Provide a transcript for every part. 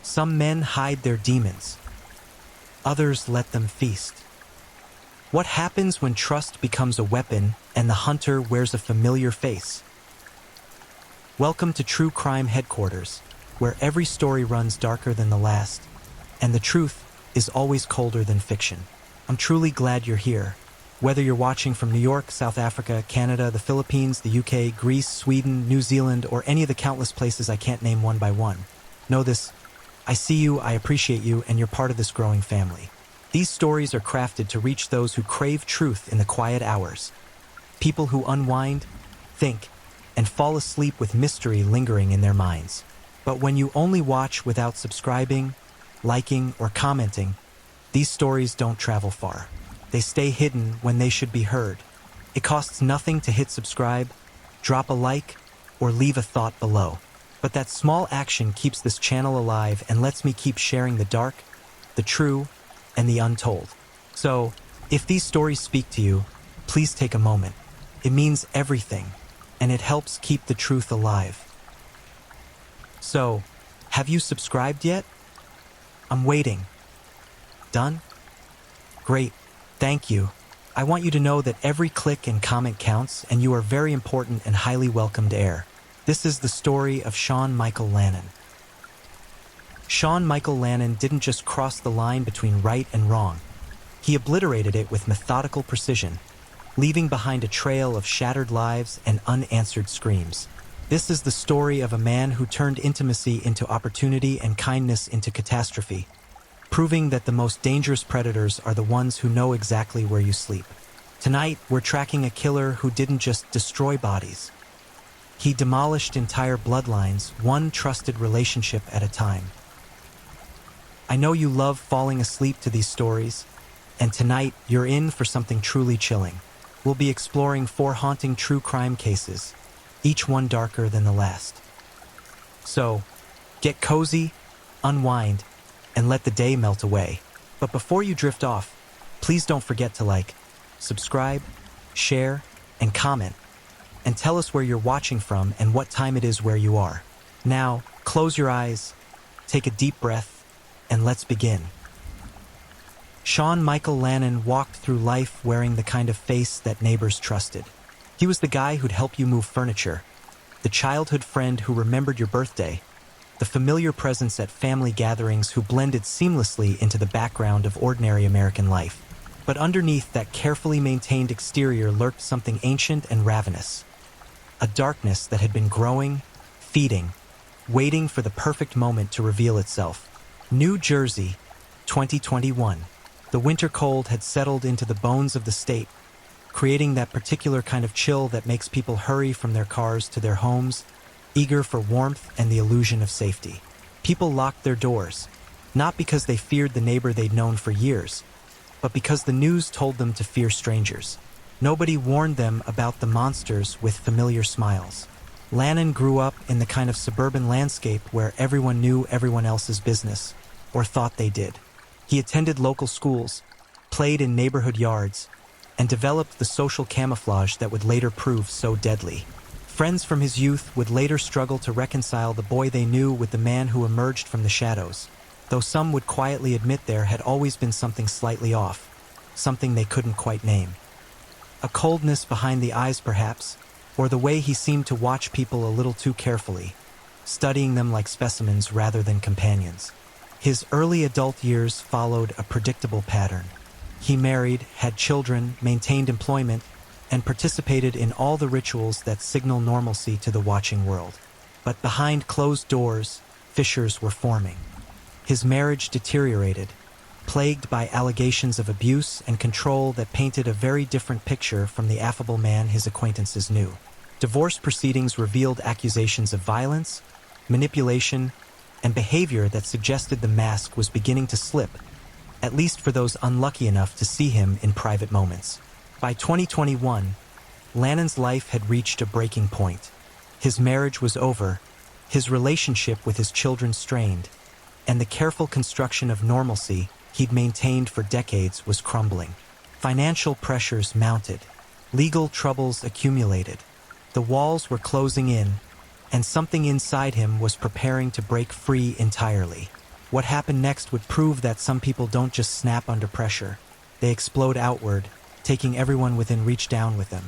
Some men hide their demons. Others let them feast. What happens when trust becomes a weapon and the hunter wears a familiar face? Welcome to True Crime Headquarters, where every story runs darker than the last, and the truth is always colder than fiction. I'm truly glad you're here. Whether you're watching from New York, South Africa, Canada, the Philippines, the UK, Greece, Sweden, New Zealand, or any of the countless places I can't name one by one, know this: I see you, I appreciate you, and you're part of this growing family. These stories are crafted to reach those who crave truth in the quiet hours. People who unwind, think, and fall asleep with mystery lingering in their minds. But when you only watch without subscribing, liking, or commenting, these stories don't travel far. They stay hidden when they should be heard. It costs nothing to hit subscribe, drop a like, or leave a thought below. But that small action keeps this channel alive and lets me keep sharing the dark, the true, and the untold. So, if these stories speak to you, please take a moment. It means everything, and it helps keep the truth alive. So, have you subscribed yet? I'm waiting. Done? Great. Thank you. I want you to know that every click and comment counts, and you are very important and highly welcomed heir. This is the story of Sean Michael Lannon. Sean Michael Lannon didn't just cross the line between right and wrong. He obliterated it with methodical precision, leaving behind a trail of shattered lives and unanswered screams. This is the story of a man who turned intimacy into opportunity and kindness into catastrophe, proving that the most dangerous predators are the ones who know exactly where you sleep. Tonight, we're tracking a killer who didn't just destroy bodies. He demolished entire bloodlines, one trusted relationship at a time. I know you love falling asleep to these stories, and tonight you're in for something truly chilling. We'll be exploring 4 haunting true crime cases, each one darker than the last. So, get cozy, unwind, and let the day melt away. But before you drift off, please don't forget to like, subscribe, share, and comment, and tell us where you're watching from and what time it is where you are. Now, close your eyes, take a deep breath, and let's begin. Sean Michael Lannon walked through life wearing the kind of face that neighbors trusted. He was the guy who'd help you move furniture, the childhood friend who remembered your birthday, the familiar presence at family gatherings who blended seamlessly into the background of ordinary American life. But underneath that carefully maintained exterior lurked something ancient and ravenous. A darkness that had been growing, feeding, waiting for the perfect moment to reveal itself. New Jersey, 2021. The winter cold had settled into the bones of the state, creating that particular kind of chill that makes people hurry from their cars to their homes, eager for warmth and the illusion of safety. People locked their doors, not because they feared the neighbor they'd known for years, but because the news told them to fear strangers. Nobody warned them about the monsters with familiar smiles. Lannon grew up in the kind of suburban landscape where everyone knew everyone else's business, or thought they did. He attended local schools, played in neighborhood yards, and developed the social camouflage that would later prove so deadly. Friends from his youth would later struggle to reconcile the boy they knew with the man who emerged from the shadows, though some would quietly admit there had always been something slightly off, something they couldn't quite name. A coldness behind the eyes, perhaps, or the way he seemed to watch people a little too carefully, studying them like specimens rather than companions. His early adult years followed a predictable pattern. He married, had children, maintained employment, and participated in all the rituals that signal normalcy to the watching world. But behind closed doors, fissures were forming. His marriage deteriorated, plagued by allegations of abuse and control that painted a very different picture from the affable man his acquaintances knew. Divorce proceedings revealed accusations of violence, manipulation, and behavior that suggested the mask was beginning to slip, at least for those unlucky enough to see him in private moments. By 2021, Lannon's life had reached a breaking point. His marriage was over, his relationship with his children strained, and the careful construction of normalcy he'd maintained for decades was crumbling. Financial pressures mounted, legal troubles accumulated, the walls were closing in, and something inside him was preparing to break free entirely. What happened next would prove that some people don't just snap under pressure. They explode outward, taking everyone within reach down with them.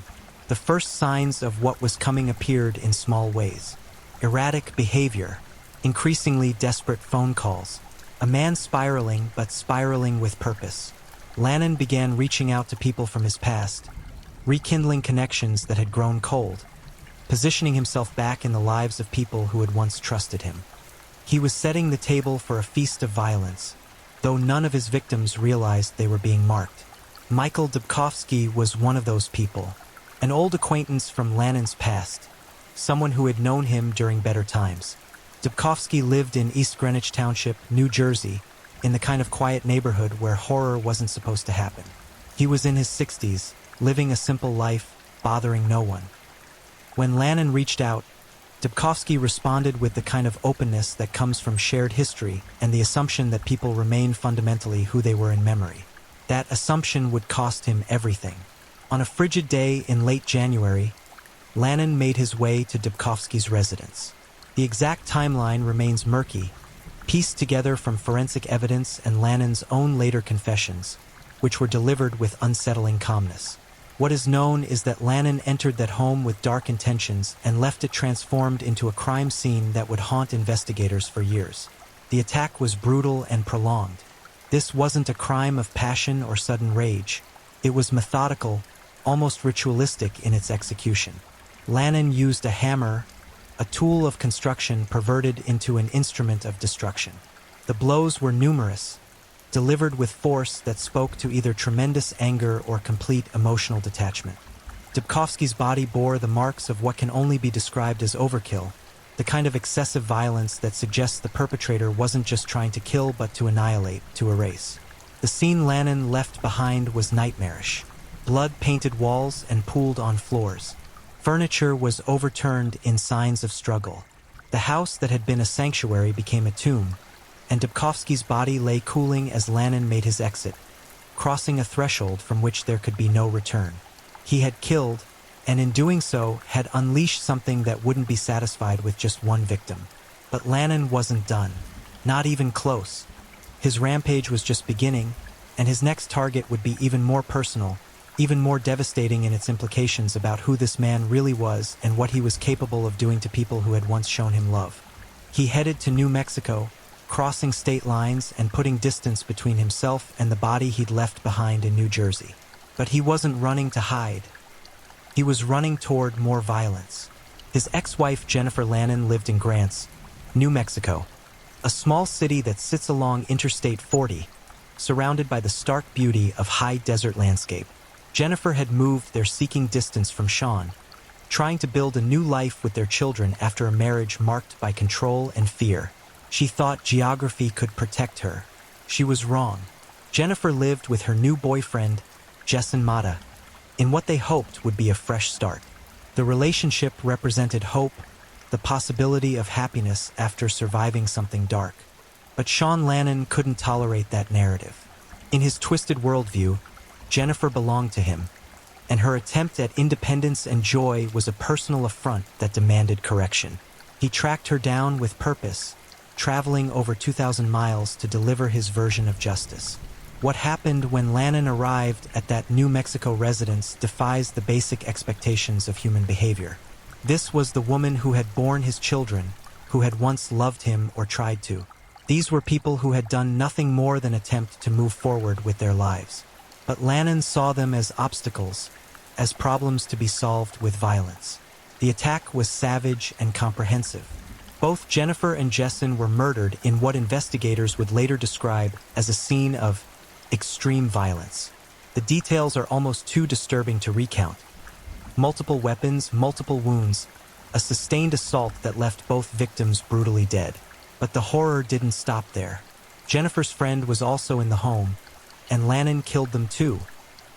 The first signs of what was coming appeared in small ways. Erratic behavior, increasingly desperate phone calls, a man spiraling but spiraling with purpose. Lannon began reaching out to people from his past, rekindling connections that had grown cold, positioning himself back in the lives of people who had once trusted him. He was setting the table for a feast of violence, though none of his victims realized they were being marked. Michael Dubkovsky was one of those people, an old acquaintance from Lannon's past, someone who had known him during better times. Dubkovsky lived in East Greenwich Township, New Jersey, in the kind of quiet neighborhood where horror wasn't supposed to happen. He was in his 60s, living a simple life, bothering no one. When Lannon reached out, Dubkovsky responded with the kind of openness that comes from shared history and the assumption that people remain fundamentally who they were in memory. That assumption would cost him everything. On a frigid day in late January, Lannon made his way to Dubkovsky's residence. The exact timeline remains murky, pieced together from forensic evidence and Lannon's own later confessions, which were delivered with unsettling calmness. What is known is that Lannon entered that home with dark intentions and left it transformed into a crime scene that would haunt investigators for years. The attack was brutal and prolonged. This wasn't a crime of passion or sudden rage. It was methodical, almost ritualistic in its execution. Lannon used a hammer, a tool of construction perverted into an instrument of destruction. The blows were numerous, delivered with force that spoke to either tremendous anger or complete emotional detachment. Dubkovsky's body bore the marks of what can only be described as overkill, the kind of excessive violence that suggests the perpetrator wasn't just trying to kill but to annihilate, to erase. The scene Lannon left behind was nightmarish. Blood-painted walls and pooled-on floors. Furniture was overturned in signs of struggle. The house that had been a sanctuary became a tomb, and Dubkovsky's body lay cooling as Lannon made his exit, crossing a threshold from which there could be no return. He had killed, and in doing so, had unleashed something that wouldn't be satisfied with just one victim. But Lannon wasn't done. Not even close. His rampage was just beginning, and his next target would be even more personal, even more devastating in its implications about who this man really was and what he was capable of doing to people who had once shown him love. He headed to New Mexico, crossing state lines and putting distance between himself and the body he'd left behind in New Jersey. But he wasn't running to hide. He was running toward more violence. His ex-wife Jennifer Lannon lived in Grants, New Mexico, a small city that sits along Interstate 40, surrounded by the stark beauty of high desert landscape. Jennifer had moved there seeking distance from Sean, trying to build a new life with their children after a marriage marked by control and fear. She thought geography could protect her. She was wrong. Jennifer lived with her new boyfriend, Jason Mata, in what they hoped would be a fresh start. The relationship represented hope, the possibility of happiness after surviving something dark. But Sean Lannon couldn't tolerate that narrative. In his twisted worldview, Jennifer belonged to him, and her attempt at independence and joy was a personal affront that demanded correction. He tracked her down with purpose, traveling over 2,000 miles to deliver his version of justice. What happened when Lannon arrived at that New Mexico residence defies the basic expectations of human behavior. This was the woman who had borne his children, who had once loved him or tried to. These were people who had done nothing more than attempt to move forward with their lives. But Lannon saw them as obstacles, as problems to be solved with violence. The attack was savage and comprehensive. Both Jennifer and Jason were murdered in what investigators would later describe as a scene of extreme violence. The details are almost too disturbing to recount. Multiple weapons, multiple wounds, a sustained assault that left both victims brutally dead. But the horror didn't stop there. Jennifer's friend was also in the home, and Lannon killed them too,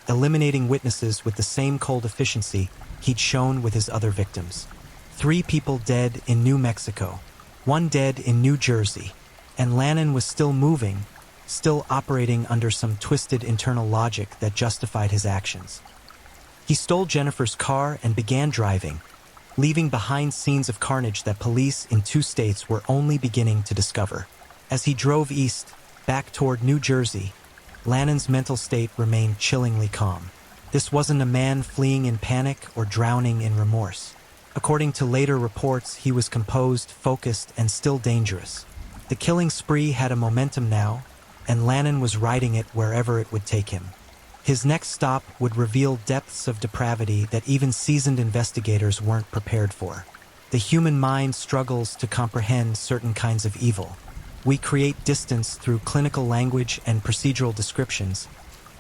eliminating witnesses with the same cold efficiency he'd shown with his other victims. 3 people dead in New Mexico, 1 dead in New Jersey, and Lannon was still moving, still operating under some twisted internal logic that justified his actions. He stole Jennifer's car and began driving, leaving behind scenes of carnage that police in 2 states were only beginning to discover. As he drove east, back toward New Jersey, Lannon's mental state remained chillingly calm. This wasn't a man fleeing in panic or drowning in remorse. According to later reports, he was composed, focused, and still dangerous. The killing spree had a momentum now, and Lannon was riding it wherever it would take him. His next stop would reveal depths of depravity that even seasoned investigators weren't prepared for. The human mind struggles to comprehend certain kinds of evil. We create distance through clinical language and procedural descriptions,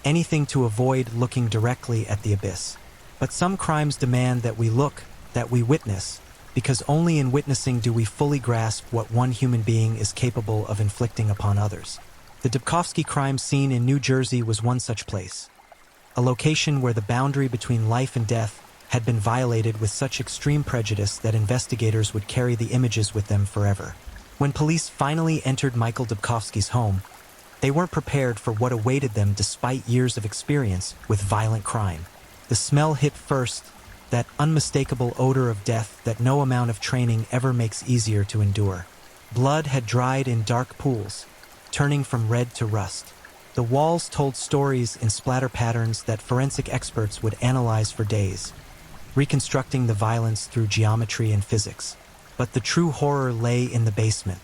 anything to avoid looking directly at the abyss. But some crimes demand that we look, that we witness, because only in witnessing do we fully grasp what one human being is capable of inflicting upon others. The Dubkovsky crime scene in New Jersey was one such place. A location where the boundary between life and death had been violated with such extreme prejudice that investigators would carry the images with them forever. When police finally entered Michael Dubkovsky's home, they weren't prepared for what awaited them despite years of experience with violent crime. The smell hit first, that unmistakable odor of death that no amount of training ever makes easier to endure. Blood had dried in dark pools, turning from red to rust. The walls told stories in splatter patterns that forensic experts would analyze for days, reconstructing the violence through geometry and physics. But the true horror lay in the basement.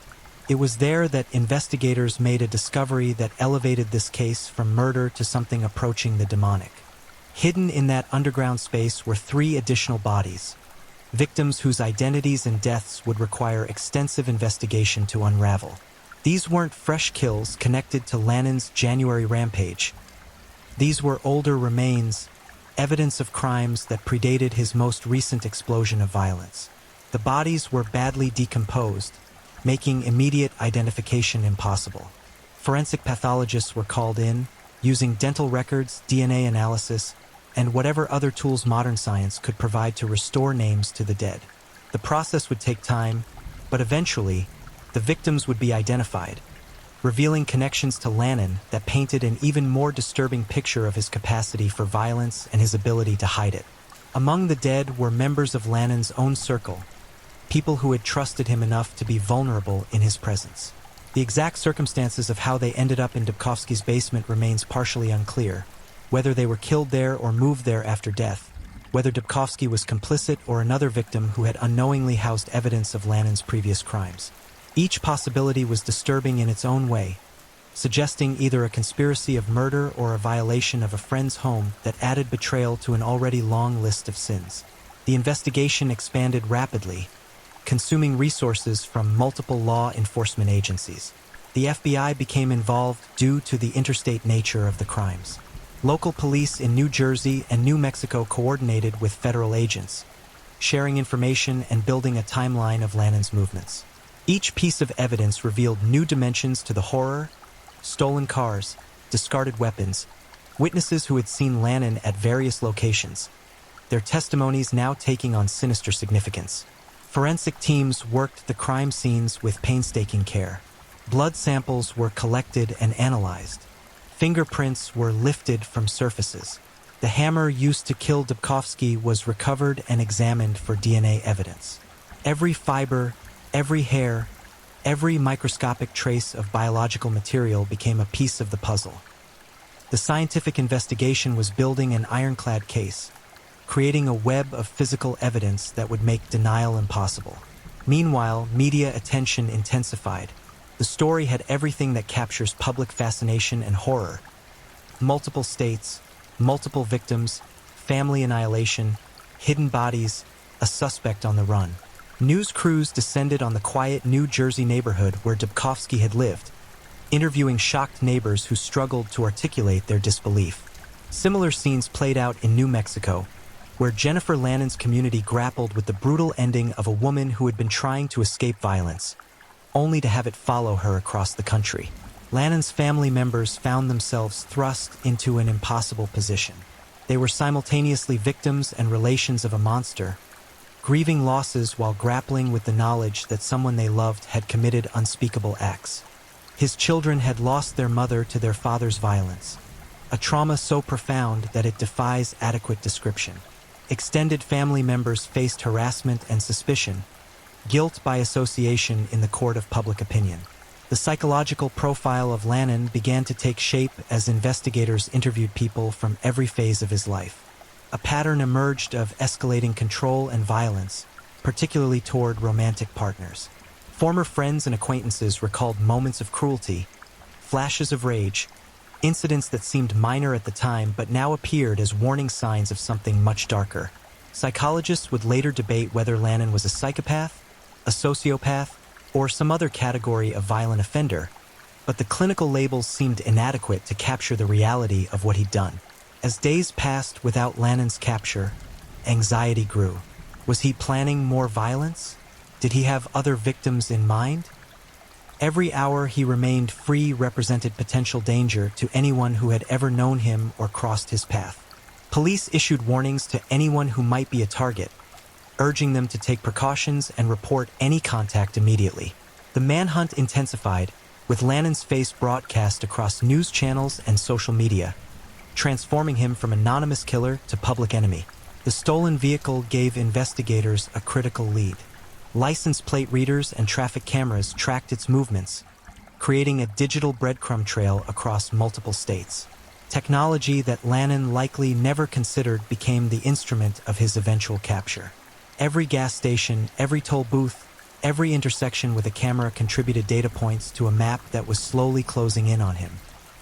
It was there that investigators made a discovery that elevated this case from murder to something approaching the demonic. Hidden in that underground space were 3 additional bodies, victims whose identities and deaths would require extensive investigation to unravel. These weren't fresh kills connected to Lannon's January rampage. These were older remains, evidence of crimes that predated his most recent explosion of violence. The bodies were badly decomposed, making immediate identification impossible. Forensic pathologists were called in, using dental records, DNA analysis, and whatever other tools modern science could provide to restore names to the dead. The process would take time, but eventually, the victims would be identified, revealing connections to Lannon that painted an even more disturbing picture of his capacity for violence and his ability to hide it. Among the dead were members of Lannon's own circle, people who had trusted him enough to be vulnerable in his presence. The exact circumstances of how they ended up in Dubkovsky's basement remains partially unclear, whether they were killed there or moved there after death, whether Dubkovsky was complicit or another victim who had unknowingly housed evidence of Lannon's previous crimes. Each possibility was disturbing in its own way, suggesting either a conspiracy of murder or a violation of a friend's home that added betrayal to an already long list of sins. The investigation expanded rapidly, consuming resources from multiple law enforcement agencies. The FBI became involved due to the interstate nature of the crimes. Local police in New Jersey and New Mexico coordinated with federal agents, sharing information and building a timeline of Lannon's movements. Each piece of evidence revealed new dimensions to the horror: stolen cars, discarded weapons, witnesses who had seen Lannon at various locations, their testimonies now taking on sinister significance. Forensic teams worked the crime scenes with painstaking care. Blood samples were collected and analyzed. Fingerprints were lifted from surfaces. The hammer used to kill Dubkovsky was recovered and examined for DNA evidence. Every fiber, every hair, every microscopic trace of biological material became a piece of the puzzle. The scientific investigation was building an ironclad case, creating a web of physical evidence that would make denial impossible. Meanwhile, media attention intensified. The story had everything that captures public fascination and horror: multiple states, multiple victims, family annihilation, hidden bodies, a suspect on the run. News crews descended on the quiet New Jersey neighborhood where Dubkovsky had lived, interviewing shocked neighbors who struggled to articulate their disbelief. Similar scenes played out in New Mexico, where Jennifer Lannon's community grappled with the brutal ending of a woman who had been trying to escape violence, only to have it follow her across the country. Lannon's family members found themselves thrust into an impossible position. They were simultaneously victims and relations of a monster, grieving losses while grappling with the knowledge that someone they loved had committed unspeakable acts. His children had lost their mother to their father's violence, a trauma so profound that it defies adequate description. Extended family members faced harassment and suspicion, guilt by association in the court of public opinion. The psychological profile of Lannan began to take shape as investigators interviewed people from every phase of his life. A pattern emerged of escalating control and violence, particularly toward romantic partners. Former friends and acquaintances recalled moments of cruelty, flashes of rage, incidents that seemed minor at the time but now appeared as warning signs of something much darker. Psychologists would later debate whether Lannan was a psychopath, a sociopath, or some other category of violent offender, but the clinical labels seemed inadequate to capture the reality of what he'd done. As days passed without Lannan's capture, anxiety grew. Was he planning more violence? Did he have other victims in mind? Every hour he remained free represented potential danger to anyone who had ever known him or crossed his path. Police issued warnings to anyone who might be a target, urging them to take precautions and report any contact immediately. The manhunt intensified, with Lannan's face broadcast across news channels and social media, transforming him from anonymous killer to public enemy. The stolen vehicle gave investigators a critical lead. License plate readers and traffic cameras tracked its movements, creating a digital breadcrumb trail across multiple states. Technology that Lannan likely never considered became the instrument of his eventual capture. Every gas station, every toll booth, every intersection with a camera contributed data points to a map that was slowly closing in on him.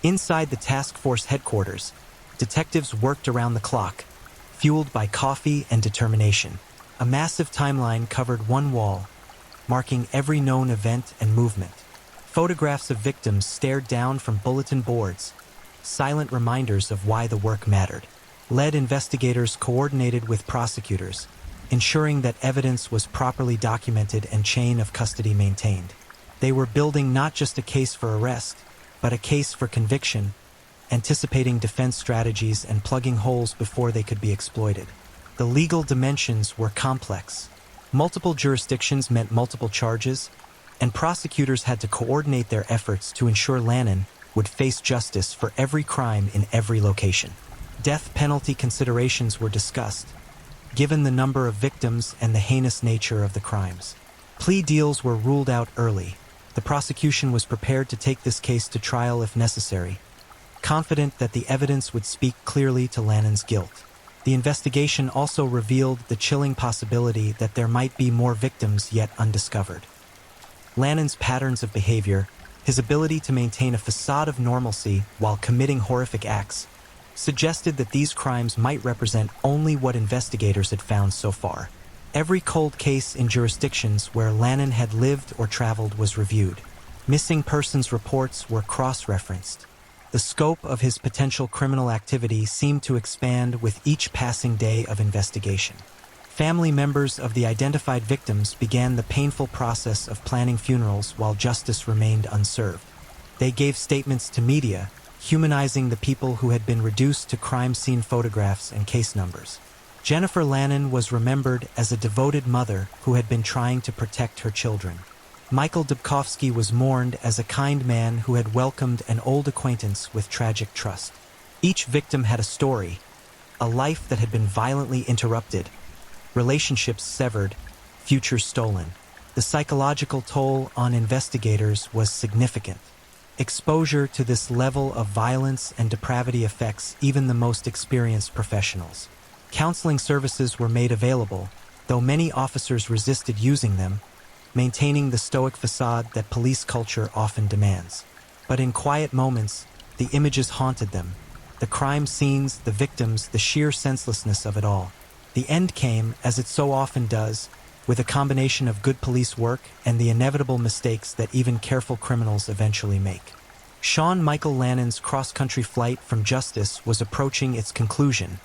Inside the task force headquarters, detectives worked around the clock, fueled by coffee and determination. A massive timeline covered one wall, marking every known event and movement. Photographs of victims stared down from bulletin boards, silent reminders of why the work mattered. Lead investigators coordinated with prosecutors, ensuring that evidence was properly documented and chain of custody maintained. They were building not just a case for arrest, but a case for conviction, anticipating defense strategies and plugging holes before they could be exploited. The legal dimensions were complex. Multiple jurisdictions meant multiple charges, and prosecutors had to coordinate their efforts to ensure Lannan would face justice for every crime in every location. Death penalty considerations were discussed, given the number of victims and the heinous nature of the crimes. Plea deals were ruled out early. The prosecution was prepared to take this case to trial if necessary, confident that the evidence would speak clearly to Lannan's guilt. The investigation also revealed the chilling possibility that there might be more victims yet undiscovered. Lannan's patterns of behavior, his ability to maintain a facade of normalcy while committing horrific acts, suggested that these crimes might represent only what investigators had found so far. Every cold case in jurisdictions where Lannan had lived or traveled was reviewed. Missing persons reports were cross-referenced. The scope of his potential criminal activity seemed to expand with each passing day of investigation. Family members of the identified victims began the painful process of planning funerals while justice remained unserved. They gave statements to media, humanizing the people who had been reduced to crime scene photographs and case numbers. Jennifer Lannan was remembered as a devoted mother who had been trying to protect her children. Michael Dubkovsky was mourned as a kind man who had welcomed an old acquaintance with tragic trust. Each victim had a story, a life that had been violently interrupted, relationships severed, futures stolen. The psychological toll on investigators was significant. Exposure to this level of violence and depravity affects even the most experienced professionals. Counseling services were made available, though many officers resisted using them, maintaining the stoic facade that police culture often demands. But in quiet moments, the images haunted them. The crime scenes, the victims, the sheer senselessness of it all. The end came, as it so often does, with a combination of good police work and the inevitable mistakes that even careful criminals eventually make. Sean Michael Lannan's cross-country flight from justice was approaching its conclusion,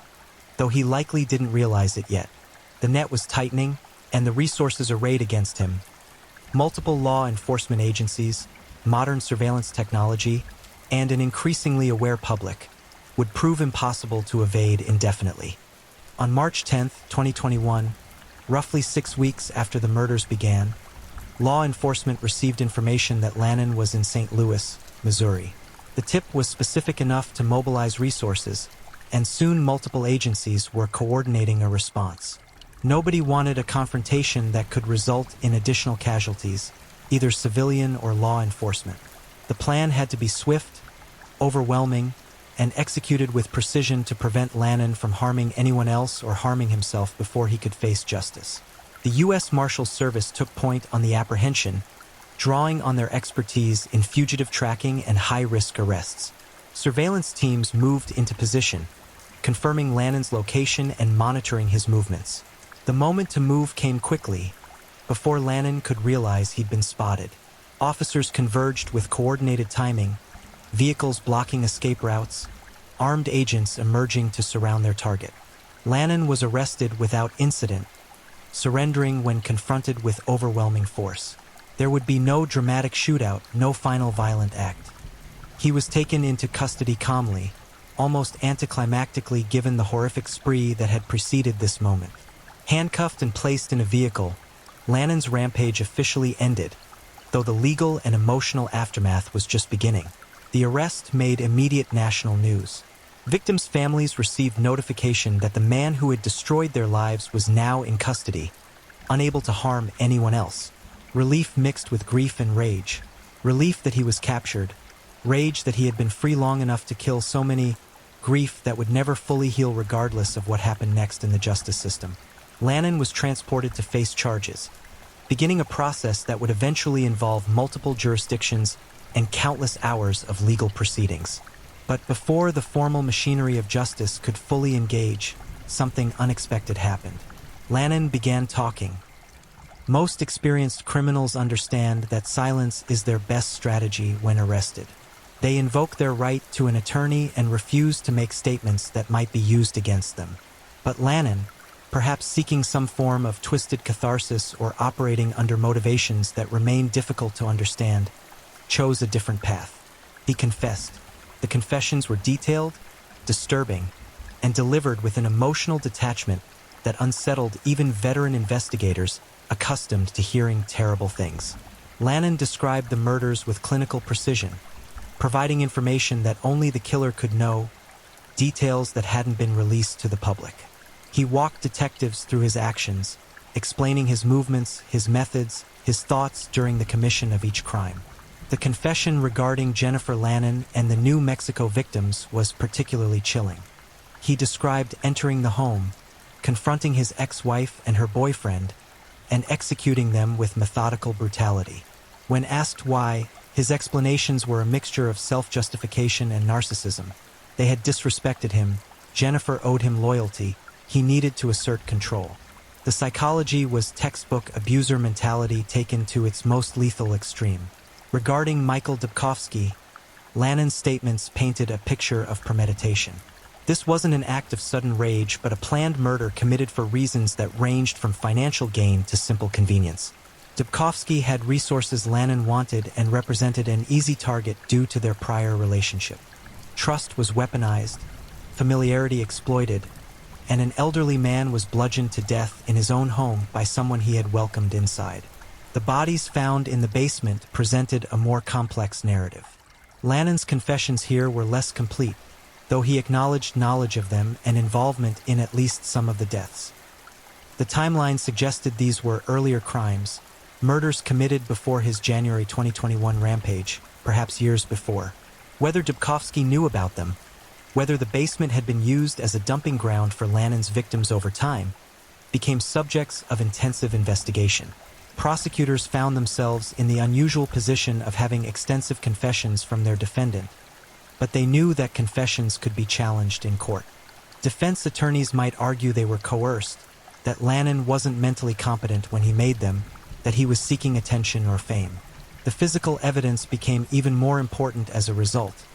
though he likely didn't realize it yet. The net was tightening, and the resources arrayed against him, multiple law enforcement agencies, modern surveillance technology, and an increasingly aware public, would prove impossible to evade indefinitely. On March 10, 2021, roughly 6 weeks after the murders began, law enforcement received information that Lannan was in St. Louis, Missouri. The tip was specific enough to mobilize resources, and soon multiple agencies were coordinating a response. Nobody wanted a confrontation that could result in additional casualties, either civilian or law enforcement. The plan had to be swift, overwhelming, and executed with precision to prevent Lannon from harming anyone else or harming himself before he could face justice. The U.S. Marshal Service took point on the apprehension, drawing on their expertise in fugitive tracking and high-risk arrests. Surveillance teams moved into position, confirming Lannon's location and monitoring his movements. The moment to move came quickly, before Lannon could realize he'd been spotted. Officers converged with coordinated timing, vehicles blocking escape routes, armed agents emerging to surround their target. Lannon was arrested without incident, surrendering when confronted with overwhelming force. There would be no dramatic shootout, no final violent act. He was taken into custody calmly, almost anticlimactically given the horrific spree that had preceded this moment. Handcuffed and placed in a vehicle, Lannon's rampage officially ended, though the legal and emotional aftermath was just beginning. The arrest made immediate national news. Victims' families received notification that the man who had destroyed their lives was now in custody, unable to harm anyone else. Relief mixed with grief and rage. Relief that he was captured, rage that he had been free long enough to kill so many, grief that would never fully heal regardless of what happened next in the justice system. Lannon was transported to face charges, beginning a process that would eventually involve multiple jurisdictions and countless hours of legal proceedings. But before the formal machinery of justice could fully engage, something unexpected happened. Lannon began talking. Most experienced criminals understand that silence is their best strategy when arrested. They invoke their right to an attorney and refuse to make statements that might be used against them. But Lannon, perhaps seeking some form of twisted catharsis or operating under motivations that remain difficult to understand, chose a different path. He confessed. The confessions were detailed, disturbing, and delivered with an emotional detachment that unsettled even veteran investigators accustomed to hearing terrible things. Lannon described the murders with clinical precision, providing information that only the killer could know, details that hadn't been released to the public. He walked detectives through his actions, explaining his movements, his methods, his thoughts during the commission of each crime. The confession regarding Jennifer Lannon and the New Mexico victims was particularly chilling. He described entering the home, confronting his ex-wife and her boyfriend, and executing them with methodical brutality. When asked why, his explanations were a mixture of self-justification and narcissism. They had disrespected him, Jennifer owed him loyalty, he needed to assert control. The psychology was textbook abuser mentality taken to its most lethal extreme. Regarding Michael Dubkovsky, Lannon's statements painted a picture of premeditation. This wasn't an act of sudden rage, but a planned murder committed for reasons that ranged from financial gain to simple convenience. Dubkovsky had resources Lannon wanted and represented an easy target due to their prior relationship. Trust was weaponized, familiarity exploited, and an elderly man was bludgeoned to death in his own home by someone he had welcomed inside. The bodies found in the basement presented a more complex narrative. Lannon's confessions here were less complete, though he acknowledged knowledge of them and involvement in at least some of the deaths. The timeline suggested these were earlier crimes, murders committed before his January 2021 rampage, perhaps years before. Whether Dubkovsky knew about them, whether the basement had been used as a dumping ground for Lannon's victims over time, became subjects of intensive investigation. Prosecutors found themselves in the unusual position of having extensive confessions from their defendant, but they knew that confessions could be challenged in court. Defense attorneys might argue they were coerced, that Lannon wasn't mentally competent when he made them, that he was seeking attention or fame. The physical evidence became even more important as a result.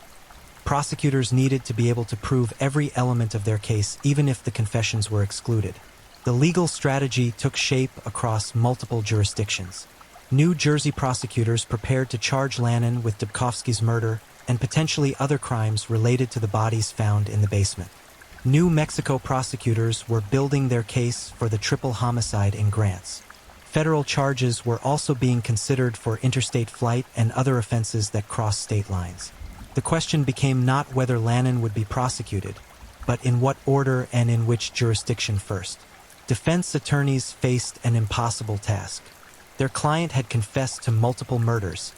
Prosecutors needed to be able to prove every element of their case, even if the confessions were excluded. The legal strategy took shape across multiple jurisdictions. New Jersey prosecutors prepared to charge Lannon with Dubkovsky's murder and potentially other crimes related to the bodies found in the basement. New Mexico prosecutors were building their case for the triple homicide in Grants. Federal charges were also being considered for interstate flight and other offenses that crossed state lines. The question became not whether Lannon would be prosecuted, but in what order and in which jurisdiction first. Defense attorneys faced an impossible task. Their client had confessed to multiple murders.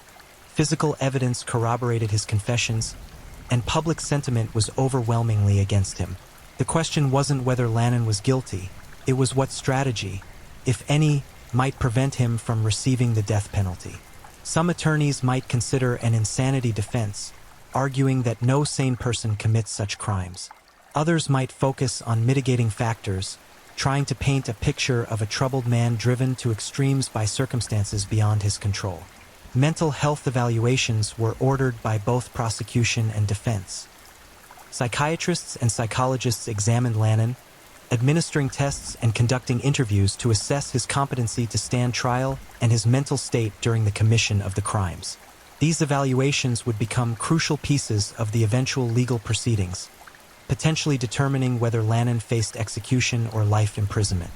Physical evidence corroborated his confessions, and public sentiment was overwhelmingly against him. The question wasn't whether Lannon was guilty, it was what strategy, if any, might prevent him from receiving the death penalty. Some attorneys might consider an insanity defense, arguing that no sane person commits such crimes. Others might focus on mitigating factors, trying to paint a picture of a troubled man driven to extremes by circumstances beyond his control. Mental health evaluations were ordered by both prosecution and defense. Psychiatrists and psychologists examined Lannon, administering tests and conducting interviews to assess his competency to stand trial and his mental state during the commission of the crimes. These evaluations would become crucial pieces of the eventual legal proceedings, potentially determining whether Lannon faced execution or life imprisonment.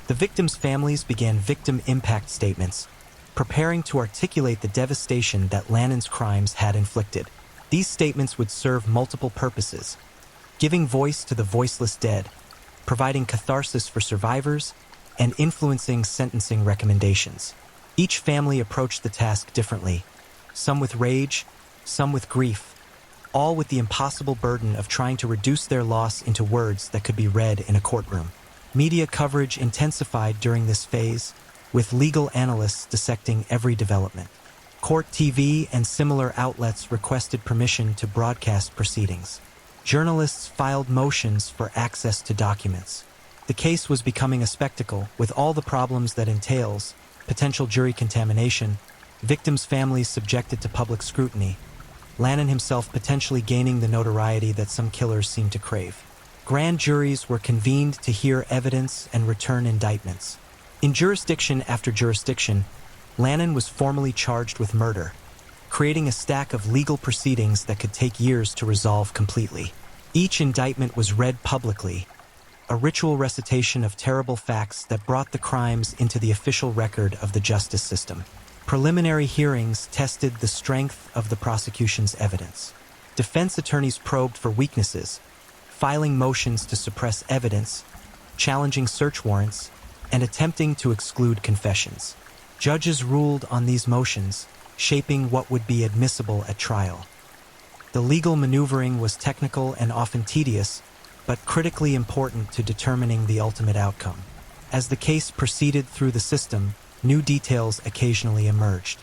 The victims' families began victim impact statements, preparing to articulate the devastation that Lannon's crimes had inflicted. These statements would serve multiple purposes: giving voice to the voiceless dead, providing catharsis for survivors, and influencing sentencing recommendations. Each family approached the task differently, some with rage, some with grief, all with the impossible burden of trying to reduce their loss into words that could be read in a courtroom. Media coverage intensified during this phase, with legal analysts dissecting every development. Court TV and similar outlets requested permission to broadcast proceedings. Journalists filed motions for access to documents. The case was becoming a spectacle, with all the problems that entails: potential jury contamination, victims' families subjected to public scrutiny, Lannon himself potentially gaining the notoriety that some killers seem to crave. Grand juries were convened to hear evidence and return indictments. In jurisdiction after jurisdiction, Lannon was formally charged with murder, creating a stack of legal proceedings that could take years to resolve completely. Each indictment was read publicly, a ritual recitation of terrible facts that brought the crimes into the official record of the justice system. Preliminary hearings tested the strength of the prosecution's evidence. Defense attorneys probed for weaknesses, filing motions to suppress evidence, challenging search warrants, and attempting to exclude confessions. Judges ruled on these motions, shaping what would be admissible at trial. The legal maneuvering was technical and often tedious, but critically important to determining the ultimate outcome. As the case proceeded through the system, new details occasionally emerged.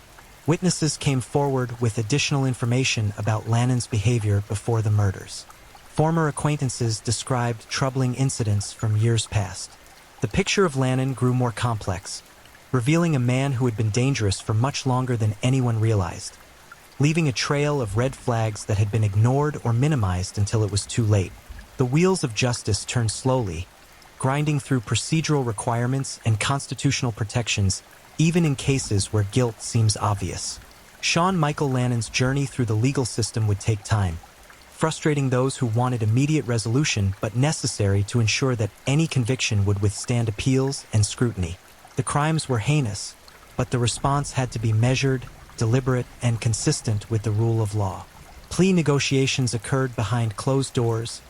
Witnesses came forward with additional information about Lannon's behavior before the murders. Former acquaintances described troubling incidents from years past. The picture of Lannon grew more complex, revealing a man who had been dangerous for much longer than anyone realized, leaving a trail of red flags that had been ignored or minimized until it was too late. The wheels of justice turned slowly, grinding through procedural requirements and constitutional protections, even in cases where guilt seems obvious. Sean Michael Lannon's journey through the legal system would take time, frustrating those who wanted immediate resolution but necessary to ensure that any conviction would withstand appeals and scrutiny. The crimes were heinous, but the response had to be measured, deliberate, and consistent with the rule of law. Plea negotiations occurred behind closed doors,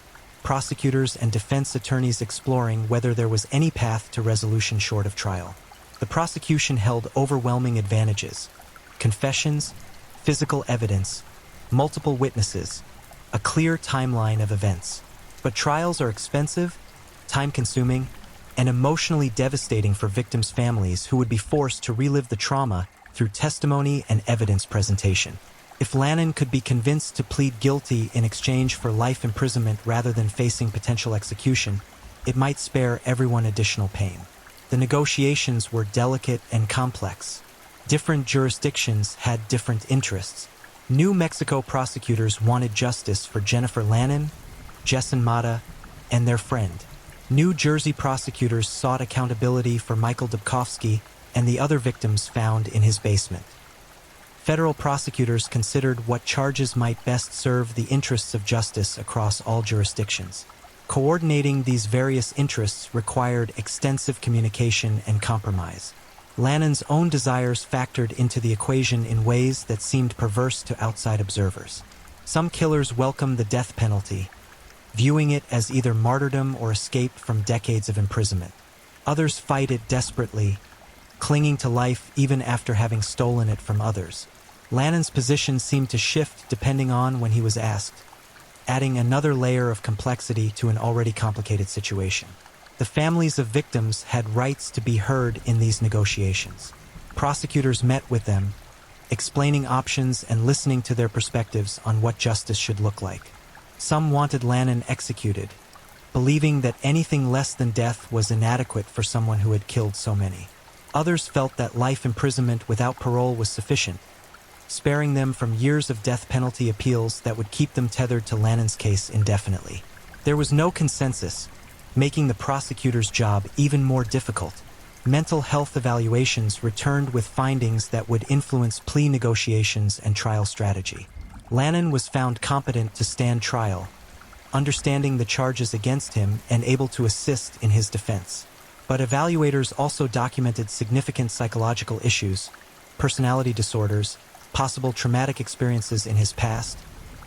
prosecutors and defense attorneys exploring whether there was any path to resolution short of trial. The prosecution held overwhelming advantages: confessions, physical evidence, multiple witnesses, a clear timeline of events. But trials are expensive, time-consuming, and emotionally devastating for victims' families who would be forced to relive the trauma through testimony and evidence presentation. If Lannon could be convinced to plead guilty in exchange for life imprisonment rather than facing potential execution, it might spare everyone additional pain. The negotiations were delicate and complex. Different jurisdictions had different interests. New Mexico prosecutors wanted justice for Jennifer Lannon, Jessen Mata, and their friend. New Jersey prosecutors sought accountability for Michael Dubkovsky and the other victims found in his basement. Federal prosecutors considered what charges might best serve the interests of justice across all jurisdictions. Coordinating these various interests required extensive communication and compromise. Lannon's own desires factored into the equation in ways that seemed perverse to outside observers. Some killers welcomed the death penalty, viewing it as either martyrdom or escape from decades of imprisonment. Others fight it desperately, clinging to life even after having stolen it from others. Lannon's position seemed to shift depending on when he was asked, adding another layer of complexity to an already complicated situation. The families of victims had rights to be heard in these negotiations. Prosecutors met with them, explaining options and listening to their perspectives on what justice should look like. Some wanted Lannon executed, believing that anything less than death was inadequate for someone who had killed so many. Others felt that life imprisonment without parole was sufficient, sparing them from years of death penalty appeals that would keep them tethered to Lannon's case indefinitely. There was no consensus, making the prosecutor's job even more difficult. Mental health evaluations returned with findings that would influence plea negotiations and trial strategy. Lannon was found competent to stand trial, understanding the charges against him and able to assist in his defense. But evaluators also documented significant psychological issues, personality disorders, possible traumatic experiences in his past,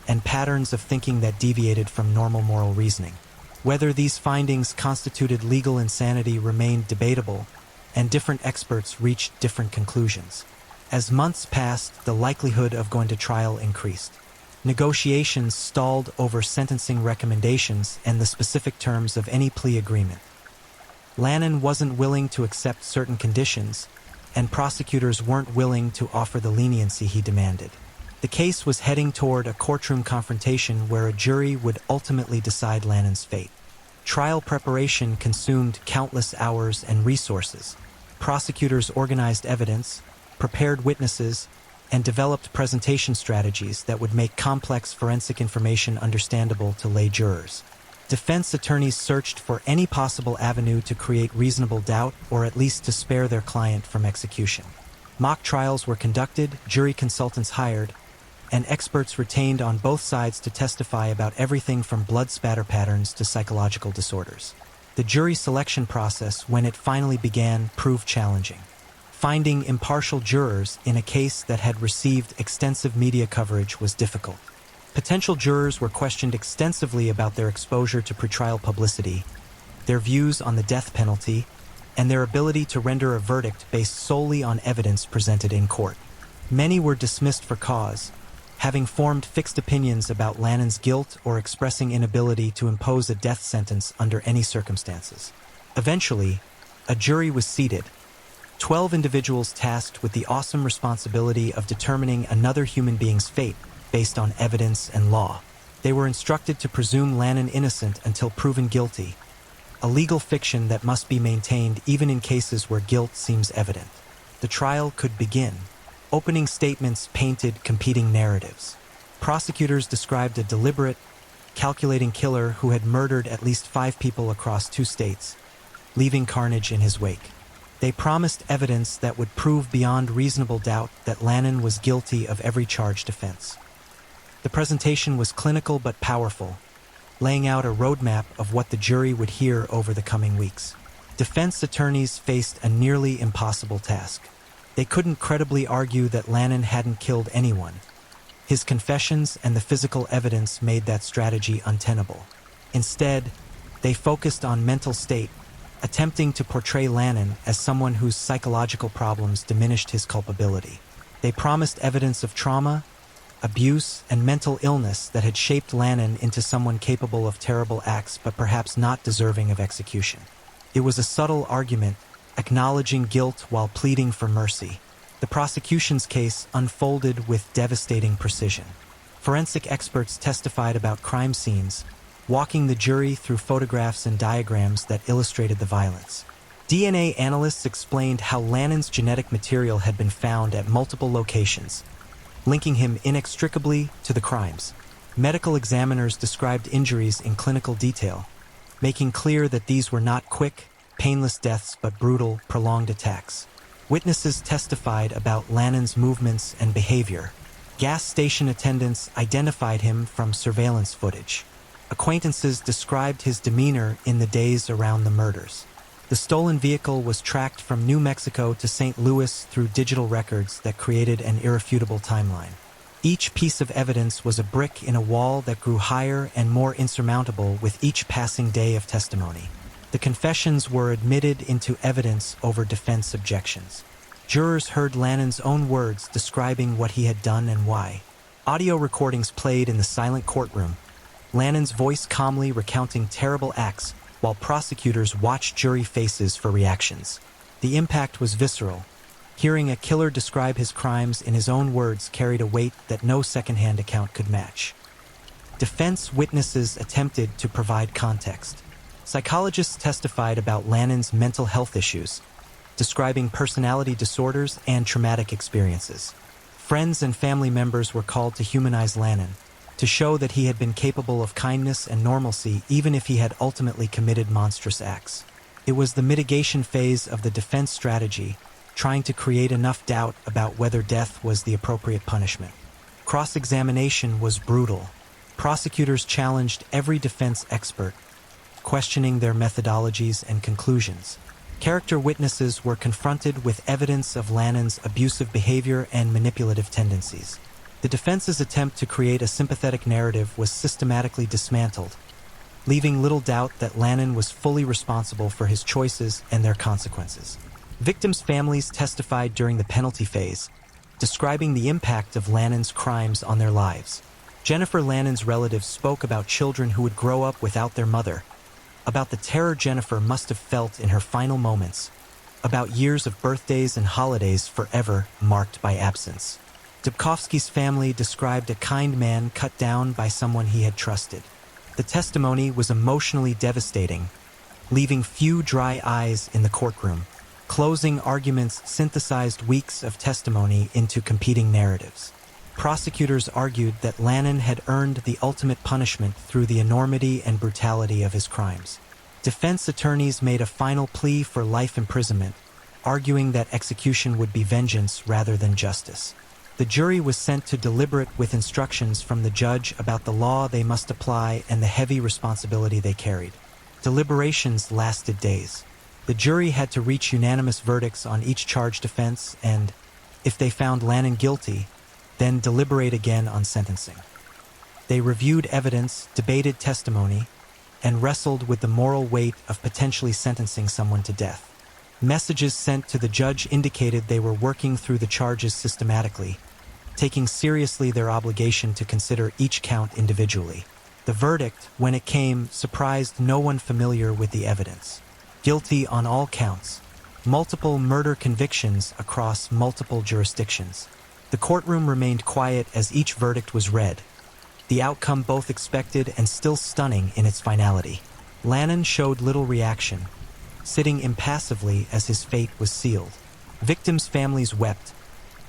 and patterns of thinking that deviated from normal moral reasoning. Whether these findings constituted legal insanity remained debatable, and different experts reached different conclusions. As months passed, the likelihood of going to trial increased. Negotiations stalled over sentencing recommendations and the specific terms of any plea agreement. Lannon wasn't willing to accept certain conditions, and prosecutors weren't willing to offer the leniency he demanded. The case was heading toward a courtroom confrontation where a jury would ultimately decide Lannon's fate. Trial preparation consumed countless hours and resources. Prosecutors organized evidence, prepared witnesses, and developed presentation strategies that would make complex forensic information understandable to lay jurors. Defense attorneys searched for any possible avenue to create reasonable doubt or at least to spare their client from execution. Mock trials were conducted, jury consultants hired, and experts retained on both sides to testify about everything from blood spatter patterns to psychological disorders. The jury selection process, when it finally began, proved challenging. Finding impartial jurors in a case that had received extensive media coverage was difficult. Potential jurors were questioned extensively about their exposure to pretrial publicity, their views on the death penalty, and their ability to render a verdict based solely on evidence presented in court. Many were dismissed for cause, having formed fixed opinions about Lannon's guilt or expressing inability to impose a death sentence under any circumstances. Eventually, a jury was seated, 12 individuals tasked with the awesome responsibility of determining another human being's fate based on evidence and law. They were instructed to presume Lannon innocent until proven guilty, a legal fiction that must be maintained even in cases where guilt seems evident. The trial could begin. Opening statements painted competing narratives. Prosecutors described a deliberate, calculating killer who had murdered at least 5 people across 2 states, leaving carnage in his wake. They promised evidence that would prove beyond reasonable doubt that Lannon was guilty of every charged offense. The presentation was clinical but powerful, laying out a roadmap of what the jury would hear over the coming weeks. Defense attorneys faced a nearly impossible task. They couldn't credibly argue that Lannon hadn't killed anyone. His confessions and the physical evidence made that strategy untenable. Instead, they focused on mental state, attempting to portray Lannon as someone whose psychological problems diminished his culpability. They promised evidence of trauma, abuse, and mental illness that had shaped Lannon into someone capable of terrible acts but perhaps not deserving of execution. It was a subtle argument, acknowledging guilt while pleading for mercy. The prosecution's case unfolded with devastating precision. Forensic experts testified about crime scenes, walking the jury through photographs and diagrams that illustrated the violence. DNA analysts explained how Lannon's genetic material had been found at multiple locations, linking him inextricably to the crimes. Medical examiners described injuries in clinical detail, making clear that these were not quick, painless deaths but brutal, prolonged attacks. Witnesses testified about Lannon's movements and behavior. Gas station attendants identified him from surveillance footage. Acquaintances described his demeanor in the days around the murders. The stolen vehicle was tracked from New Mexico to St. Louis through digital records that created an irrefutable timeline. Each piece of evidence was a brick in a wall that grew higher and more insurmountable with each passing day of testimony. The confessions were admitted into evidence over defense objections. Jurors heard Lannon's own words describing what he had done and why. Audio recordings played in the silent courtroom, Lannon's voice calmly recounting terrible acts while prosecutors watched jury faces for reactions. The impact was visceral. Hearing a killer describe his crimes in his own words carried a weight that no secondhand account could match. Defense witnesses attempted to provide context. Psychologists testified about Lannon's mental health issues, describing personality disorders and traumatic experiences. Friends and family members were called to humanize Lannon, to show that he had been capable of kindness and normalcy even if he had ultimately committed monstrous acts. It was the mitigation phase of the defense strategy, trying to create enough doubt about whether death was the appropriate punishment. Cross-examination was brutal. Prosecutors challenged every defense expert, questioning their methodologies and conclusions. Character witnesses were confronted with evidence of Lannon's abusive behavior and manipulative tendencies. The defense's attempt to create a sympathetic narrative was systematically dismantled, leaving little doubt that Lannon was fully responsible for his choices and their consequences. Victims' families testified during the penalty phase, describing the impact of Lannon's crimes on their lives. Jennifer Lannon's relatives spoke about children who would grow up without their mother, about the terror Jennifer must have felt in her final moments, about years of birthdays and holidays forever marked by absence. Dubkovsky's family described a kind man cut down by someone he had trusted. The testimony was emotionally devastating, leaving few dry eyes in the courtroom. Closing arguments synthesized weeks of testimony into competing narratives. Prosecutors argued that Lannon had earned the ultimate punishment through the enormity and brutality of his crimes. Defense attorneys made a final plea for life imprisonment, arguing that execution would be vengeance rather than justice. The jury was sent to deliberate with instructions from the judge about the law they must apply and the heavy responsibility they carried. Deliberations lasted days. The jury had to reach unanimous verdicts on each charged offense and, if they found Lannon guilty, then deliberate again on sentencing. They reviewed evidence, debated testimony, and wrestled with the moral weight of potentially sentencing someone to death. Messages sent to the judge indicated they were working through the charges systematically, taking seriously their obligation to consider each count individually. The verdict, when it came, surprised no one familiar with the evidence. Guilty on all counts. Multiple murder convictions across multiple jurisdictions. The courtroom remained quiet as each verdict was read, the outcome both expected and still stunning in its finality. Lannon showed little reaction, sitting impassively as his fate was sealed. Victims' families wept,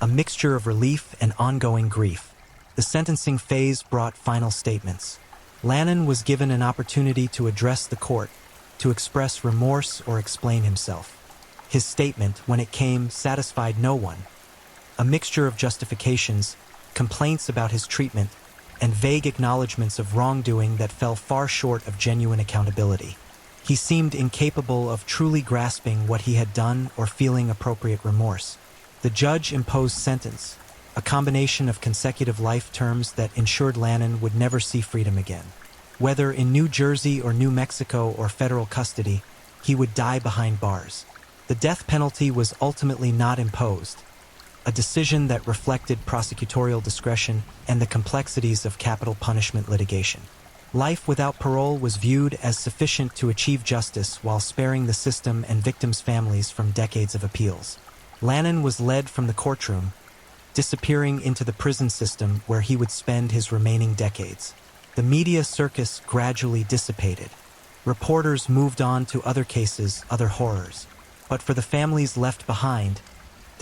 a mixture of relief and ongoing grief. The sentencing phase brought final statements. Lannon was given an opportunity to address the court, to express remorse or explain himself. His statement, when it came, satisfied no one. A mixture of justifications, complaints about his treatment, and vague acknowledgments of wrongdoing that fell far short of genuine accountability. He seemed incapable of truly grasping what he had done or feeling appropriate remorse. The judge imposed sentence, a combination of consecutive life terms that ensured Lannon would never see freedom again. Whether in New Jersey or New Mexico or federal custody, he would die behind bars. The death penalty was ultimately not imposed, a decision that reflected prosecutorial discretion and the complexities of capital punishment litigation. Life without parole was viewed as sufficient to achieve justice while sparing the system and victims' families from decades of appeals. Lannon was led from the courtroom, disappearing into the prison system where he would spend his remaining decades. The media circus gradually dissipated. Reporters moved on to other cases, other horrors. But for the families left behind,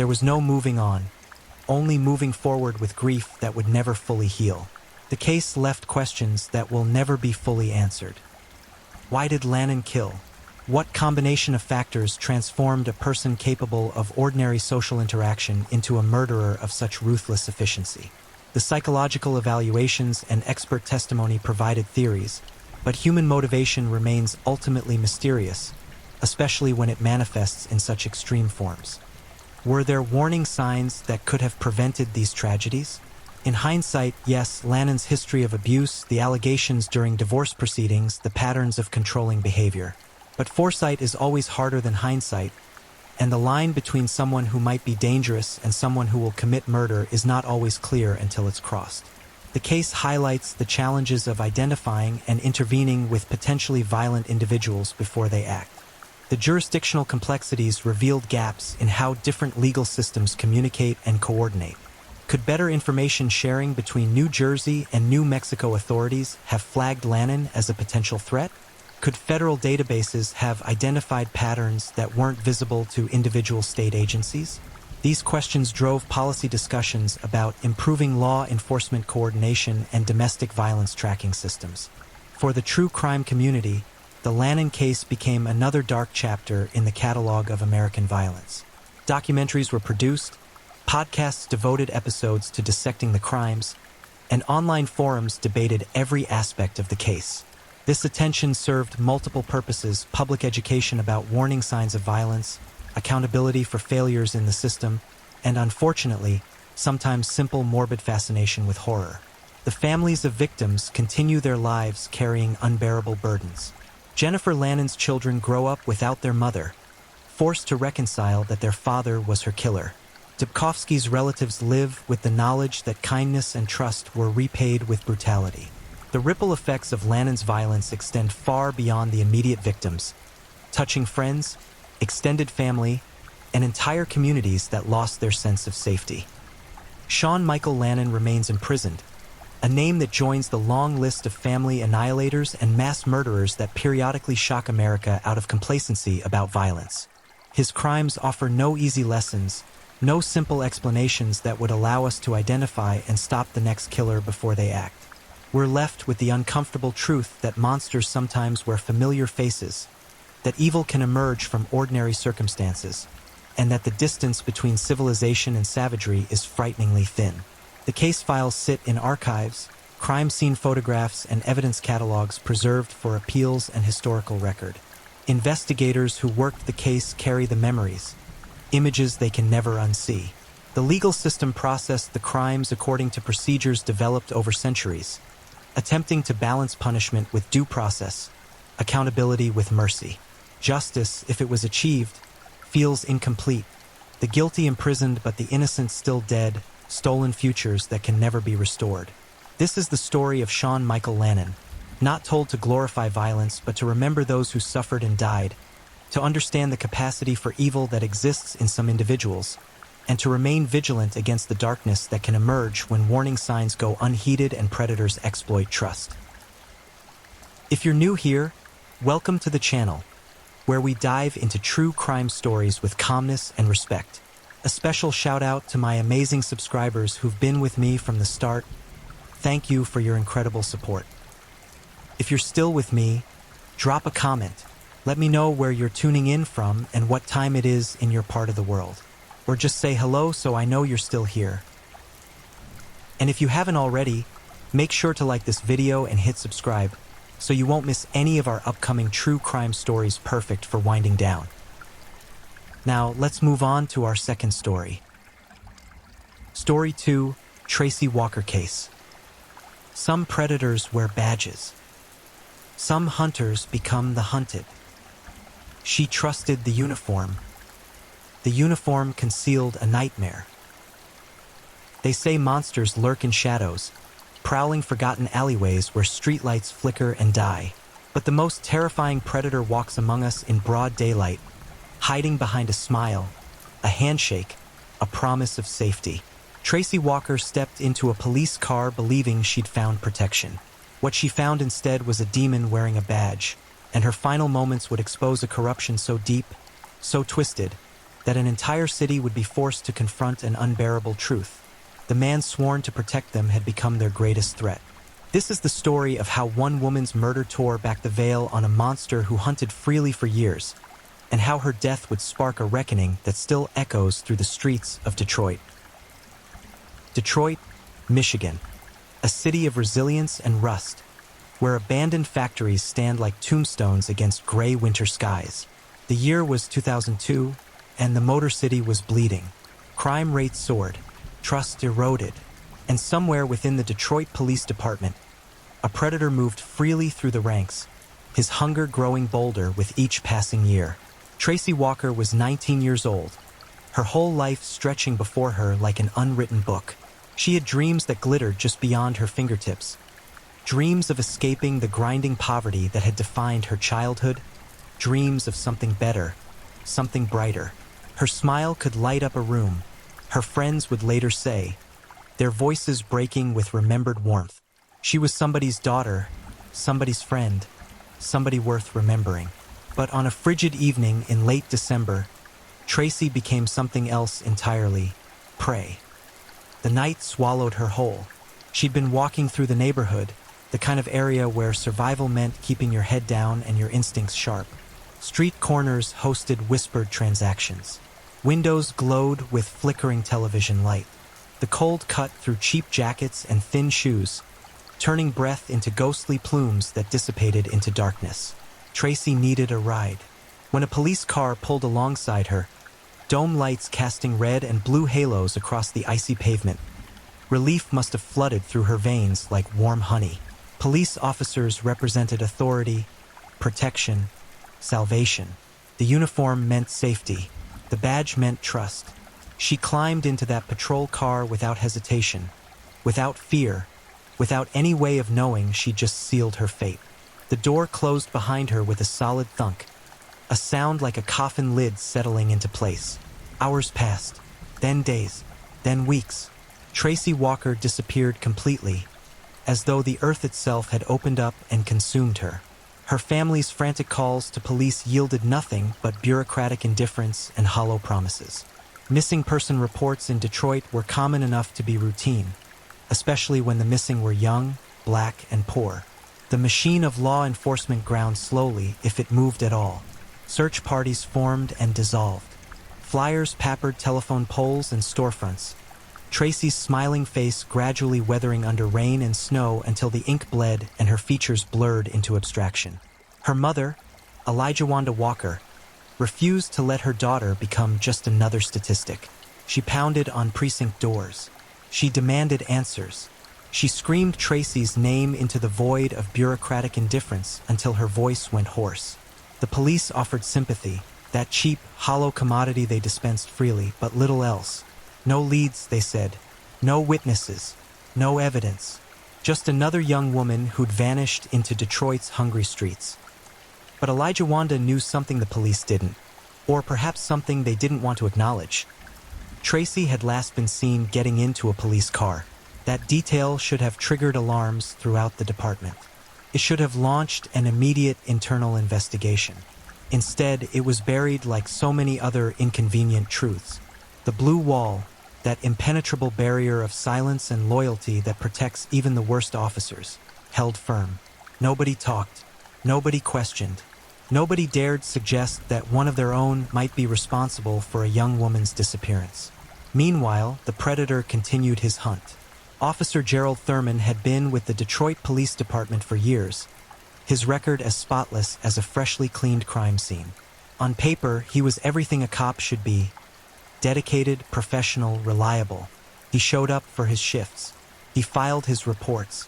there was no moving on, only moving forward with grief that would never fully heal. The case left questions that will never be fully answered. Why did Lannon kill? What combination of factors transformed a person capable of ordinary social interaction into a murderer of such ruthless efficiency? The psychological evaluations and expert testimony provided theories, but human motivation remains ultimately mysterious, especially when it manifests in such extreme forms. Were there warning signs that could have prevented these tragedies? In hindsight, yes, Lannon's history of abuse, the allegations during divorce proceedings, the patterns of controlling behavior. But foresight is always harder than hindsight, and the line between someone who might be dangerous and someone who will commit murder is not always clear until it's crossed. The case highlights the challenges of identifying and intervening with potentially violent individuals before they act. The jurisdictional complexities revealed gaps in how different legal systems communicate and coordinate. Could better information sharing between New Jersey and New Mexico authorities have flagged Lannan as a potential threat? Could federal databases have identified patterns that weren't visible to individual state agencies? These questions drove policy discussions about improving law enforcement coordination and domestic violence tracking systems. For the true crime community, the Lannan case became another dark chapter in the catalog of American violence. Documentaries were produced, podcasts devoted episodes to dissecting the crimes, and online forums debated every aspect of the case. This attention served multiple purposes: public education about warning signs of violence, accountability for failures in the system, and unfortunately, sometimes simple morbid fascination with horror. The families of victims continue their lives carrying unbearable burdens. Jennifer Lannan's children grow up without their mother, forced to reconcile that their father was her killer. Dubkovsky's relatives live with the knowledge that kindness and trust were repaid with brutality. The ripple effects of Lannan's violence extend far beyond the immediate victims, touching friends, extended family, and entire communities that lost their sense of safety. Sean Michael Lannan remains imprisoned, a name that joins the long list of family annihilators and mass murderers that periodically shock America out of complacency about violence. His crimes offer no easy lessons, no simple explanations that would allow us to identify and stop the next killer before they act. We're left with the uncomfortable truth that monsters sometimes wear familiar faces, that evil can emerge from ordinary circumstances, and that the distance between civilization and savagery is frighteningly thin. The case files sit in archives, crime scene photographs, and evidence catalogs preserved for appeals and historical record. Investigators who worked the case carry the memories, images they can never unsee. The legal system processed the crimes according to procedures developed over centuries, attempting to balance punishment with due process, accountability with mercy. Justice, if it was achieved, feels incomplete. The guilty imprisoned but the innocent still dead, stolen futures that can never be restored. This is the story of Sean Michael Lannan, not told to glorify violence but to remember those who suffered and died, to understand the capacity for evil that exists in some individuals, and to remain vigilant against the darkness that can emerge when warning signs go unheeded and predators exploit trust. If you're new here, welcome to the channel, where we dive into true crime stories with calmness and respect. A special shout out to my amazing subscribers who've been with me from the start. Thank you for your incredible support. If you're still with me, drop a comment. Let me know where you're tuning in from and what time it is in your part of the world. Or just say hello so I know you're still here. And if you haven't already, make sure to like this video and hit subscribe so you won't miss any of our upcoming true crime stories perfect for winding down. Now, let's move on to our second story. Story 2, Tracy Walker Case. Some predators wear badges. Some hunters become the hunted. She trusted the uniform. The uniform concealed a nightmare. They say monsters lurk in shadows, prowling forgotten alleyways where streetlights flicker and die. But the most terrifying predator walks among us in broad daylight, hiding behind a smile, a handshake, a promise of safety. Tracy Walker stepped into a police car believing she'd found protection. What she found instead was a demon wearing a badge, and her final moments would expose a corruption so deep, so twisted, that an entire city would be forced to confront an unbearable truth. The man sworn to protect them had become their greatest threat. This is the story of how one woman's murder tore back the veil on a monster who hunted freely for years, and how her death would spark a reckoning that still echoes through the streets of Detroit. Detroit, Michigan, a city of resilience and rust, where abandoned factories stand like tombstones against gray winter skies. The year was 2002, and the Motor City was bleeding. Crime rates soared, trust eroded, and somewhere within the Detroit Police Department, a predator moved freely through the ranks, his hunger growing bolder with each passing year. Tracy Walker was 19 years old, her whole life stretching before her like an unwritten book. She had dreams that glittered just beyond her fingertips, dreams of escaping the grinding poverty that had defined her childhood, dreams of something better, something brighter. Her smile could light up a room, her friends would later say, their voices breaking with remembered warmth. She was somebody's daughter, somebody's friend, somebody worth remembering. But on a frigid evening in late December, Tracy became something else entirely: prey. The night swallowed her whole. She'd been walking through the neighborhood, the kind of area where survival meant keeping your head down and your instincts sharp. Street corners hosted whispered transactions. Windows glowed with flickering television light. The cold cut through cheap jackets and thin shoes, turning breath into ghostly plumes that dissipated into darkness. Tracy needed a ride. When a police car pulled alongside her, dome lights casting red and blue halos across the icy pavement, relief must have flooded through her veins like warm honey. Police officers represented authority, protection, salvation. The uniform meant safety. The badge meant trust. She climbed into that patrol car without hesitation, without fear, without any way of knowing she'd just sealed her fate. The door closed behind her with a solid thunk, a sound like a coffin lid settling into place. Hours passed, then days, then weeks. Tracy Walker disappeared completely, as though the earth itself had opened up and consumed her. Her family's frantic calls to police yielded nothing but bureaucratic indifference and hollow promises. Missing person reports in Detroit were common enough to be routine, especially when the missing were young, black, and poor. The machine of law enforcement ground slowly, if it moved at all. Search parties formed and dissolved. Flyers peppered telephone poles and storefronts. Tracy's smiling face gradually weathering under rain and snow until the ink bled and her features blurred into abstraction. Her mother, Elijah Walker, refused to let her daughter become just another statistic. She pounded on precinct doors. She demanded answers. She screamed Tracy's name into the void of bureaucratic indifference until her voice went hoarse. The police offered sympathy, that cheap, hollow commodity they dispensed freely, but little else. No leads, they said. No witnesses. No evidence. Just another young woman who'd vanished into Detroit's hungry streets. But Elijah knew something the police didn't, or perhaps something they didn't want to acknowledge. Tracy had last been seen getting into a police car. That detail should have triggered alarms throughout the department. It should have launched an immediate internal investigation. Instead, it was buried like so many other inconvenient truths. The blue wall, that impenetrable barrier of silence and loyalty that protects even the worst officers, held firm. Nobody talked. Nobody questioned. Nobody dared suggest that one of their own might be responsible for a young woman's disappearance. Meanwhile, the predator continued his hunt. Officer Gerald Thurman had been with the Detroit Police Department for years, his record as spotless as a freshly cleaned crime scene. On paper, he was everything a cop should be: dedicated, professional, reliable. He showed up for his shifts. He filed his reports.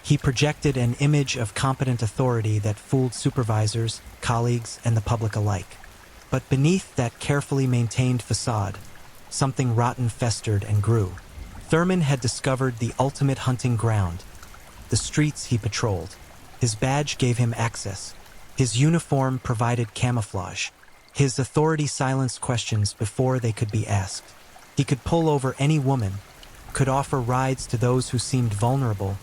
He projected an image of competent authority that fooled supervisors, colleagues, and the public alike. But beneath that carefully maintained facade, something rotten festered and grew. Thurman had discovered the ultimate hunting ground, the streets he patrolled. His badge gave him access. His uniform provided camouflage. His authority silenced questions before they could be asked. He could pull over any woman, could offer rides to those who seemed vulnerable,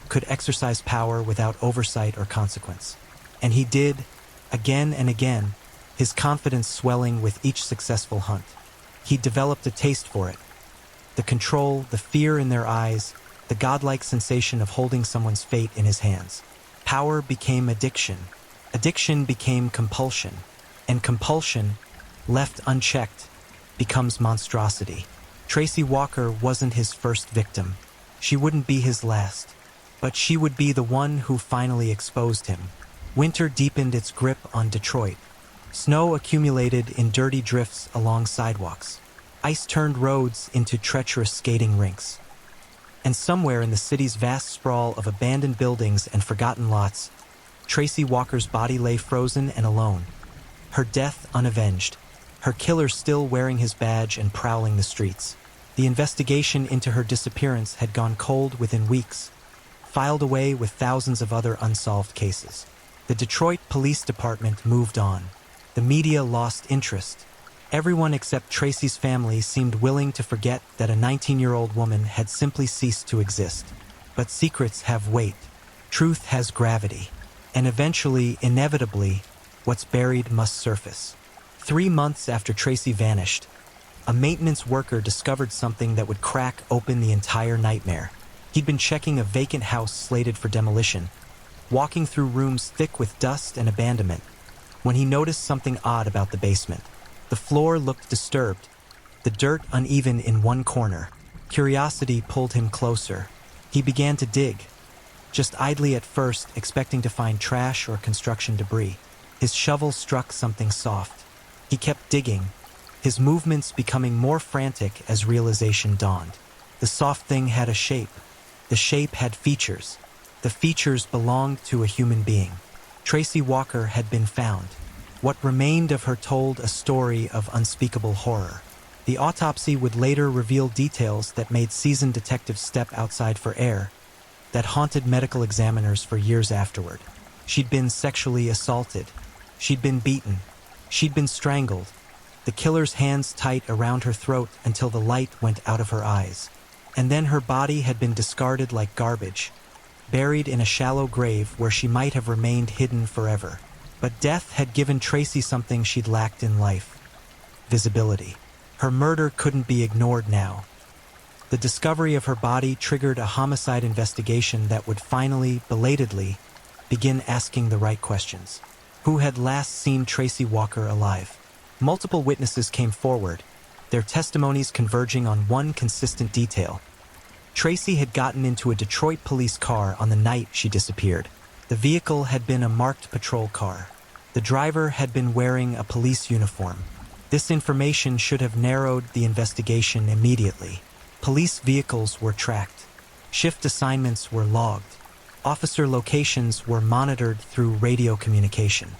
could exercise power without oversight or consequence. And he did, again and again, his confidence swelling with each successful hunt. He developed a taste for it. The control, the fear in their eyes, the godlike sensation of holding someone's fate in his hands. Power became addiction. Addiction became compulsion. And compulsion, left unchecked, becomes monstrosity. Tracy Walker wasn't his first victim. She wouldn't be his last. But she would be the one who finally exposed him. Winter deepened its grip on Detroit. Snow accumulated in dirty drifts along sidewalks. Ice turned roads into treacherous skating rinks. And somewhere in the city's vast sprawl of abandoned buildings and forgotten lots, Tracy Walker's body lay frozen and alone. her death unavenged, her killer still wearing his badge and prowling the streets. The investigation into her disappearance had gone cold within weeks, filed away with thousands of other unsolved cases. The Detroit Police Department moved on. The media lost interest. Everyone except Tracy's family seemed willing to forget that a 19-year-old woman had simply ceased to exist. But secrets have weight. Truth has gravity. And eventually, inevitably, what's buried must surface. 3 months after Tracy vanished, a maintenance worker discovered something that would crack open the entire nightmare. He'd been checking a vacant house slated for demolition, walking through rooms thick with dust and abandonment, when he noticed something odd about the basement. The floor looked disturbed, the dirt uneven in one corner. Curiosity pulled him closer. He began to dig, just idly at first, expecting to find trash or construction debris. His shovel struck something soft. He kept digging, his movements becoming more frantic as realization dawned. The soft thing had a shape. The shape had features. The features belonged to a human being. Tracy Walker had been found. What remained of her told a story of unspeakable horror. The autopsy would later reveal details that made seasoned detectives step outside for air, that haunted medical examiners for years afterward. She'd been sexually assaulted. She'd been beaten. She'd been strangled, the killer's hands tight around her throat until the light went out of her eyes. And then her body had been discarded like garbage, buried in a shallow grave where she might have remained hidden forever. But death had given Tracy something she'd lacked in life: visibility. Her murder couldn't be ignored now. The discovery of her body triggered a homicide investigation that would finally, belatedly, begin asking the right questions. Who had last seen Tracy Walker alive? Multiple witnesses came forward, their testimonies converging on one consistent detail. Tracy had gotten into a Detroit police car on the night she disappeared. The vehicle had been a marked patrol car. The driver had been wearing a police uniform. This information should have narrowed the investigation immediately. Police vehicles were tracked. Shift assignments were logged. Officer locations were monitored through radio communication.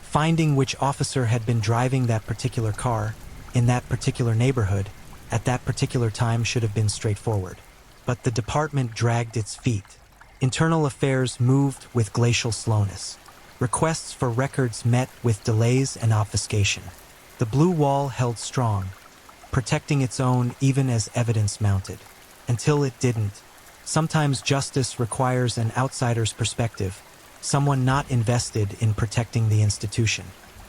Finding which officer had been driving that particular car, in that particular neighborhood, at that particular time should have been straightforward. But the department dragged its feet. Internal affairs moved with glacial slowness. Requests for records met with delays and obfuscation. The blue wall held strong, protecting its own even as evidence mounted. Until it didn't. Sometimes justice requires an outsider's perspective, someone not invested in protecting the institution.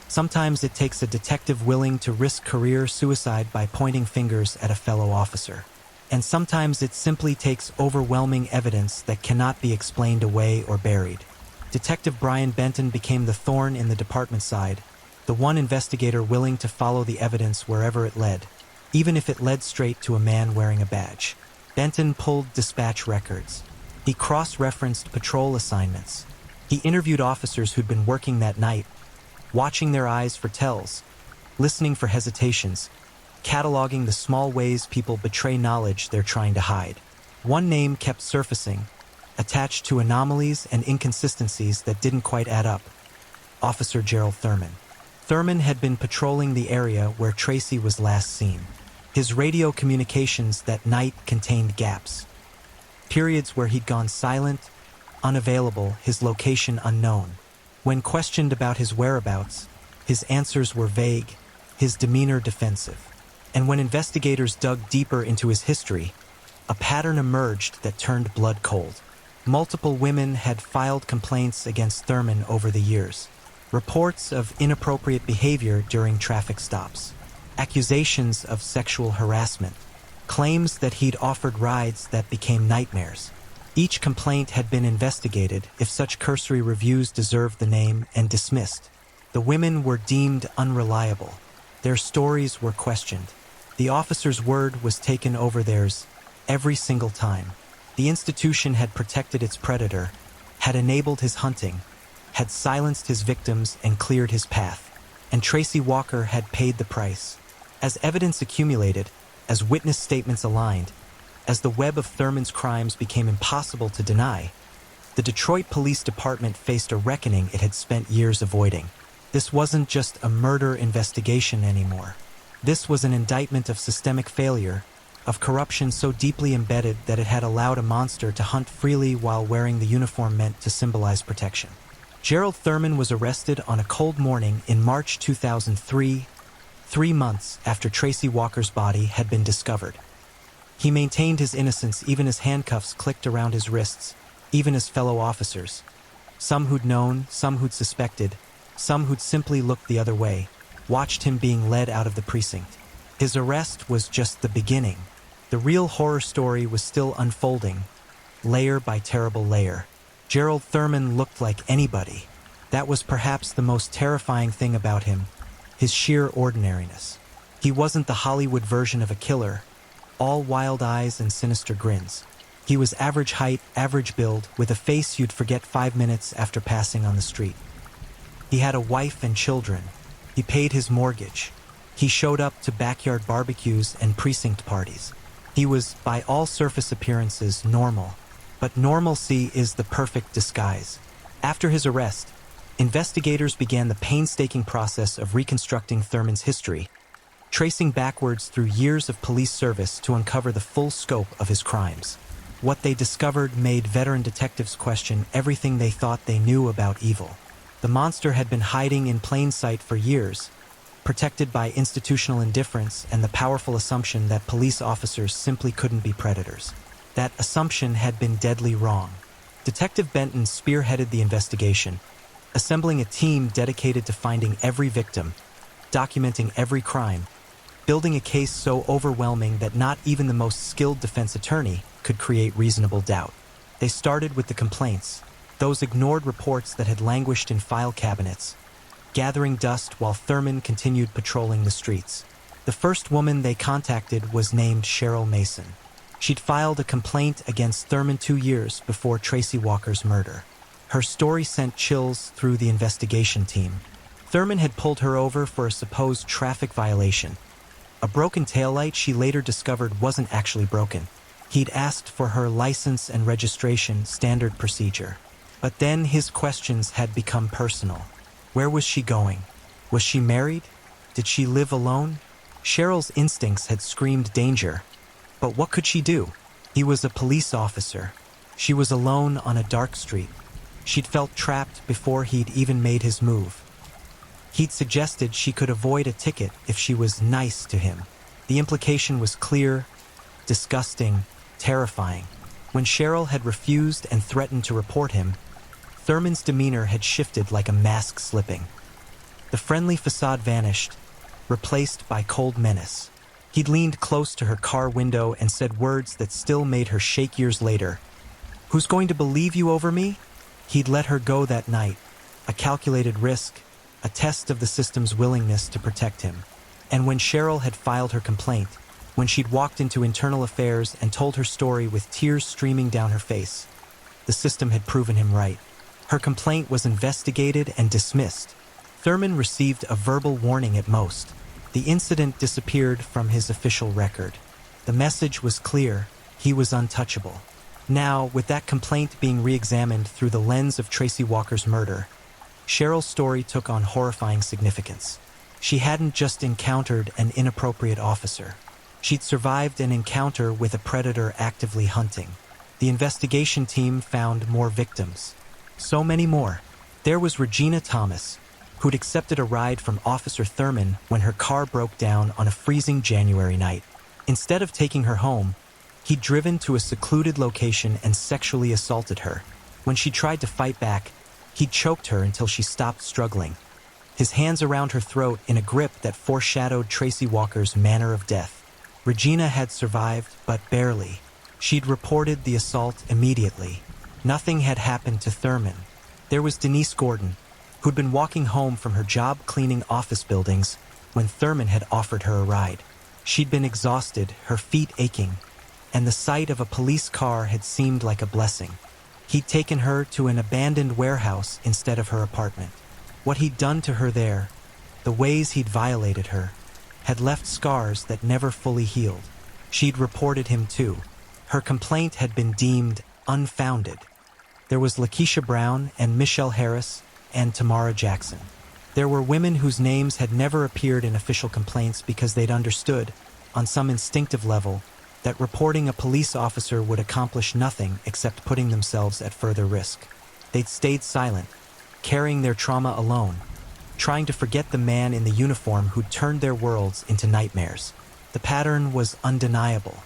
Sometimes it takes a detective willing to risk career suicide by pointing fingers at a fellow officer. And sometimes it simply takes overwhelming evidence that cannot be explained away or buried. Detective Brian Benton became the thorn in the department's side, the one investigator willing to follow the evidence wherever it led, even if it led straight to a man wearing a badge. Benton pulled dispatch records. He cross-referenced patrol assignments. He interviewed officers who'd been working that night, watching their eyes for tells, listening for hesitations, cataloging the small ways people betray knowledge they're trying to hide. One name kept surfacing, attached to anomalies and inconsistencies that didn't quite add up: Officer Gerald Thurman. Thurman had been patrolling the area where Tracy was last seen. His radio communications that night contained gaps. Periods where he'd gone silent, unavailable, his location unknown. When questioned about his whereabouts, his answers were vague, his demeanor defensive. And when investigators dug deeper into his history, a pattern emerged that turned blood cold. Multiple women had filed complaints against Thurman over the years. Reports of inappropriate behavior during traffic stops. Accusations of sexual harassment. Claims that he'd offered rides that became nightmares. Each complaint had been investigated, if such cursory reviews deserved the name, and dismissed. The women were deemed unreliable. Their stories were questioned. The officer's word was taken over theirs every single time. The institution had protected its predator, had enabled his hunting, had silenced his victims and cleared his path. And Tracy Walker had paid the price. As evidence accumulated, as witness statements aligned, as the web of Thurman's crimes became impossible to deny, the Detroit Police Department faced a reckoning it had spent years avoiding. This wasn't just a murder investigation anymore. This was an indictment of systemic failure, of corruption so deeply embedded that it had allowed a monster to hunt freely while wearing the uniform meant to symbolize protection. Gerald Thurman was arrested on a cold morning in March 2003, 3 months after Tracy Walker's body had been discovered. He maintained his innocence even as handcuffs clicked around his wrists, even as fellow officers, some who'd known, some who'd suspected, some who'd simply looked the other way, watched him being led out of the precinct. His arrest was just the beginning. The real horror story was still unfolding, layer by terrible layer. Gerald Thurman looked like anybody. That was perhaps the most terrifying thing about him, his sheer ordinariness. He wasn't the Hollywood version of a killer, all wild eyes and sinister grins. He was average height, average build, with a face you'd forget 5 minutes after passing on the street. He had a wife and children. He paid his mortgage. He showed up to backyard barbecues and precinct parties. He was, by all surface appearances, normal. But normalcy is the perfect disguise. After his arrest, investigators began the painstaking process of reconstructing Thurman's history, tracing backwards through years of police service to uncover the full scope of his crimes. What they discovered made veteran detectives question everything they thought they knew about evil. The monster had been hiding in plain sight for years, protected by institutional indifference and the powerful assumption that police officers simply couldn't be predators. That assumption had been deadly wrong. Detective Benton spearheaded the investigation, assembling a team dedicated to finding every victim, documenting every crime, building a case so overwhelming that not even the most skilled defense attorney could create reasonable doubt. They started with the complaints, those ignored reports that had languished in file cabinets, gathering dust while Thurman continued patrolling the streets. The first woman they contacted was named Cheryl Mason. She'd filed a complaint against Thurman 2 years before Tracy Walker's murder. Her story sent chills through the investigation team. Thurman had pulled her over for a supposed traffic violation. A broken taillight she later discovered wasn't actually broken. He'd asked for her license and registration, standard procedure. But then his questions had become personal. Where was she going? Was she married? Did she live alone? Cheryl's instincts had screamed danger. But what could she do? He was a police officer. She was alone on a dark street. She'd felt trapped before he'd even made his move. He'd suggested she could avoid a ticket if she was nice to him. The implication was clear, disgusting, terrifying. When Cheryl had refused and threatened to report him, Thurman's demeanor had shifted like a mask slipping. The friendly facade vanished, replaced by cold menace. He'd leaned close to her car window and said words that still made her shake years later. "Who's going to believe you over me?" He'd let her go that night, a calculated risk, a test of the system's willingness to protect him. And when Cheryl had filed her complaint, when she'd walked into internal affairs and told her story with tears streaming down her face, the system had proven him right. Her complaint was investigated and dismissed. Thurman received a verbal warning at most. The incident disappeared from his official record. The message was clear: he was untouchable. Now, with that complaint being re-examined through the lens of Tracy Walker's murder, Cheryl's story took on horrifying significance. She hadn't just encountered an inappropriate officer. She'd survived an encounter with a predator actively hunting. The investigation team found more victims. So many more. There was Regina Thomas, who'd accepted a ride from Officer Thurman when her car broke down on a freezing January night. Instead of taking her home, he'd driven to a secluded location and sexually assaulted her. When she tried to fight back, he'd choked her until she stopped struggling, his hands around her throat in a grip that foreshadowed Tracy Walker's manner of death. Regina had survived, but barely. She'd reported the assault immediately. Nothing had happened to Thurman. There was Denise Gordon, who'd been walking home from her job cleaning office buildings when Thurman had offered her a ride. She'd been exhausted, her feet aching, and the sight of a police car had seemed like a blessing. He'd taken her to an abandoned warehouse instead of her apartment. What he'd done to her there, the ways he'd violated her, had left scars that never fully healed. She'd reported him too. Her complaint had been deemed unfounded. There was Lakeisha Brown and Michelle Harris and Tamara Jackson. There were women whose names had never appeared in official complaints because they'd understood, on some instinctive level, that reporting a police officer would accomplish nothing except putting themselves at further risk. They'd stayed silent, carrying their trauma alone, trying to forget the man in the uniform who'd turned their worlds into nightmares. The pattern was undeniable.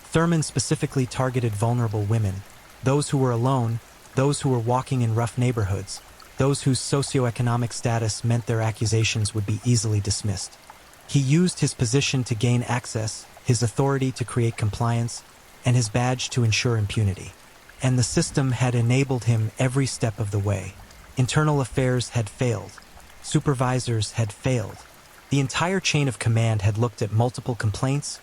Thurman specifically targeted vulnerable women, those who were alone, those who were walking in rough neighborhoods, those whose socioeconomic status meant their accusations would be easily dismissed. He used his position to gain access, his authority to create compliance, and his badge to ensure impunity. And the system had enabled him every step of the way. Internal affairs had failed. Supervisors had failed. The entire chain of command had looked at multiple complaints,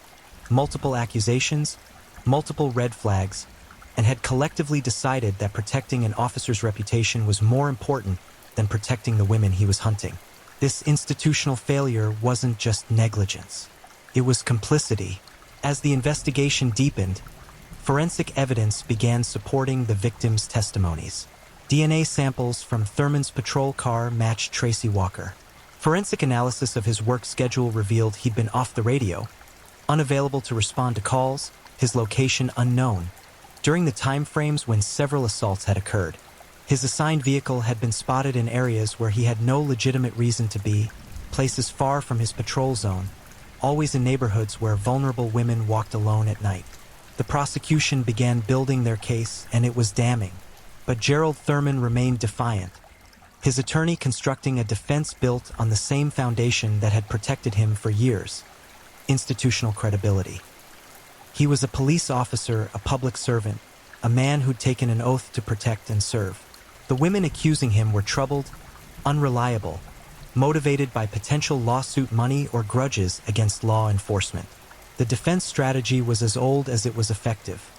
multiple accusations, multiple red flags, and had collectively decided that protecting an officer's reputation was more important than protecting the women he was hunting. This institutional failure wasn't just negligence. It was complicity. As the investigation deepened, forensic evidence began supporting the victims' testimonies. DNA samples from Thurman's patrol car matched Tracy Walker. Forensic analysis of his work schedule revealed he'd been off the radio, unavailable to respond to calls, his location unknown, during the time frames when several assaults had occurred. His assigned vehicle had been spotted in areas where he had no legitimate reason to be, places far from his patrol zone, always in neighborhoods where vulnerable women walked alone at night. The prosecution began building their case, and it was damning. But Gerald Thurman remained defiant, his attorney constructing a defense built on the same foundation that had protected him for years: institutional credibility. He was a police officer, a public servant, a man who'd taken an oath to protect and serve. The women accusing him were troubled, unreliable, motivated by potential lawsuit money or grudges against law enforcement. The defense strategy was as old as it was effective.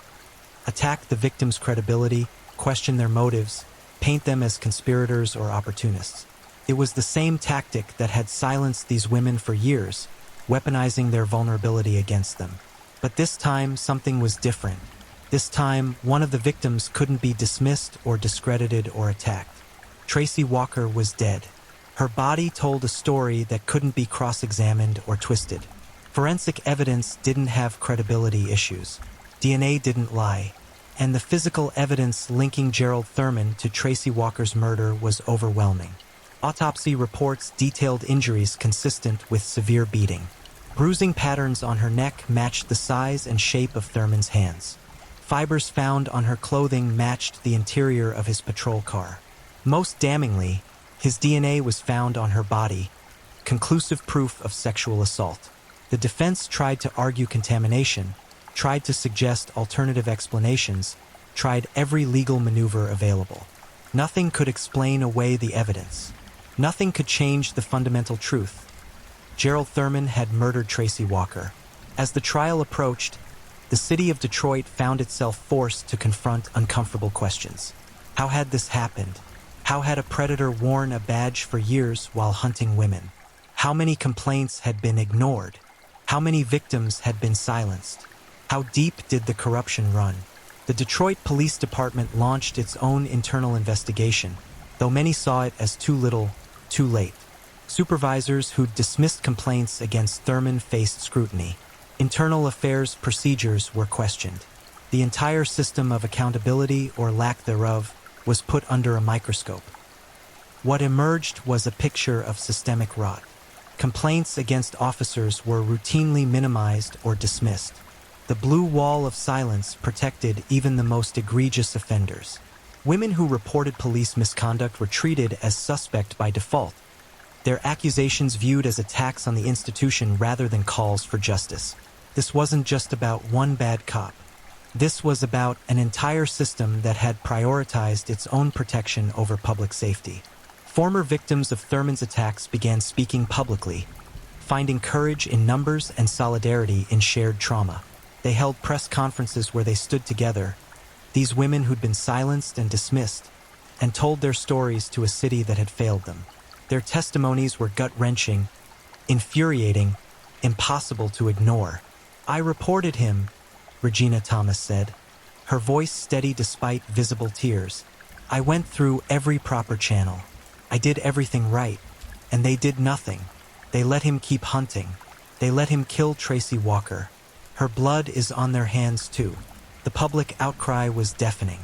Attack the victim's credibility, question their motives, paint them as conspirators or opportunists. It was the same tactic that had silenced these women for years, weaponizing their vulnerability against them. But this time, something was different. This time, one of the victims couldn't be dismissed or discredited or attacked. Tracy Walker was dead. Her body told a story that couldn't be cross-examined or twisted. Forensic evidence didn't have credibility issues. DNA didn't lie. And the physical evidence linking Gerald Thurman to Tracy Walker's murder was overwhelming. Autopsy reports detailed injuries consistent with severe beating. Bruising patterns on her neck matched the size and shape of Thurman's hands. Fibers found on her clothing matched the interior of his patrol car. Most damningly, his DNA was found on her body, conclusive proof of sexual assault. The defense tried to argue contamination, tried to suggest alternative explanations, tried every legal maneuver available. Nothing could explain away the evidence. Nothing could change the fundamental truth. Gerald Thurman had murdered Tracy Walker. As the trial approached, the city of Detroit found itself forced to confront uncomfortable questions. How had this happened? How had a predator worn a badge for years while hunting women? How many complaints had been ignored? How many victims had been silenced? How deep did the corruption run? The Detroit Police Department launched its own internal investigation, though many saw it as too little, too late. Supervisors who'd dismissed complaints against Thurman faced scrutiny. Internal affairs procedures were questioned. The entire system of accountability or lack thereof was put under a microscope. What emerged was a picture of systemic rot. Complaints against officers were routinely minimized or dismissed. The blue wall of silence protected even the most egregious offenders. Women who reported police misconduct were treated as suspect by default, their accusations viewed as attacks on the institution rather than calls for justice. This wasn't just about one bad cop. This was about an entire system that had prioritized its own protection over public safety. Former victims of Thurman's attacks began speaking publicly, finding courage in numbers and solidarity in shared trauma. They held press conferences where they stood together, these women who'd been silenced and dismissed, and told their stories to a city that had failed them. Their testimonies were gut-wrenching, infuriating, impossible to ignore. "I reported him," Regina Thomas said, her voice steady despite visible tears. "I went through every proper channel. I did everything right. And they did nothing. They let him keep hunting. They let him kill Tracy Walker. Her blood is on their hands too. The public outcry was deafening.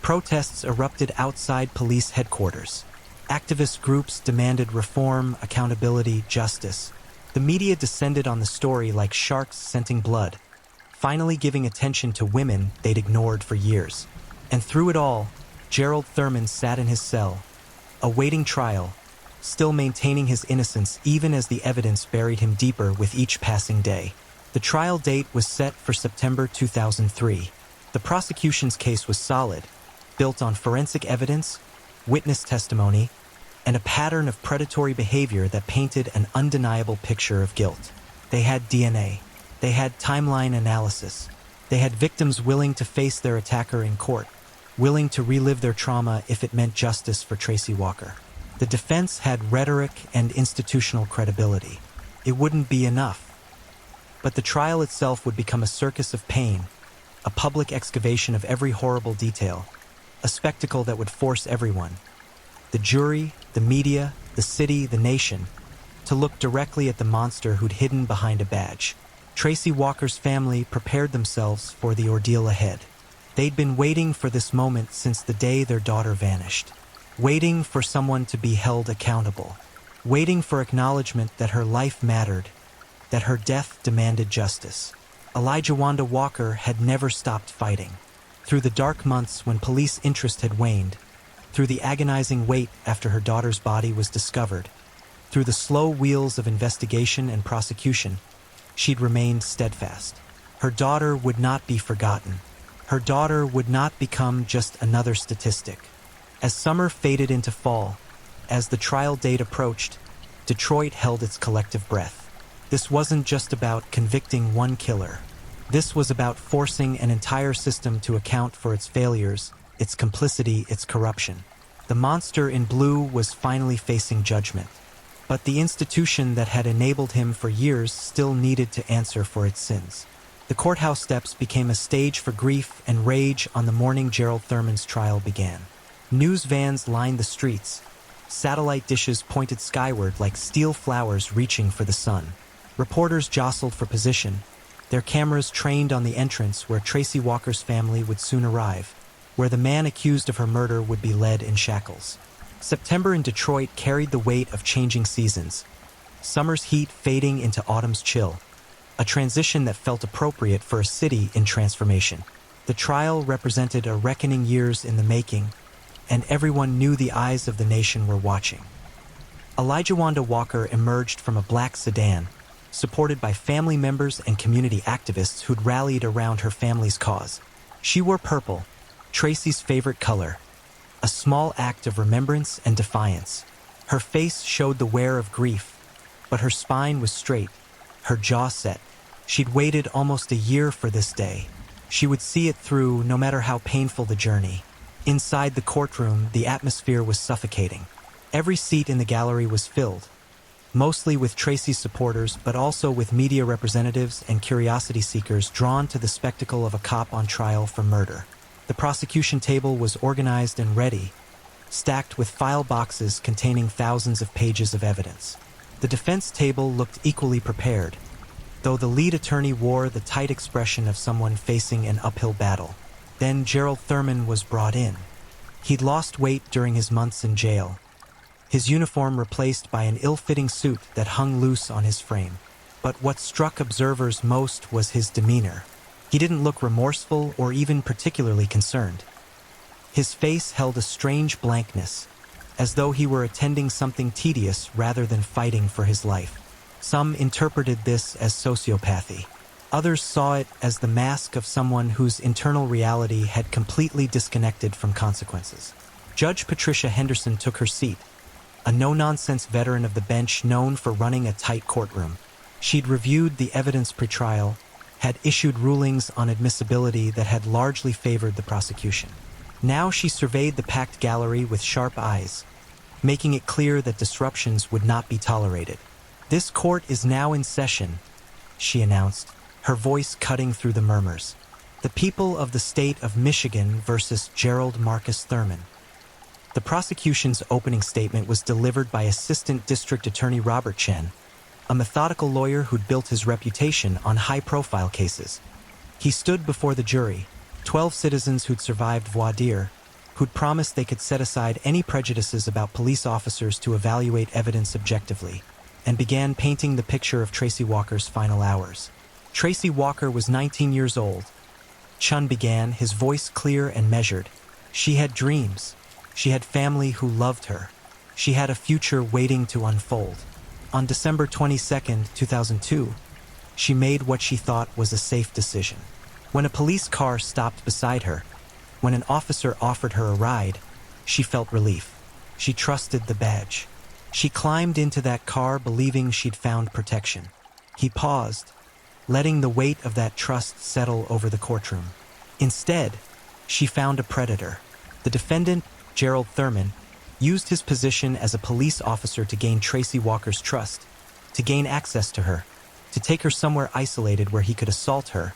Protests erupted outside police headquarters. Activist groups demanded reform, accountability, justice. The media descended on the story like sharks scenting blood, finally giving attention to women they'd ignored for years. And through it all, Gerald Thurman sat in his cell, awaiting trial, still maintaining his innocence even as the evidence buried him deeper with each passing day. The trial date was set for September 2003. The prosecution's case was solid, built on forensic evidence, witness testimony, and a pattern of predatory behavior that painted an undeniable picture of guilt. They had DNA. They had timeline analysis. They had victims willing to face their attacker in court, willing to relive their trauma if it meant justice for Tracy Walker. The defense had rhetoric and institutional credibility. It wouldn't be enough. But the trial itself would become a circus of pain, a public excavation of every horrible detail, a spectacle that would force everyone, the jury, the media, the city, the nation, to look directly at the monster who'd hidden behind a badge. Tracy Walker's family prepared themselves for the ordeal ahead. They'd been waiting for this moment since the day their daughter vanished, waiting for someone to be held accountable, waiting for acknowledgement that her life mattered, that her death demanded justice. Elijah Wanda Walker had never stopped fighting. Through the dark months when police interest had waned, through the agonizing wait after her daughter's body was discovered, through the slow wheels of investigation and prosecution, she'd remained steadfast. Her daughter would not be forgotten. Her daughter would not become just another statistic. As summer faded into fall, as the trial date approached, Detroit held its collective breath. This wasn't just about convicting one killer. This was about forcing an entire system to account for its failures, its complicity, its corruption. The monster in blue was finally facing judgment. But the institution that had enabled him for years still needed to answer for its sins. The courthouse steps became a stage for grief and rage on the morning Gerald Thurman's trial began. News vans lined the streets. Satellite dishes pointed skyward like steel flowers reaching for the sun. Reporters jostled for position, their cameras trained on the entrance where Tracy Walker's family would soon arrive, where the man accused of her murder would be led in shackles. September in Detroit carried the weight of changing seasons, summer's heat fading into autumn's chill, a transition that felt appropriate for a city in transformation. The trial represented a reckoning years in the making, and everyone knew the eyes of the nation were watching. Elijah Wanda Walker emerged from a black sedan, supported by family members and community activists who'd rallied around her family's cause. She wore purple, Tracy's favorite color, a small act of remembrance and defiance. Her face showed the wear of grief, but her spine was straight, her jaw set. She'd waited almost a year for this day. She would see it through, no matter how painful the journey. Inside the courtroom, the atmosphere was suffocating. Every seat in the gallery was filled, mostly with Tracy's supporters, but also with media representatives and curiosity seekers drawn to the spectacle of a cop on trial for murder. The prosecution table was organized and ready, stacked with file boxes containing thousands of pages of evidence. The defense table looked equally prepared, though the lead attorney wore the tight expression of someone facing an uphill battle. Then Gerald Thurman was brought in. He'd lost weight during his months in jail, his uniform replaced by an ill-fitting suit that hung loose on his frame. But what struck observers most was his demeanor. He didn't look remorseful or even particularly concerned. His face held a strange blankness, as though he were attending something tedious rather than fighting for his life. Some interpreted this as sociopathy. Others saw it as the mask of someone whose internal reality had completely disconnected from consequences. Judge Patricia Henderson took her seat, a no-nonsense veteran of the bench known for running a tight courtroom. She'd reviewed the evidence pretrial, had issued rulings on admissibility that had largely favored the prosecution. Now she surveyed the packed gallery with sharp eyes, making it clear that disruptions would not be tolerated. "This court is now in session," she announced, her voice cutting through the murmurs. "The people of the state of Michigan versus Gerald Marcus Thurman." The prosecution's opening statement was delivered by Assistant District Attorney Robert Chen, a methodical lawyer who'd built his reputation on high-profile cases. He stood before the jury, 12 citizens who'd survived voir dire, who'd promised they could set aside any prejudices about police officers to evaluate evidence objectively, and began painting the picture of Tracy Walker's final hours. Tracy Walker was 19 years old. Chun began, his voice clear and measured. She had dreams. She had family who loved her. She had a future waiting to unfold. On December 22, 2002, she made what she thought was a safe decision. When a police car stopped beside her, when an officer offered her a ride, she felt relief. She trusted the badge. She climbed into that car believing she'd found protection. He paused, letting the weight of that trust settle over the courtroom. Instead, she found a predator. The defendant, Gerald Thurman, used his position as a police officer to gain Tracy Walker's trust, to gain access to her, to take her somewhere isolated where he could assault her,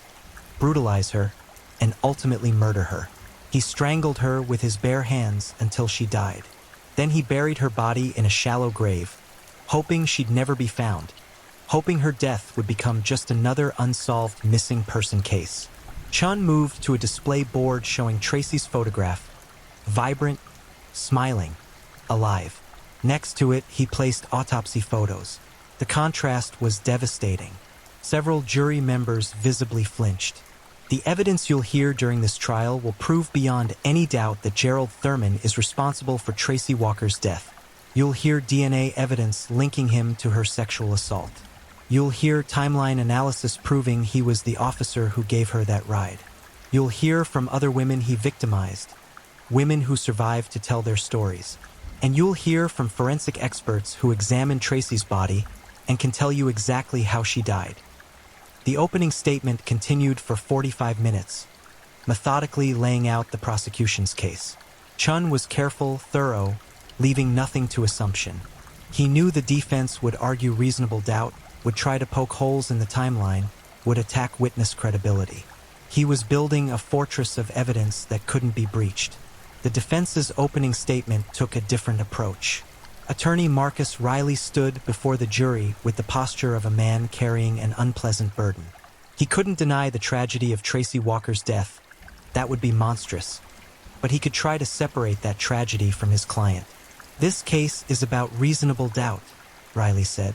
brutalize her, and ultimately murder her. He strangled her with his bare hands until she died. Then he buried her body in a shallow grave, hoping she'd never be found, hoping her death would become just another unsolved missing person case. Chun moved to a display board showing Tracy's photograph, vibrant, smiling, alive. Next to it, he placed autopsy photos. The contrast was devastating. Several jury members visibly flinched. The evidence you'll hear during this trial will prove beyond any doubt that Gerald Thurman is responsible for Tracy Walker's death. You'll hear DNA evidence linking him to her sexual assault. You'll hear timeline analysis proving he was the officer who gave her that ride. You'll hear from other women he victimized, women who survived to tell their stories. And you'll hear from forensic experts who examined Tracy's body and can tell you exactly how she died. The opening statement continued for 45 minutes, methodically laying out the prosecution's case. Chun was careful, thorough, leaving nothing to assumption. He knew the defense would argue reasonable doubt, would try to poke holes in the timeline, would attack witness credibility. He was building a fortress of evidence that couldn't be breached. The defense's opening statement took a different approach. Attorney Marcus Riley stood before the jury with the posture of a man carrying an unpleasant burden. He couldn't deny the tragedy of Tracy Walker's death. That would be monstrous. But he could try to separate that tragedy from his client. "This case is about reasonable doubt," Riley said.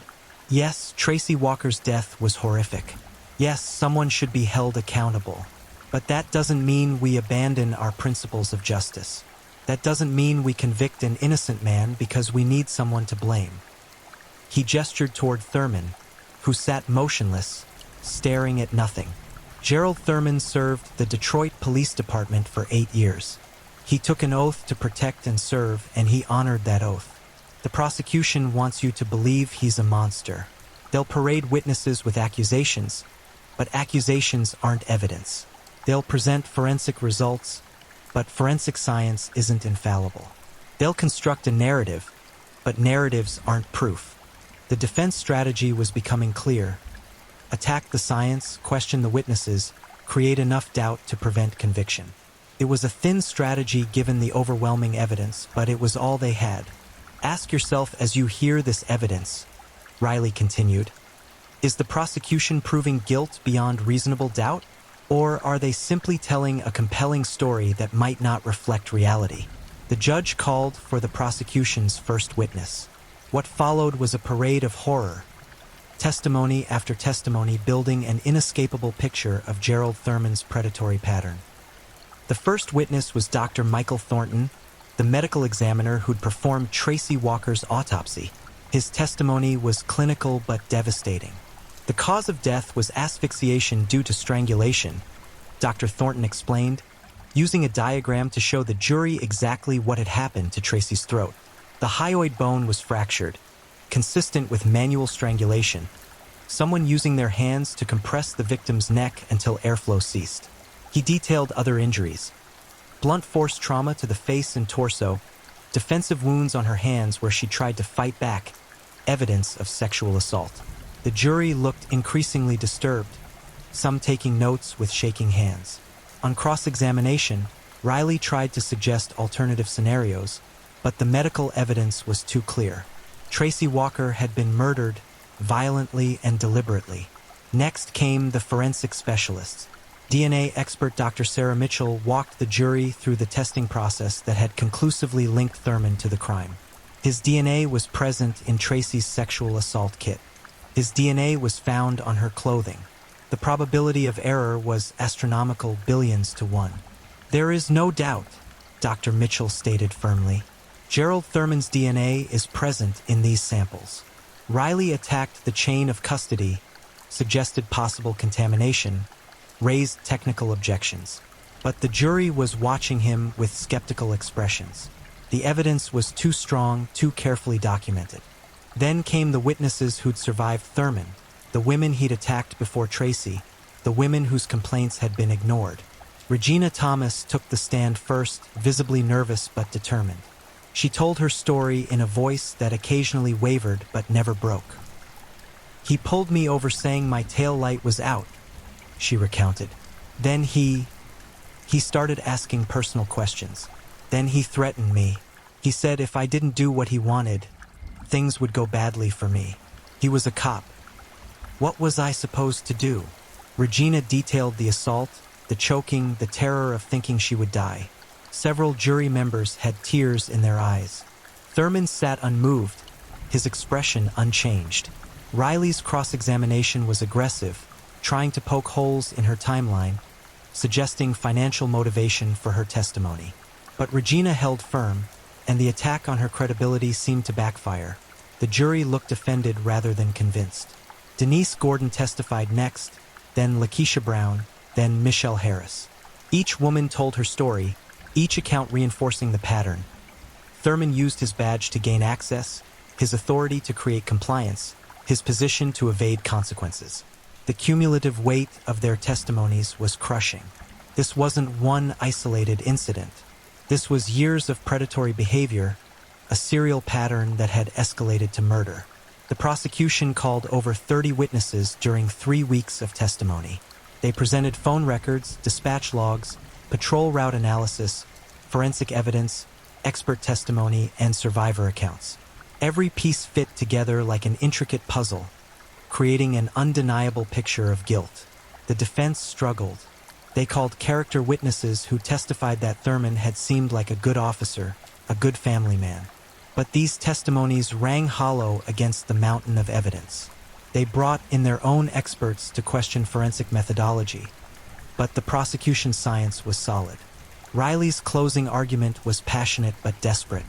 "Yes, Tracy Walker's death was horrific. Yes, someone should be held accountable. But that doesn't mean we abandon our principles of justice. That doesn't mean we convict an innocent man because we need someone to blame." He gestured toward Thurman, who sat motionless, staring at nothing. Gerald Thurman served the Detroit Police Department for 8 years. He took an oath to protect and serve, and he honored that oath. The prosecution wants you to believe he's a monster. They'll parade witnesses with accusations, but accusations aren't evidence. They'll present forensic results, but forensic science isn't infallible. They'll construct a narrative, but narratives aren't proof. The defense strategy was becoming clear. Attack the science, question the witnesses, create enough doubt to prevent conviction. It was a thin strategy given the overwhelming evidence, but it was all they had. Ask yourself as you hear this evidence, Riley continued, is the prosecution proving guilt beyond reasonable doubt? Or are they simply telling a compelling story that might not reflect reality? The judge called for the prosecution's first witness. What followed was a parade of horror, testimony after testimony building an inescapable picture of Gerald Thurman's predatory pattern. The first witness was Dr. Michael Thornton, the medical examiner who'd performed Tracy Walker's autopsy. His testimony was clinical but devastating. The cause of death was asphyxiation due to strangulation, Dr. Thornton explained, using a diagram to show the jury exactly what had happened to Tracy's throat. The hyoid bone was fractured, consistent with manual strangulation, someone using their hands to compress the victim's neck until airflow ceased. He detailed other injuries: blunt force trauma to the face and torso, defensive wounds on her hands where she tried to fight back, evidence of sexual assault. The jury looked increasingly disturbed, some taking notes with shaking hands. On cross-examination, Riley tried to suggest alternative scenarios, but the medical evidence was too clear. Tracy Walker had been murdered violently and deliberately. Next came the forensic specialists. DNA expert Dr. Sarah Mitchell walked the jury through the testing process that had conclusively linked Thurman to the crime. His DNA was present in Tracy's sexual assault kit. His DNA was found on her clothing. The probability of error was astronomical, billions to one. "There is no doubt," Dr. Mitchell stated firmly. "Gerald Thurman's DNA is present in these samples." Riley attacked the chain of custody, suggested possible contamination, raised technical objections. But the jury was watching him with skeptical expressions. The evidence was too strong, too carefully documented. Then came the witnesses who'd survived Thurman, the women he'd attacked before Tracy, the women whose complaints had been ignored. Regina Thomas took the stand first, visibly nervous but determined. She told her story in a voice that occasionally wavered but never broke. "He pulled me over saying my tail light was out," she recounted. "Then he started asking personal questions. Then he threatened me. He said if I didn't do what he wanted, things would go badly for me. He was a cop. What was I supposed to do?" Regina detailed the assault, the choking, the terror of thinking she would die. Several jury members had tears in their eyes. Thurman sat unmoved, his expression unchanged. Riley's cross-examination was aggressive, trying to poke holes in her timeline, suggesting financial motivation for her testimony. But Regina held firm, and the attack on her credibility seemed to backfire. The jury looked offended rather than convinced. Denise Gordon testified next, then Lakeisha Brown, then Michelle Harris. Each woman told her story, each account reinforcing the pattern. Thurman used his badge to gain access, his authority to create compliance, his position to evade consequences. The cumulative weight of their testimonies was crushing. This wasn't one isolated incident. This was years of predatory behavior, a serial pattern that had escalated to murder. The prosecution called over 30 witnesses during 3 weeks of testimony. They presented phone records, dispatch logs, patrol route analysis, forensic evidence, expert testimony, and survivor accounts. Every piece fit together like an intricate puzzle, creating an undeniable picture of guilt. The defense struggled. They called character witnesses who testified that Thurman had seemed like a good officer, a good family man. But these testimonies rang hollow against the mountain of evidence. They brought in their own experts to question forensic methodology. But the prosecution's science was solid. Riley's closing argument was passionate but desperate.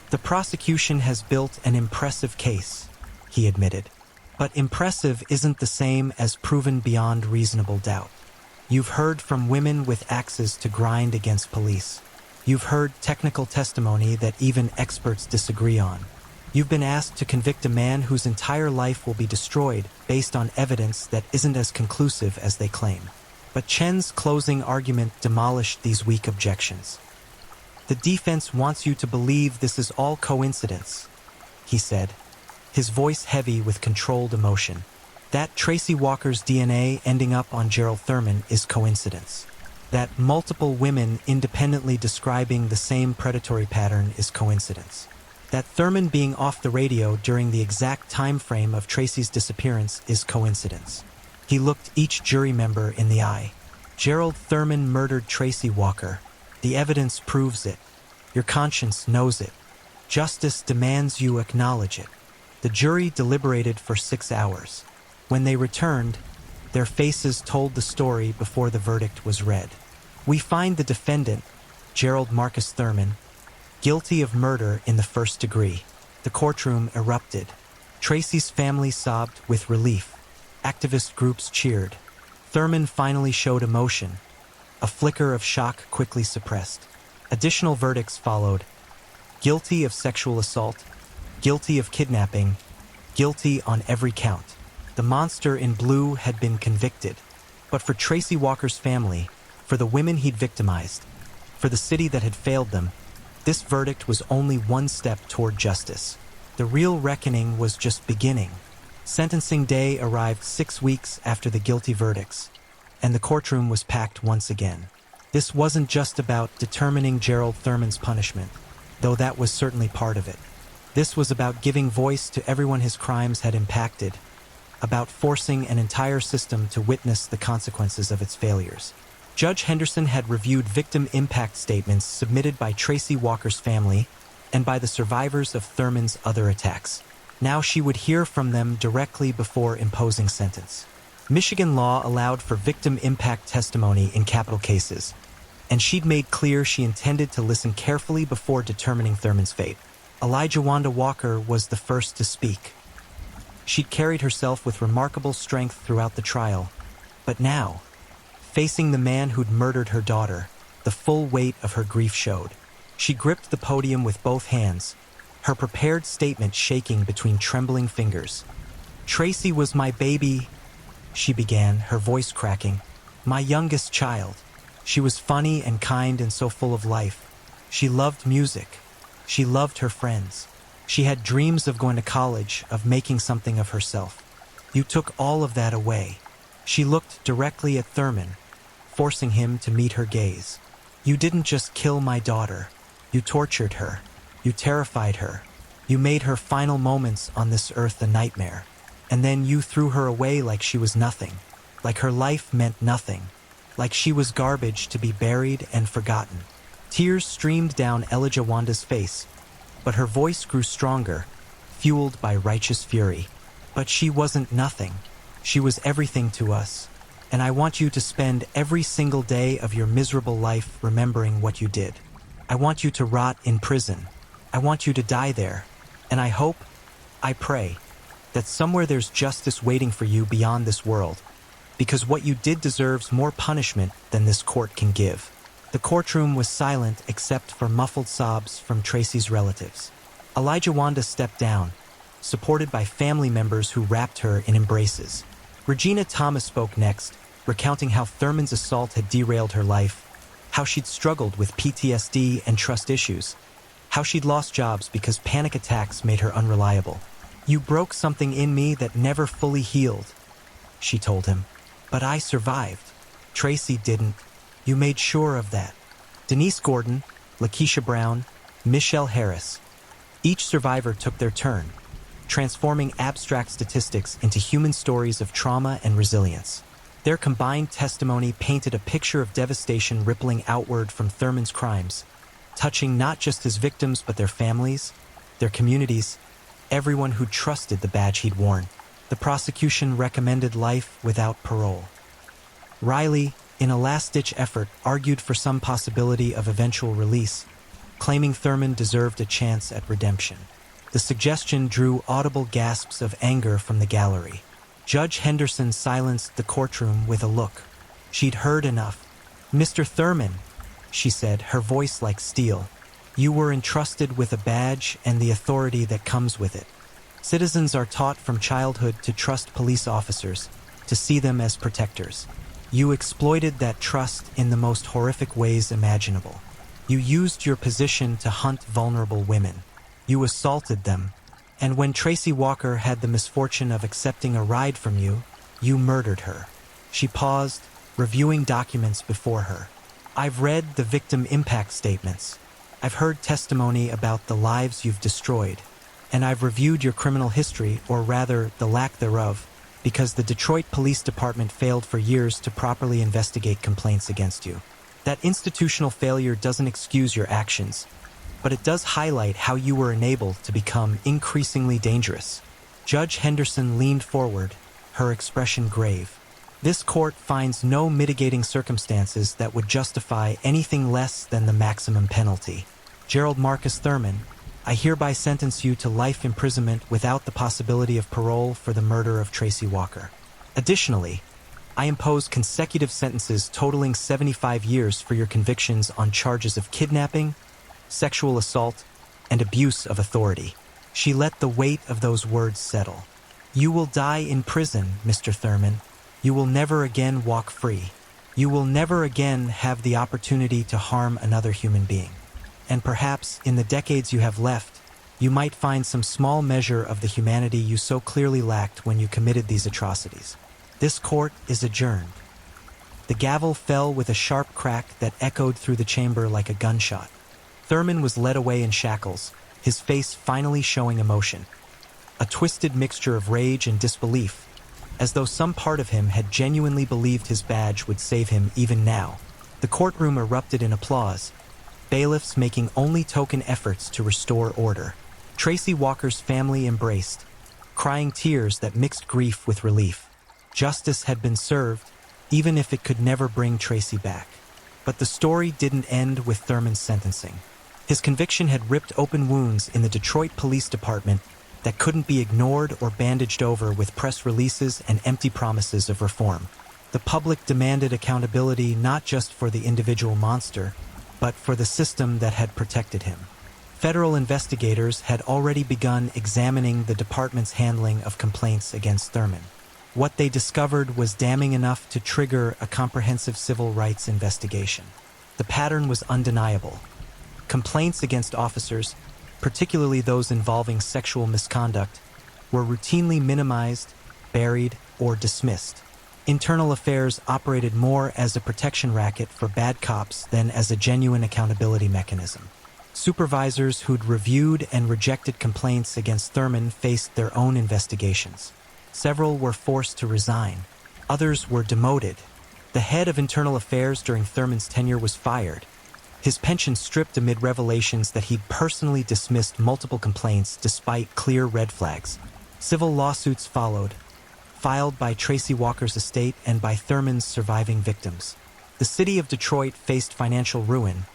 "The prosecution has built an impressive case," he admitted. "But impressive isn't the same as proven beyond reasonable doubt. You've heard from women with axes to grind against police. You've heard technical testimony that even experts disagree on. You've been asked to convict a man whose entire life will be destroyed based on evidence that isn't as conclusive as they claim." But Chen's closing argument demolished these weak objections. "The defense wants you to believe this is all coincidence," he said, his voice heavy with controlled emotion. "That Tracy Walker's DNA ending up on Gerald Thurman is coincidence. That multiple women independently describing the same predatory pattern is coincidence. That Thurman being off the radio during the exact time frame of Tracy's disappearance is coincidence." He looked each jury member in the eye. "Gerald Thurman murdered Tracy Walker. The evidence proves it. Your conscience knows it. Justice demands you acknowledge it." The jury deliberated for 6 hours. When they returned, their faces told the story before the verdict was read. "We find the defendant, Gerald Marcus Thurman, guilty of murder in the first degree." The courtroom erupted. Tracy's family sobbed with relief. Activist groups cheered. Thurman finally showed emotion, a flicker of shock quickly suppressed. Additional verdicts followed. Guilty of sexual assault, guilty of kidnapping, guilty on every count. The monster in blue had been convicted. But for Tracy Walker's family, for the women he'd victimized, for the city that had failed them, this verdict was only one step toward justice. The real reckoning was just beginning. Sentencing day arrived 6 weeks after the guilty verdicts, and the courtroom was packed once again. This wasn't just about determining Gerald Thurman's punishment. though that was certainly part of it. This was about giving voice to everyone his crimes had impacted, about forcing an entire system to witness the consequences of its failures. Judge Henderson had reviewed victim impact statements submitted by Tracy Walker's family and by the survivors of Thurman's other attacks. Now she would hear from them directly before imposing sentence. Michigan law allowed for victim impact testimony in capital cases, and she'd made clear she intended to listen carefully before determining Thurman's fate. Elijah Wanda Walker was the first to speak. She'd carried herself with remarkable strength throughout the trial, but now, facing the man who'd murdered her daughter, the full weight of her grief showed. She gripped the podium with both hands, her prepared statement shaking between trembling fingers. "Tracy was my baby," she began, her voice cracking. "My youngest child. She was funny and kind and so full of life. She loved music. She loved her friends. She had dreams of going to college, of making something of herself. You took all of that away." She looked directly at Thurman, forcing him to meet her gaze. "You didn't just kill my daughter. You tortured her. You terrified her. You made her final moments on this earth a nightmare. And then you threw her away like she was nothing, like her life meant nothing, like she was garbage to be buried and forgotten." Tears streamed down Elijah Wanda's face, but her voice grew stronger, fueled by righteous fury. "But she wasn't nothing. She was everything to us. And I want you to spend every single day of your miserable life remembering what you did. I want you to rot in prison. I want you to die there. And I hope, I pray, that somewhere there's justice waiting for you beyond this world, because what you did deserves more punishment than this court can give." The courtroom was silent except for muffled sobs from Tracy's relatives. Elijah Wanda stepped down, supported by family members who wrapped her in embraces. Regina Thomas spoke next, recounting how Thurman's assault had derailed her life, how she'd struggled with PTSD and trust issues, how she'd lost jobs because panic attacks made her unreliable. "You broke something in me that never fully healed," she told him. "But I survived. Tracy didn't. You made sure of that." Denise Gordon, Lakeisha Brown, Michelle Harris. Each survivor took their turn, transforming abstract statistics into human stories of trauma and resilience. Their combined testimony painted a picture of devastation rippling outward from Thurman's crimes, touching not just his victims but their families, their communities, everyone who trusted the badge he'd worn. The prosecution recommended life without parole. Riley, in a last-ditch effort, argued for some possibility of eventual release, claiming Thurman deserved a chance at redemption. The suggestion drew audible gasps of anger from the gallery. Judge Henderson silenced the courtroom with a look. She'd heard enough. "Mr. Thurman," she said, her voice like steel, "you were entrusted with a badge and the authority that comes with it. Citizens are taught from childhood to trust police officers, to see them as protectors. You exploited that trust in the most horrific ways imaginable. You used your position to hunt vulnerable women. You assaulted them. And when Tracy Walker had the misfortune of accepting a ride from you, you murdered her." She paused, reviewing documents before her. "I've read the victim impact statements. I've heard testimony about the lives you've destroyed. And I've reviewed your criminal history, or rather, the lack thereof, because the Detroit Police Department failed for years to properly investigate complaints against you. That institutional failure doesn't excuse your actions, but it does highlight how you were enabled to become increasingly dangerous." Judge Henderson leaned forward, her expression grave. "This court finds no mitigating circumstances that would justify anything less than the maximum penalty. Gerald Marcus Thurman, I hereby sentence you to life imprisonment without the possibility of parole for the murder of Tracy Walker. Additionally, I impose consecutive sentences totaling 75 years for your convictions on charges of kidnapping, sexual assault, and abuse of authority." She let the weight of those words settle. "You will die in prison, Mr. Thurman. You will never again walk free. You will never again have the opportunity to harm another human being. And perhaps, in the decades you have left, you might find some small measure of the humanity you so clearly lacked when you committed these atrocities. This court is adjourned." The gavel fell with a sharp crack that echoed through the chamber like a gunshot. Thurman was led away in shackles, his face finally showing emotion. A twisted mixture of rage and disbelief, as though some part of him had genuinely believed his badge would save him even now. The courtroom erupted in applause, bailiffs making only token efforts to restore order. Tracy Walker's family embraced, crying tears that mixed grief with relief. Justice had been served, even if it could never bring Tracy back. But the story didn't end with Thurman's sentencing. His conviction had ripped open wounds in the Detroit Police Department that couldn't be ignored or bandaged over with press releases and empty promises of reform. The public demanded accountability not just for the individual monster, but for the system that had protected him. Federal investigators had already begun examining the department's handling of complaints against Thurman. What they discovered was damning enough to trigger a comprehensive civil rights investigation. The pattern was undeniable. Complaints against officers, particularly those involving sexual misconduct, were routinely minimized, buried, or dismissed. Internal Affairs operated more as a protection racket for bad cops than as a genuine accountability mechanism. Supervisors who'd reviewed and rejected complaints against Thurman faced their own investigations. Several were forced to resign. Others were demoted. The head of Internal Affairs during Thurman's tenure was fired. His pension stripped amid revelations that he'd personally dismissed multiple complaints despite clear red flags. Civil lawsuits followed, filed by Tracy Walker's estate and by Thurman's surviving victims. The city of Detroit faced financial ruin.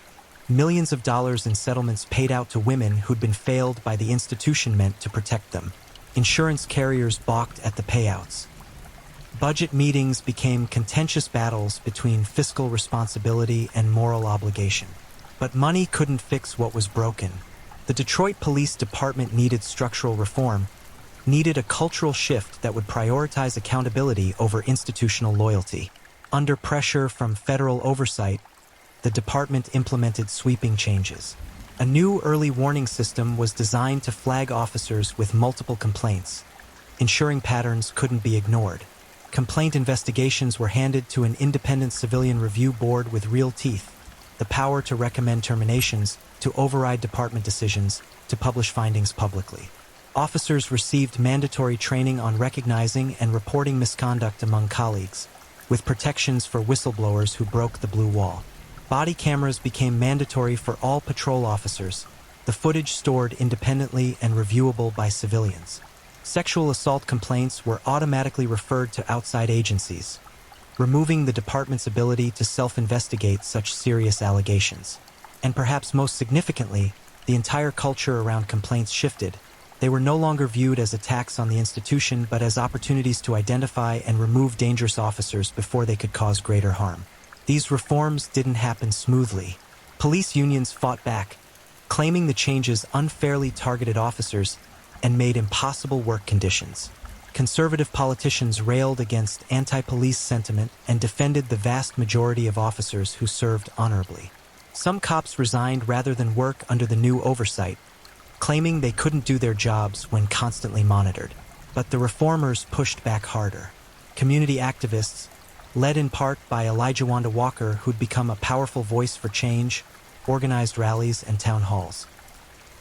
Millions of dollars in settlements paid out to women who'd been failed by the institution meant to protect them. Insurance carriers balked at the payouts. Budget meetings became contentious battles between fiscal responsibility and moral obligation. But money couldn't fix what was broken. The Detroit Police Department needed structural reform, needed a cultural shift that would prioritize accountability over institutional loyalty. Under pressure from federal oversight, the department implemented sweeping changes. A new early warning system was designed to flag officers with multiple complaints, ensuring patterns couldn't be ignored. Complaint investigations were handed to an independent civilian review board with real teeth, the power to recommend terminations, to override department decisions, to publish findings publicly. Officers received mandatory training on recognizing and reporting misconduct among colleagues, with protections for whistleblowers who broke the blue wall. Body cameras became mandatory for all patrol officers, the footage stored independently and reviewable by civilians. Sexual assault complaints were automatically referred to outside agencies, removing the department's ability to self-investigate such serious allegations. And perhaps most significantly, the entire culture around complaints shifted. They were no longer viewed as attacks on the institution, but as opportunities to identify and remove dangerous officers before they could cause greater harm. These reforms didn't happen smoothly. Police unions fought back, claiming the changes unfairly targeted officers and made impossible work conditions. Conservative politicians railed against anti-police sentiment and defended the vast majority of officers who served honorably. Some cops resigned rather than work under the new oversight, claiming they couldn't do their jobs when constantly monitored. But the reformers pushed back harder. Community activists, led in part by Elijah Wanda Walker, who'd become a powerful voice for change, organized rallies and town halls.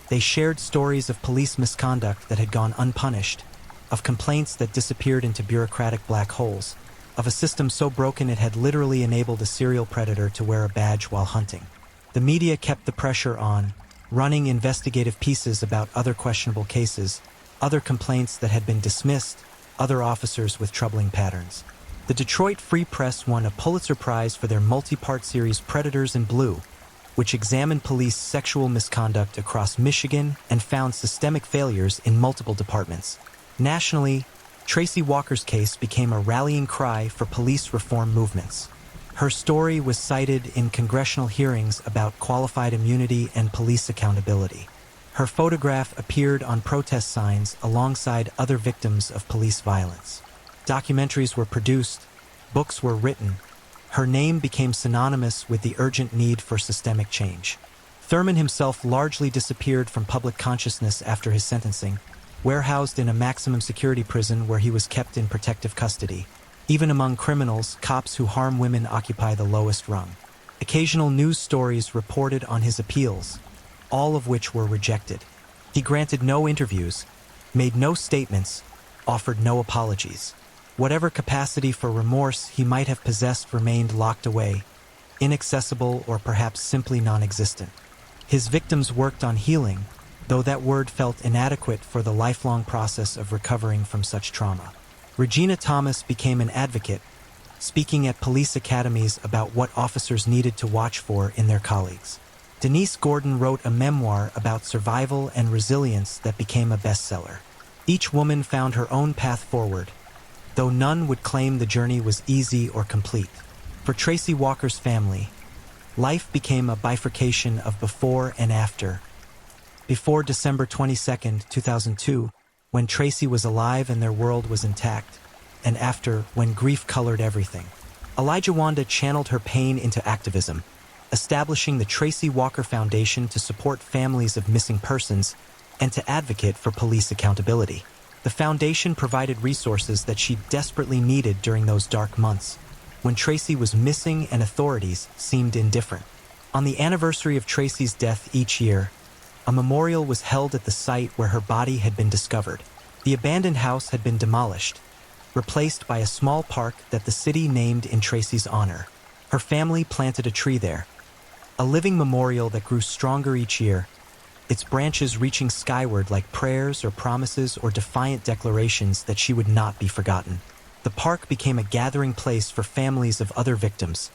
They shared stories of police misconduct that had gone unpunished, of complaints that disappeared into bureaucratic black holes, of a system so broken it had literally enabled a serial predator to wear a badge while hunting. The media kept the pressure on, running investigative pieces about other questionable cases, other complaints that had been dismissed, other officers with troubling patterns. The Detroit Free Press won a Pulitzer Prize for their multi-part series Predators in Blue, which examined police sexual misconduct across Michigan and found systemic failures in multiple departments. Nationally, Tracy Walker's case became a rallying cry for police reform movements. Her story was cited in congressional hearings about qualified immunity and police accountability. Her photograph appeared on protest signs alongside other victims of police violence. Documentaries were produced, books were written. Her name became synonymous with the urgent need for systemic change. Thurman himself largely disappeared from public consciousness after his sentencing, warehoused in a maximum security prison where he was kept in protective custody. Even among criminals, cops who harm women occupy the lowest rung. Occasional news stories reported on his appeals, all of which were rejected. He granted no interviews, made no statements, offered no apologies. Whatever capacity for remorse he might have possessed remained locked away, inaccessible or perhaps simply non-existent. His victims worked on healing, though that word felt inadequate for the lifelong process of recovering from such trauma. Regina Thomas became an advocate, speaking at police academies about what officers needed to watch for in their colleagues. Denise Gordon wrote a memoir about survival and resilience that became a bestseller. Each woman found her own path forward, though none would claim the journey was easy or complete. For Tracy Walker's family, life became a bifurcation of before and after. Before December 22, 2002, when Tracy was alive and their world was intact, and after, when grief colored everything. Elijah Wanda channeled her pain into activism, establishing the Tracy Walker Foundation to support families of missing persons and to advocate for police accountability. The foundation provided resources that she desperately needed during those dark months, when Tracy was missing and authorities seemed indifferent. On the anniversary of Tracy's death each year, a memorial was held at the site where her body had been discovered. The abandoned house had been demolished, replaced by a small park that the city named in Tracy's honor. Her family planted a tree there, a living memorial that grew stronger each year, its branches reaching skyward like prayers or promises or defiant declarations that she would not be forgotten. The park became a gathering place for families of other victims,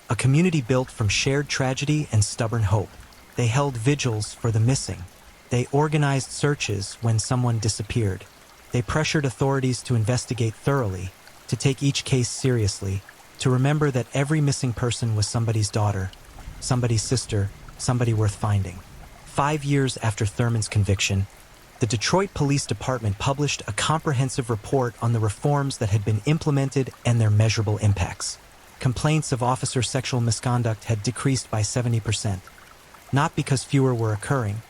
a community built from shared tragedy and stubborn hope. They held vigils for the missing. They organized searches when someone disappeared. They pressured authorities to investigate thoroughly, to take each case seriously, to remember that every missing person was somebody's daughter, somebody's sister, somebody worth finding. 5 years after Thurman's conviction, the Detroit Police Department published a comprehensive report on the reforms that had been implemented and their measurable impacts. Complaints of officer sexual misconduct had decreased by 70%, not because fewer were occurring,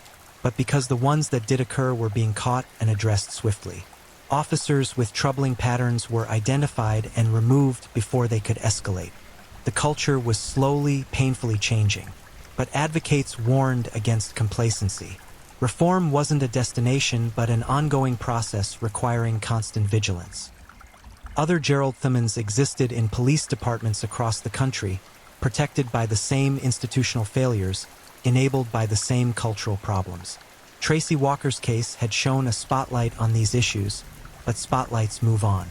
but because the ones that did occur were being caught and addressed swiftly. Officers with troubling patterns were identified and removed before they could escalate. The culture was slowly, painfully changing, but advocates warned against complacency. Reform wasn't a destination, but an ongoing process requiring constant vigilance. Other Gerald Thurmans existed in police departments across the country, protected by the same institutional failures, enabled by the same cultural problems. Tracy Walker's case had shone a spotlight on these issues, but spotlights move on.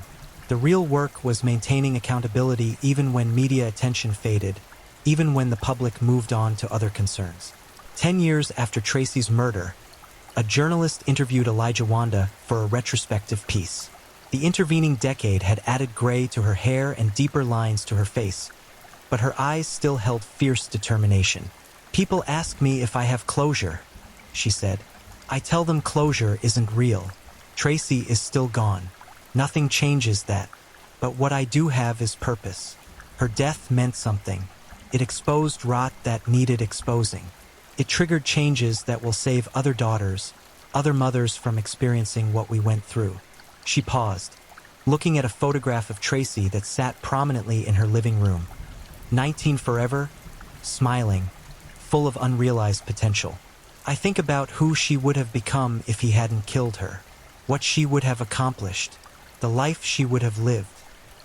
The real work was maintaining accountability even when media attention faded, even when the public moved on to other concerns. 10 years after Tracy's murder, a journalist interviewed Elijah Wanda for a retrospective piece. The intervening decade had added gray to her hair and deeper lines to her face, but her eyes still held fierce determination. "People ask me if I have closure," she said. "I tell them closure isn't real. Tracy is still gone. Nothing changes that. But what I do have is purpose. Her death meant something. It exposed rot that needed exposing. It triggered changes that will save other daughters, other mothers from experiencing what we went through." She paused, looking at a photograph of Tracy that sat prominently in her living room. 19 forever, smiling, full of unrealized potential. "I think about who she would have become if he hadn't killed her, what she would have accomplished, the life she would have lived.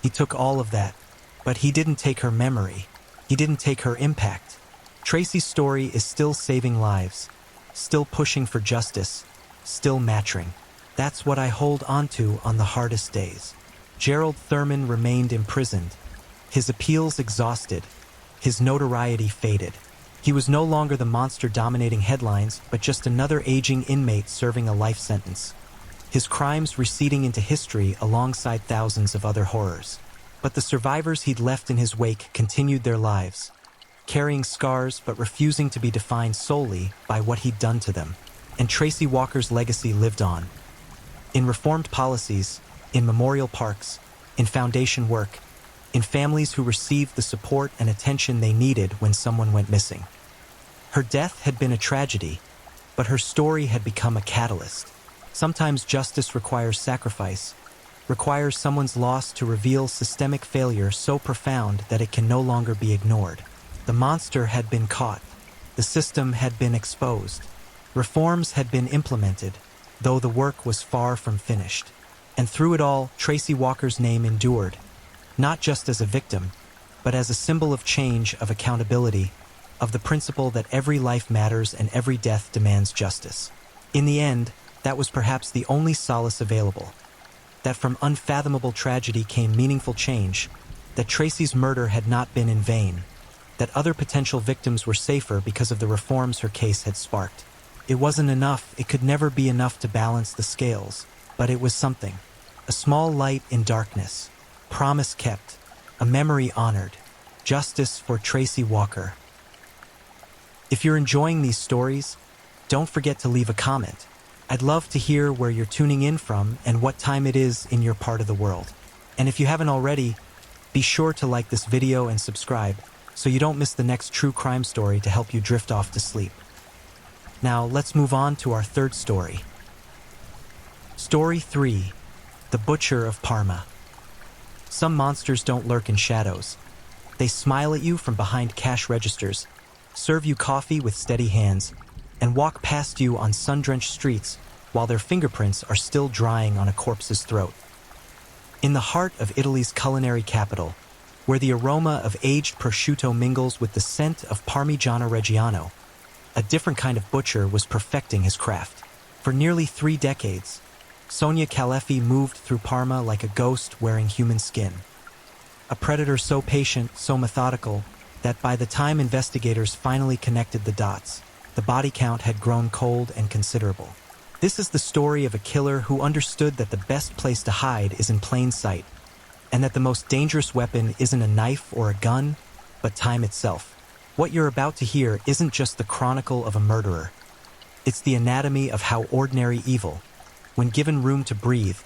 He took all of that, but he didn't take her memory. He didn't take her impact. Tracy's story is still saving lives, still pushing for justice, still mattering. That's what I hold onto on the hardest days." Gerald Thurman remained imprisoned, his appeals exhausted, his notoriety faded. He was no longer the monster dominating headlines, but just another aging inmate serving a life sentence, his crimes receding into history alongside thousands of other horrors. But the survivors he'd left in his wake continued their lives, carrying scars but refusing to be defined solely by what he'd done to them. And Tracy Walker's legacy lived on. In reformed policies, in memorial parks, in foundation work, in families who received the support and attention they needed when someone went missing. Her death had been a tragedy, but her story had become a catalyst. Sometimes justice requires sacrifice, requires someone's loss to reveal systemic failure so profound that it can no longer be ignored. The monster had been caught. The system had been exposed. Reforms had been implemented, though the work was far from finished. And through it all, Tracy Walker's name endured, not just as a victim, but as a symbol of change, of accountability, of the principle that every life matters and every death demands justice. In the end, that was perhaps the only solace available. That from unfathomable tragedy came meaningful change, that Tracy's murder had not been in vain, that other potential victims were safer because of the reforms her case had sparked. It wasn't enough, it could never be enough to balance the scales, but it was something. A small light in darkness, promise kept, a memory honored, justice for Tracy Walker. If you're enjoying these stories, don't forget to leave a comment. I'd love to hear where you're tuning in from and what time it is in your part of the world. And if you haven't already, be sure to like this video and subscribe so you don't miss the next true crime story to help you drift off to sleep. Now, let's move on to our third story. Story 3. The Butcher of Parma. Some monsters don't lurk in shadows. They smile at you from behind cash registers, serve you coffee with steady hands, and walk past you on sun-drenched streets while their fingerprints are still drying on a corpse's throat. In the heart of Italy's culinary capital, where the aroma of aged prosciutto mingles with the scent of Parmigiano Reggiano, a different kind of butcher was perfecting his craft. For nearly 3 decades, Sonia Calefi moved through Parma like a ghost wearing human skin. A predator so patient, so methodical, that by the time investigators finally connected the dots, the body count had grown cold and considerable. This is the story of a killer who understood that the best place to hide is in plain sight, and that the most dangerous weapon isn't a knife or a gun, but time itself. What you're about to hear isn't just the chronicle of a murderer. It's the anatomy of how ordinary evil, when given room to breathe,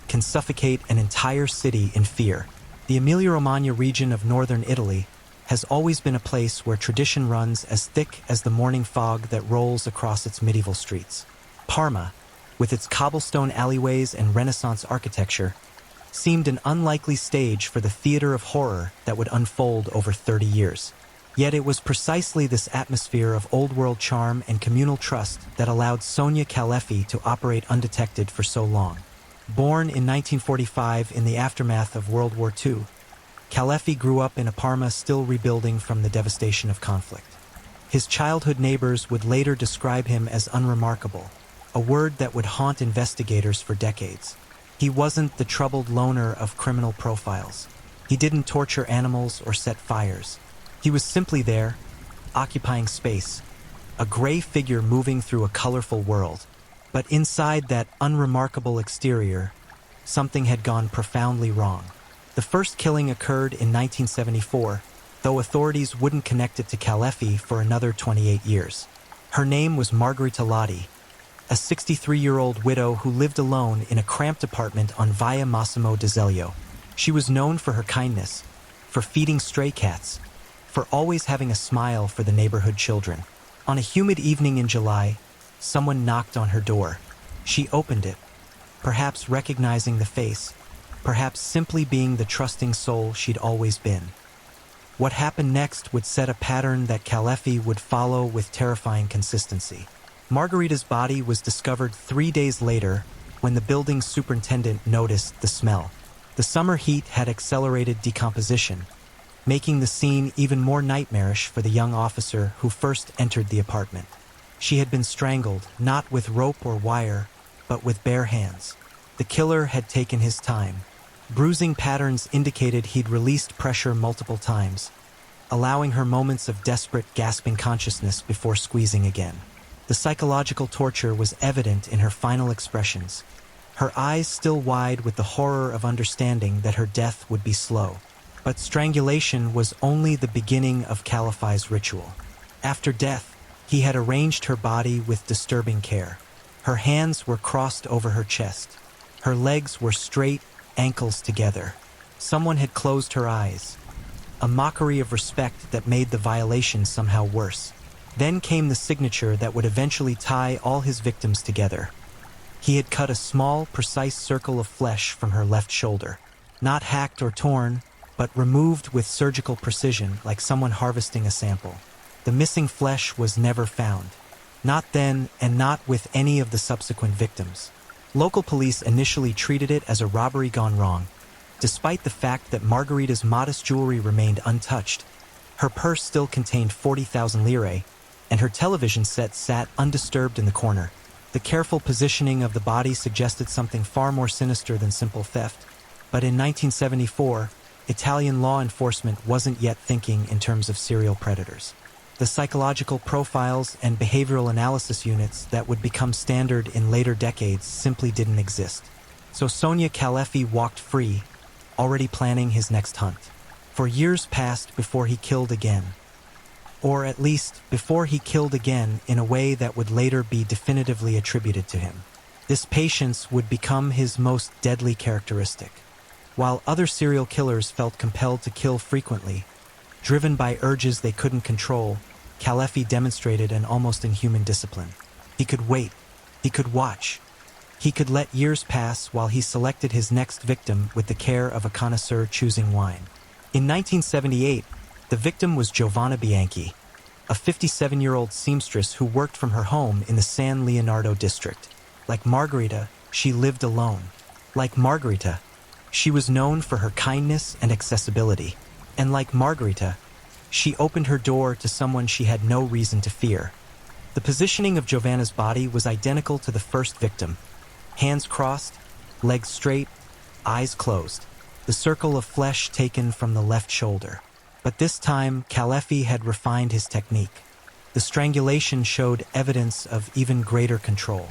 can suffocate an entire city in fear. The Emilia-Romagna region of northern Italy has always been a place where tradition runs as thick as the morning fog that rolls across its medieval streets. Parma, with its cobblestone alleyways and Renaissance architecture, seemed an unlikely stage for the theater of horror that would unfold over 30 years. Yet it was precisely this atmosphere of old-world charm and communal trust that allowed Sonia Calefi to operate undetected for so long. Born in 1945 in the aftermath of World War II, Calefi grew up in a Parma still rebuilding from the devastation of conflict. His childhood neighbors would later describe him as unremarkable, a word that would haunt investigators for decades. He wasn't the troubled loner of criminal profiles. He didn't torture animals or set fires. He was simply there, occupying space, a gray figure moving through a colorful world. But inside that unremarkable exterior, something had gone profoundly wrong. The first killing occurred in 1974, though authorities wouldn't connect it to Calefi for another 28 years. Her name was Margherita Lotti, a 63-year-old widow who lived alone in a cramped apartment on Via Massimo d'Azeglio. She was known for her kindness, for feeding stray cats, for always having a smile for the neighborhood children. On a humid evening in July, someone knocked on her door. She opened it, perhaps recognizing the face, perhaps simply being the trusting soul she'd always been. What happened next would set a pattern that Calefi would follow with terrifying consistency. Margherita's body was discovered 3 days later when the building's superintendent noticed the smell. The summer heat had accelerated decomposition, making the scene even more nightmarish for the young officer who first entered the apartment. She had been strangled, not with rope or wire, but with bare hands. The killer had taken his time. Bruising patterns indicated he'd released pressure multiple times, allowing her moments of desperate, gasping consciousness before squeezing again. The psychological torture was evident in her final expressions, her eyes still wide with the horror of understanding that her death would be slow. But strangulation was only the beginning of Calefi's ritual. After death, he had arranged her body with disturbing care. Her hands were crossed over her chest. Her legs were straight, ankles together. Someone had closed her eyes, a mockery of respect that made the violation somehow worse. Then came the signature that would eventually tie all his victims together. He had cut a small, precise circle of flesh from her left shoulder, not hacked or torn, but removed with surgical precision like someone harvesting a sample. The missing flesh was never found, Not then, and not with any of the subsequent victims. Local police initially treated it as a robbery gone wrong, despite the fact that Margarita's modest jewelry remained untouched. Her purse still contained 40,000 lire, and her television set sat undisturbed in the corner. The careful positioning of the body suggested something far more sinister than simple theft. But in 1974, Italian law enforcement wasn't yet thinking in terms of serial predators. The psychological profiles and behavioral analysis units that would become standard in later decades simply didn't exist. So Sonia Kalefi walked free, already planning his next hunt. For years passed before he killed again. Or at least, before he killed again in a way that would later be definitively attributed to him. This patience would become his most deadly characteristic. While other serial killers felt compelled to kill frequently, driven by urges they couldn't control, Kalefi demonstrated an almost inhuman discipline. He could wait. He could watch. He could let years pass while he selected his next victim with the care of a connoisseur choosing wine. In 1978, the victim was Giovanna Bianchi, a 57-year-old seamstress who worked from her home in the San Leonardo district. Like Margarita, she lived alone. Like Margarita, she was known for her kindness and accessibility. And like Margarita, she opened her door to someone she had no reason to fear. The positioning of Giovanna's body was identical to the first victim. Hands crossed, legs straight, eyes closed. The circle of flesh taken from the left shoulder. But this time, Kalefi had refined his technique. The strangulation showed evidence of even greater control.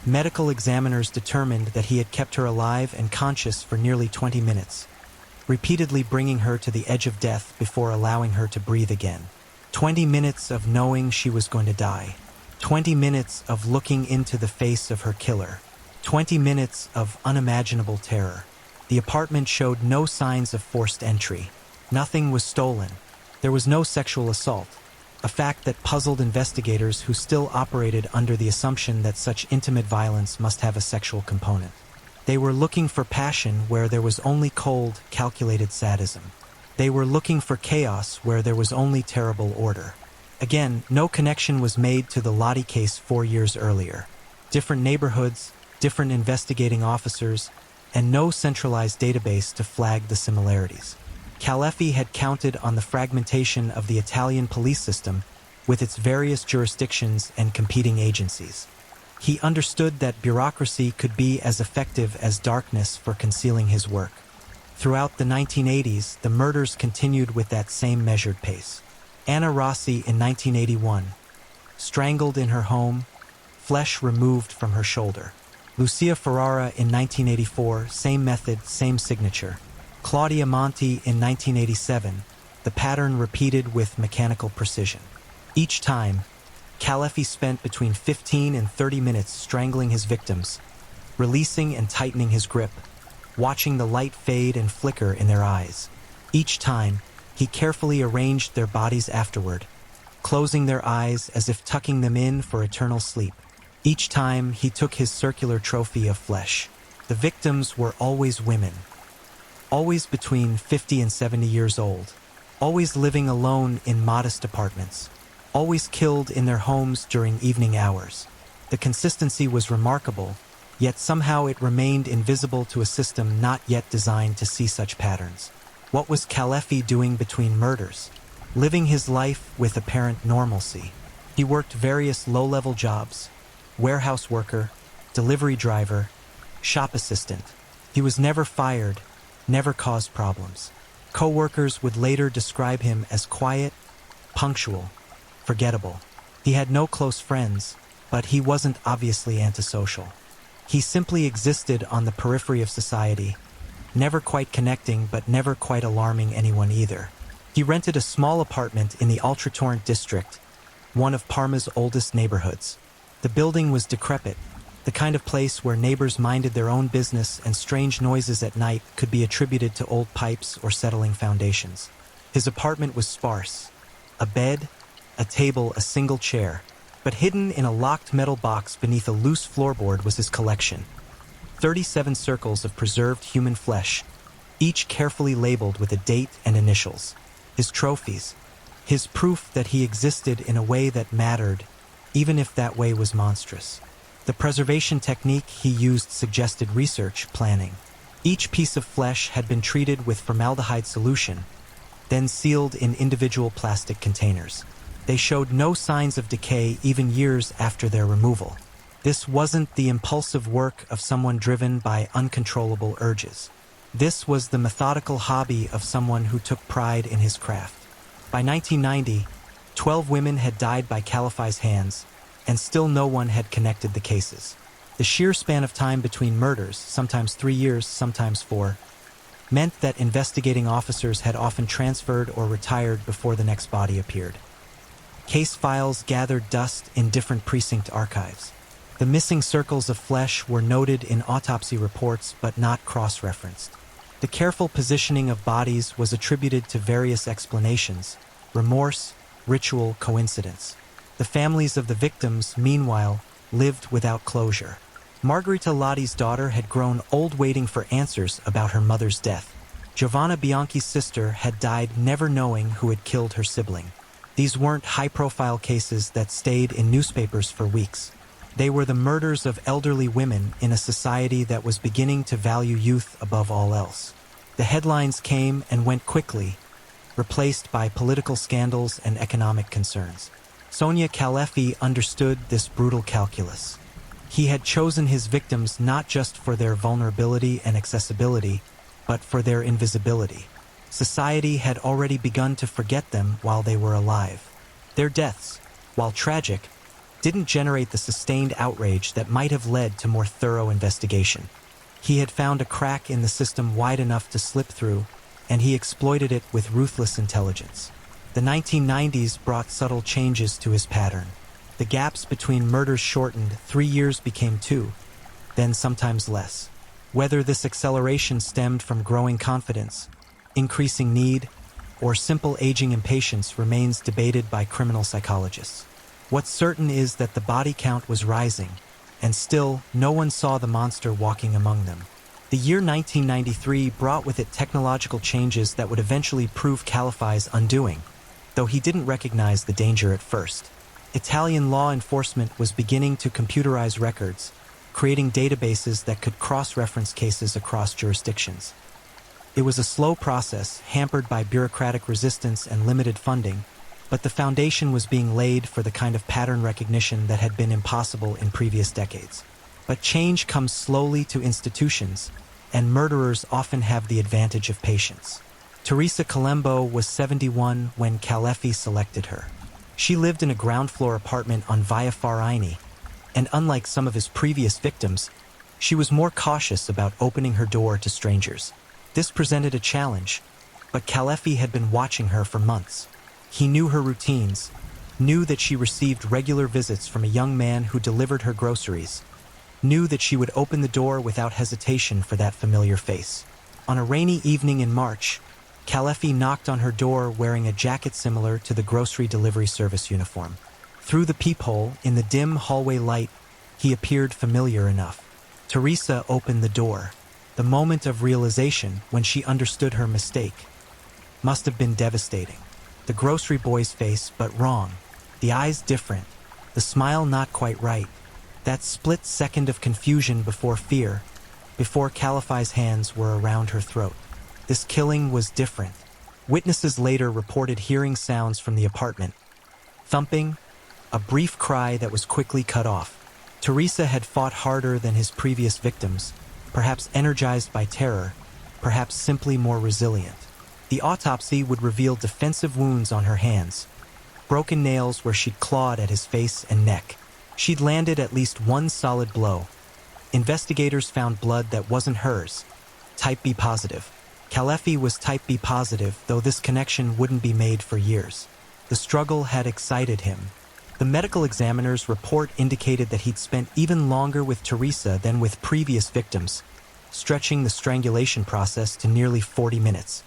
Medical examiners determined that he had kept her alive and conscious for nearly 20 minutes. Repeatedly bringing her to the edge of death before allowing her to breathe again. 20 minutes of knowing she was going to die. 20 minutes of looking into the face of her killer. 20 minutes of unimaginable terror. The apartment showed no signs of forced entry. Nothing was stolen. There was no sexual assault, a fact that puzzled investigators who still operated under the assumption that such intimate violence must have a sexual component. They were looking for passion where there was only cold, calculated sadism. They were looking for chaos where there was only terrible order. Again, no connection was made to the Lottie case 4 years earlier. Different neighborhoods, different investigating officers, and no centralized database to flag the similarities. Kalefi had counted on the fragmentation of the Italian police system with its various jurisdictions and competing agencies. He understood that bureaucracy could be as effective as darkness for concealing his work. Throughout the 1980s, the murders continued with that same measured pace. Anna Rossi in 1981, strangled in her home, flesh removed from her shoulder. Lucia Ferrara in 1984, same method, same signature. Claudia Monti in 1987, the pattern repeated with mechanical precision. Each time, Kalefi spent between 15 and 30 minutes strangling his victims, releasing and tightening his grip, watching the light fade and flicker in their eyes. Each time, he carefully arranged their bodies afterward, closing their eyes as if tucking them in for eternal sleep. Each time, he took his circular trophy of flesh. The victims were always women, always between 50 and 70 years old, always living alone in modest apartments, always killed in their homes during evening hours. The consistency was remarkable, yet somehow it remained invisible to a system not yet designed to see such patterns. What was Kalefi doing between murders? Living his life with apparent normalcy. He worked various low-level jobs: warehouse worker, delivery driver, shop assistant. He was never fired, never caused problems. Co-workers would later describe him as quiet, punctual, forgettable. He had no close friends, but he wasn't obviously antisocial. He simply existed on the periphery of society, never quite connecting but never quite alarming anyone either. He rented a small apartment in the Ultratorrent district, one of Parma's oldest neighborhoods. The building was decrepit, the kind of place where neighbors minded their own business and strange noises at night could be attributed to old pipes or settling foundations. His apartment was sparse: a bed, a table, a single chair, but hidden in a locked metal box beneath a loose floorboard was his collection. 37 circles of preserved human flesh, each carefully labeled with a date and initials. His trophies, his proof that he existed in a way that mattered, even if that way was monstrous. The preservation technique he used suggested research planning. Each piece of flesh had been treated with formaldehyde solution, then sealed in individual plastic containers. They showed no signs of decay even years after their removal. This wasn't the impulsive work of someone driven by uncontrollable urges. This was the methodical hobby of someone who took pride in his craft. By 1990, 12 women had died by Calafai's hands, and still no one had connected the cases. The sheer span of time between murders, sometimes 3 years, sometimes 4, meant that investigating officers had often transferred or retired before the next body appeared. Case files gathered dust in different precinct archives. The missing circles of flesh were noted in autopsy reports but not cross-referenced. The careful positioning of bodies was attributed to various explanations: remorse, ritual, coincidence. The families of the victims, meanwhile, lived without closure. Margherita Lotti's daughter had grown old waiting for answers about her mother's death. Giovanna Bianchi's sister had died never knowing who had killed her sibling. These weren't high-profile cases that stayed in newspapers for weeks. They were the murders of elderly women in a society that was beginning to value youth above all else. The headlines came and went quickly, replaced by political scandals and economic concerns. Sonia Calefi understood this brutal calculus. He had chosen his victims not just for their vulnerability and accessibility, but for their invisibility. Society had already begun to forget them while they were alive. Their deaths, while tragic, didn't generate the sustained outrage that might have led to more thorough investigation. He had found a crack in the system wide enough to slip through, and he exploited it with ruthless intelligence. The 1990s brought subtle changes to his pattern. The gaps between murders shortened, 3 years became 2, then sometimes less. Whether this acceleration stemmed from growing confidence, increasing need, or simple aging impatience remains debated by criminal psychologists. What's certain is that the body count was rising, and still, no one saw the monster walking among them. The year 1993 brought with it technological changes that would eventually prove Calafai's undoing, though he didn't recognize the danger at first. Italian law enforcement was beginning to computerize records, creating databases that could cross-reference cases across jurisdictions. It was a slow process, hampered by bureaucratic resistance and limited funding, but the foundation was being laid for the kind of pattern recognition that had been impossible in previous decades. But change comes slowly to institutions, and murderers often have the advantage of patience. Teresa Colombo was 71 when Calefi selected her. She lived in a ground-floor apartment on Via Faraini, and unlike some of his previous victims, she was more cautious about opening her door to strangers. This presented a challenge, but Calefi had been watching her for months. He knew her routines, knew that she received regular visits from a young man who delivered her groceries, knew that she would open the door without hesitation for that familiar face. On a rainy evening in March, Calefi knocked on her door wearing a jacket similar to the grocery delivery service uniform. Through the peephole, in the dim hallway light, he appeared familiar enough. Teresa opened the door. The moment of realization, when she understood her mistake, must have been devastating. The grocery boy's face, but wrong. The eyes different. The smile not quite right. That split second of confusion before fear, before Calafai's hands were around her throat. This killing was different. Witnesses later reported hearing sounds from the apartment. Thumping, a brief cry that was quickly cut off. Teresa had fought harder than his previous victims, perhaps energized by terror, perhaps simply more resilient. The autopsy would reveal defensive wounds on her hands, broken nails where she'd clawed at his face and neck. She'd landed at least one solid blow. Investigators found blood that wasn't hers, type B positive. Calefi was type B positive, though this connection wouldn't be made for years. The struggle had excited him. The medical examiner's report indicated that he'd spent even longer with Teresa than with previous victims, stretching the strangulation process to nearly 40 minutes.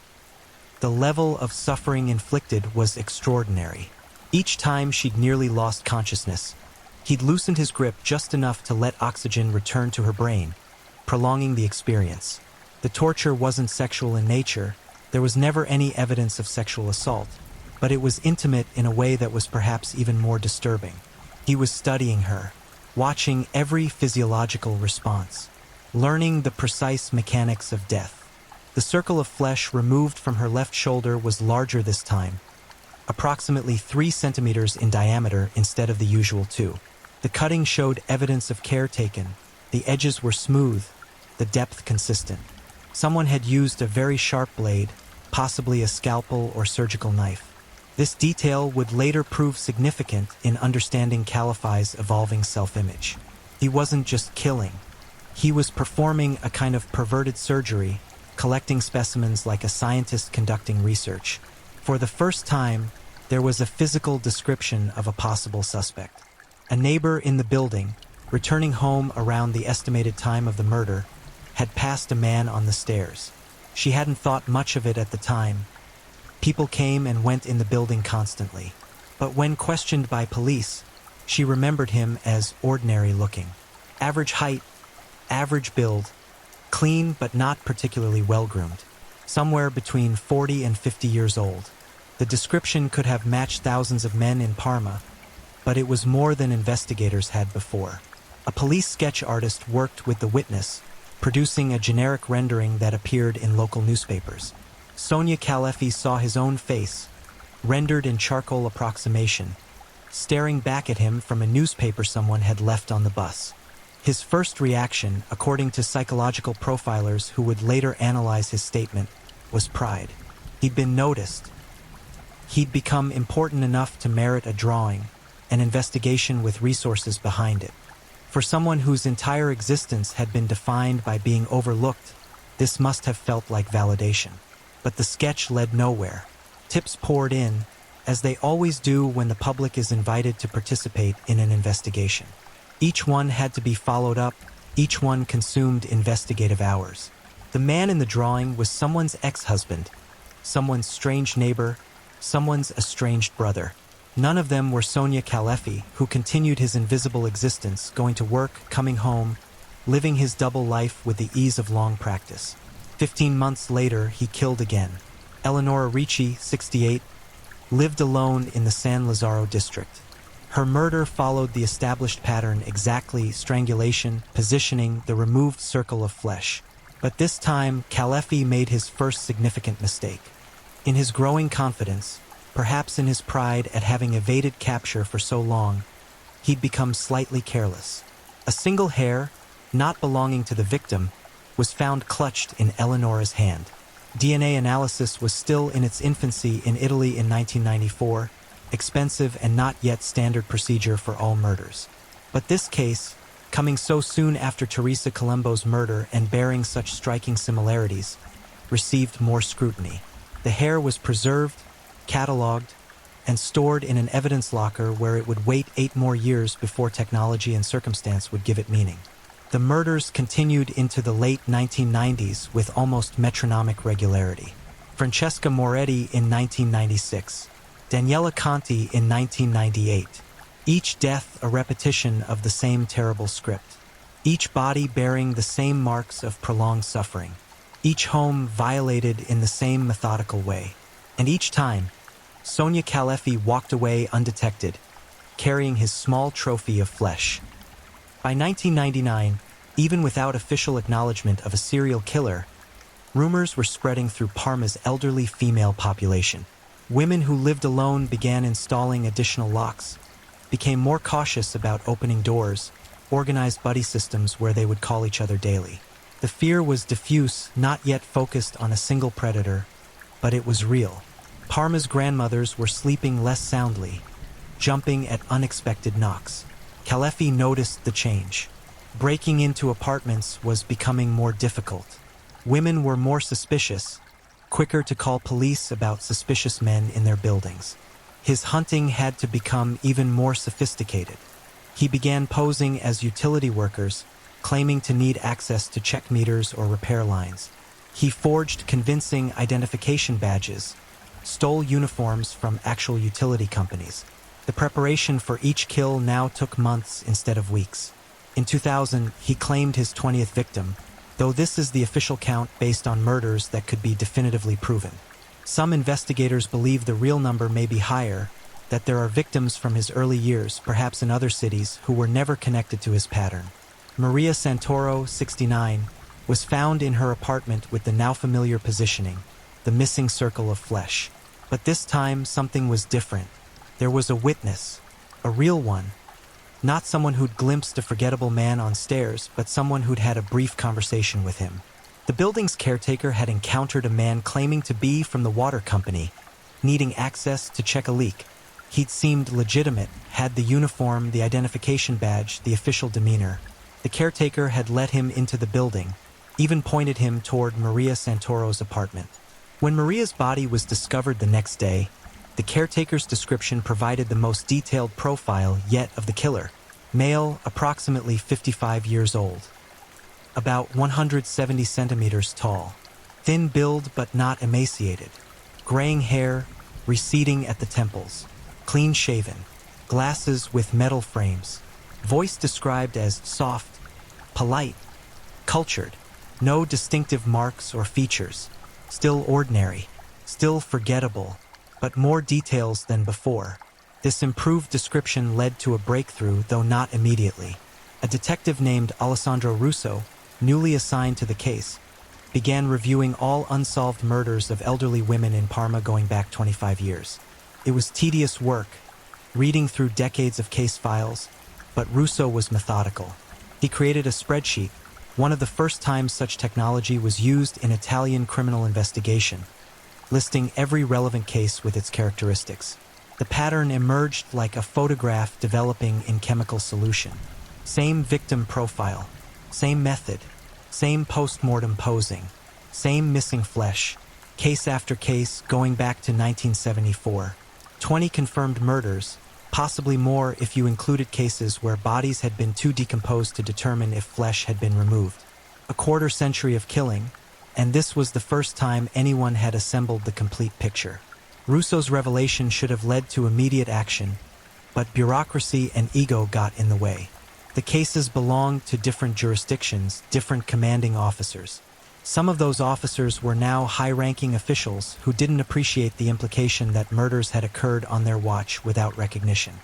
The level of suffering inflicted was extraordinary. Each time she'd nearly lost consciousness, he'd loosened his grip just enough to let oxygen return to her brain, prolonging the experience. The torture wasn't sexual in nature. There was never any evidence of sexual assault, but it was intimate in a way that was perhaps even more disturbing. He was studying her, watching every physiological response, learning the precise mechanics of death. The circle of flesh removed from her left shoulder was larger this time, approximately 3 centimeters in diameter instead of the usual 2. The cutting showed evidence of care taken. The edges were smooth, the depth consistent. Someone had used a very sharp blade, possibly a scalpel or surgical knife. This detail would later prove significant in understanding Calafai's evolving self-image. He wasn't just killing. He was performing a kind of perverted surgery, collecting specimens like a scientist conducting research. For the first time, there was a physical description of a possible suspect. A neighbor in the building, returning home around the estimated time of the murder, had passed a man on the stairs. She hadn't thought much of it at the time. People came and went in the building constantly. But when questioned by police, she remembered him as ordinary looking. Average height, average build, clean but not particularly well-groomed. Somewhere between 40 and 50 years old. The description could have matched thousands of men in Parma, but it was more than investigators had before. A police sketch artist worked with the witness, producing a generic rendering that appeared in local newspapers. Sonia Calefi saw his own face, rendered in charcoal approximation, staring back at him from a newspaper someone had left on the bus. His first reaction, according to psychological profilers who would later analyze his statement, was pride. He'd been noticed. He'd become important enough to merit a drawing, an investigation with resources behind it. For someone whose entire existence had been defined by being overlooked, this must have felt like validation. But the sketch led nowhere. Tips poured in, as they always do when the public is invited to participate in an investigation. Each one had to be followed up, each one consumed investigative hours. The man in the drawing was someone's ex-husband, someone's strange neighbor, someone's estranged brother. None of them were Sonia Calefi, who continued his invisible existence, going to work, coming home, living his double life with the ease of long practice. 15 months later, he killed again. Eleonora Ricci, 68, lived alone in the San Lazzaro district. Her murder followed the established pattern exactly: strangulation, positioning, the removed circle of flesh. But this time, Calefi made his first significant mistake. In his growing confidence, perhaps in his pride at having evaded capture for so long, he'd become slightly careless. A single hair, not belonging to the victim, was found clutched in Eleonora's hand. DNA analysis was still in its infancy in Italy in 1994, expensive and not yet standard procedure for all murders. But this case, coming so soon after Teresa Colombo's murder and bearing such striking similarities, received more scrutiny. The hair was preserved, catalogued, and stored in an evidence locker where it would wait 8 more years before technology and circumstance would give it meaning. The murders continued into the late 1990s with almost metronomic regularity. Francesca Moretti in 1996, Daniela Conti in 1998. Each death a repetition of the same terrible script. Each body bearing the same marks of prolonged suffering. Each home violated in the same methodical way. And each time, Sonia Calefi walked away undetected, carrying his small trophy of flesh. By 1999, even without official acknowledgement of a serial killer, rumors were spreading through Parma's elderly female population. Women who lived alone began installing additional locks, became more cautious about opening doors, organized buddy systems where they would call each other daily. The fear was diffuse, not yet focused on a single predator, but it was real. Parma's grandmothers were sleeping less soundly, jumping at unexpected knocks. Calefi noticed the change. Breaking into apartments was becoming more difficult. Women were more suspicious, quicker to call police about suspicious men in their buildings. His hunting had to become even more sophisticated. He began posing as utility workers, claiming to need access to check meters or repair lines. He forged convincing identification badges, stole uniforms from actual utility companies. The preparation for each kill now took months instead of weeks. In 2000, he claimed his 20th victim, though this is the official count based on murders that could be definitively proven. Some investigators believe the real number may be higher, that there are victims from his early years, perhaps in other cities, who were never connected to his pattern. Maria Santoro, 69, was found in her apartment with the now familiar positioning, the missing circle of flesh. But this time, something was different. There was a witness, a real one. Not someone who'd glimpsed a forgettable man on stairs, but someone who'd had a brief conversation with him. The building's caretaker had encountered a man claiming to be from the water company, needing access to check a leak. He'd seemed legitimate, had the uniform, the identification badge, the official demeanor. The caretaker had let him into the building, even pointed him toward Maria Santoro's apartment. When Maria's body was discovered the next day, the caretaker's description provided the most detailed profile yet of the killer. Male, approximately 55 years old. About 170 centimeters tall. Thin build but not emaciated. Graying hair, receding at the temples. Clean shaven. Glasses with metal frames. Voice described as soft, polite, cultured. No distinctive marks or features. Still ordinary. Still forgettable. But more details than before. This improved description led to a breakthrough, though not immediately. A detective named Alessandro Russo, newly assigned to the case, began reviewing all unsolved murders of elderly women in Parma going back 25 years. It was tedious work, reading through decades of case files, but Russo was methodical. He created a spreadsheet, one of the first times such technology was used in Italian criminal investigation, listing every relevant case with its characteristics. The pattern emerged like a photograph developing in chemical solution. Same victim profile, same method, same post-mortem posing, same missing flesh, case after case going back to 1974. 20 confirmed murders, possibly more if you included cases where bodies had been too decomposed to determine if flesh had been removed. A quarter century of killing, and this was the first time anyone had assembled the complete picture. Russo's revelation should have led to immediate action, but bureaucracy and ego got in the way. The cases belonged to different jurisdictions, different commanding officers. Some of those officers were now high-ranking officials who didn't appreciate the implication that murders had occurred on their watch without recognition.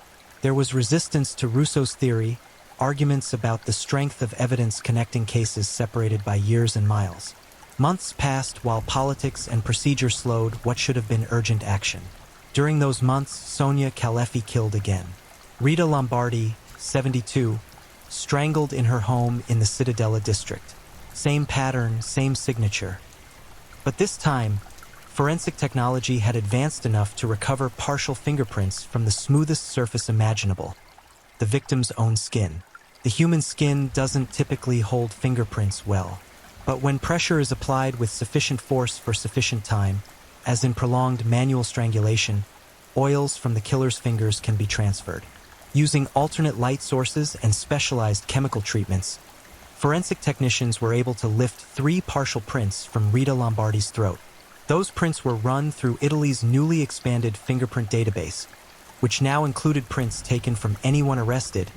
There was resistance to Russo's theory, arguments about the strength of evidence connecting cases separated by years and miles. Months passed while politics and procedure slowed what should have been urgent action. During those months, Sonia Calefi killed again. Rita Lombardi, 72, strangled in her home in the Cittadella district. Same pattern, same signature. But this time, forensic technology had advanced enough to recover partial fingerprints from the smoothest surface imaginable, the victim's own skin. The human skin doesn't typically hold fingerprints well. But when pressure is applied with sufficient force for sufficient time, as in prolonged manual strangulation, oils from the killer's fingers can be transferred. Using alternate light sources and specialized chemical treatments, forensic technicians were able to lift 3 partial prints from Rita Lombardi's throat. Those prints were run through Italy's newly expanded fingerprint database, which now included prints taken from anyone arrested,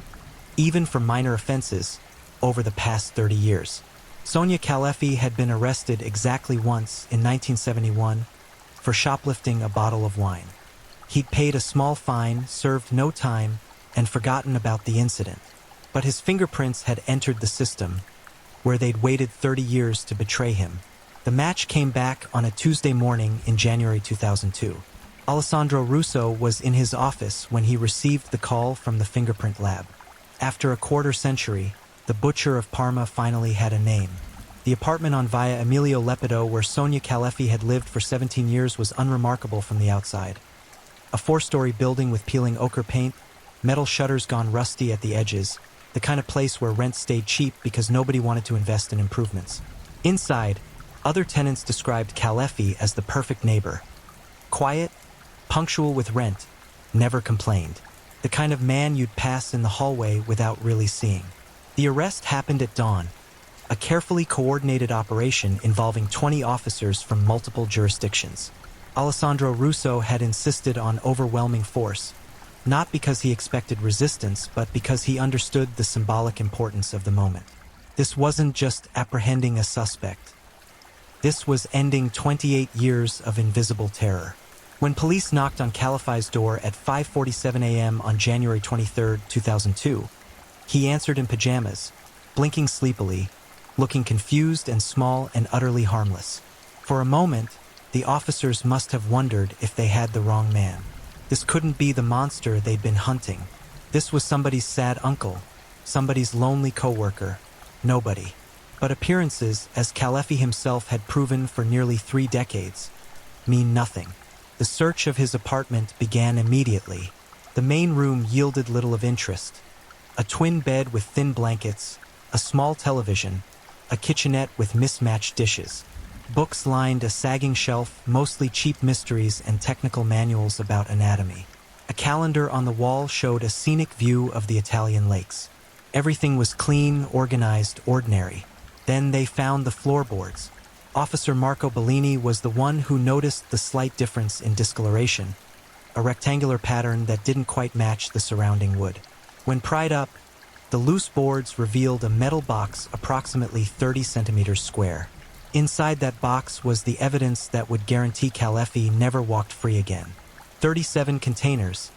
even for minor offenses, over the past 30 years. Sonia Calefi had been arrested exactly once in 1971 for shoplifting a bottle of wine. He'd paid a small fine, served no time, and forgotten about the incident. But his fingerprints had entered the system, where they'd waited 30 years to betray him. The match came back on a Tuesday morning in January 2002. Alessandro Russo was in his office when he received the call from the fingerprint lab. After a quarter century, the butcher of Parma finally had a name. The apartment on Via Emilio Lepido where Sonia Calefi had lived for 17 years was unremarkable from the outside. A 4-story building with peeling ochre paint, metal shutters gone rusty at the edges, the kind of place where rent stayed cheap because nobody wanted to invest in improvements. Inside, other tenants described Calefi as the perfect neighbor. Quiet, punctual with rent, never complained. The kind of man you'd pass in the hallway without really seeing. The arrest happened at dawn, a carefully coordinated operation involving 20 officers from multiple jurisdictions. Alessandro Russo had insisted on overwhelming force, not because he expected resistance, but because he understood the symbolic importance of the moment. This wasn't just apprehending a suspect. This was ending 28 years of invisible terror. When police knocked on Khalifai's door at 5:47 a.m. on January 23, 2002, he answered in pajamas, blinking sleepily, looking confused and small and utterly harmless. For a moment, the officers must have wondered if they had the wrong man. This couldn't be the monster they'd been hunting. This was somebody's sad uncle, somebody's lonely coworker, nobody. But appearances, as Khalefi himself had proven for nearly 3 decades, mean nothing. The search of his apartment began immediately. The main room yielded little of interest. A twin bed with thin blankets, a small television, a kitchenette with mismatched dishes. Books lined a sagging shelf, mostly cheap mysteries and technical manuals about anatomy. A calendar on the wall showed a scenic view of the Italian lakes. Everything was clean, organized, ordinary. Then they found the floorboards. Officer Marco Bellini was the one who noticed the slight difference in discoloration, a rectangular pattern that didn't quite match the surrounding wood. When pried up, the loose boards revealed a metal box approximately 30 centimeters square. Inside that box was the evidence that would guarantee Khalefi never walked free again. 37 containers,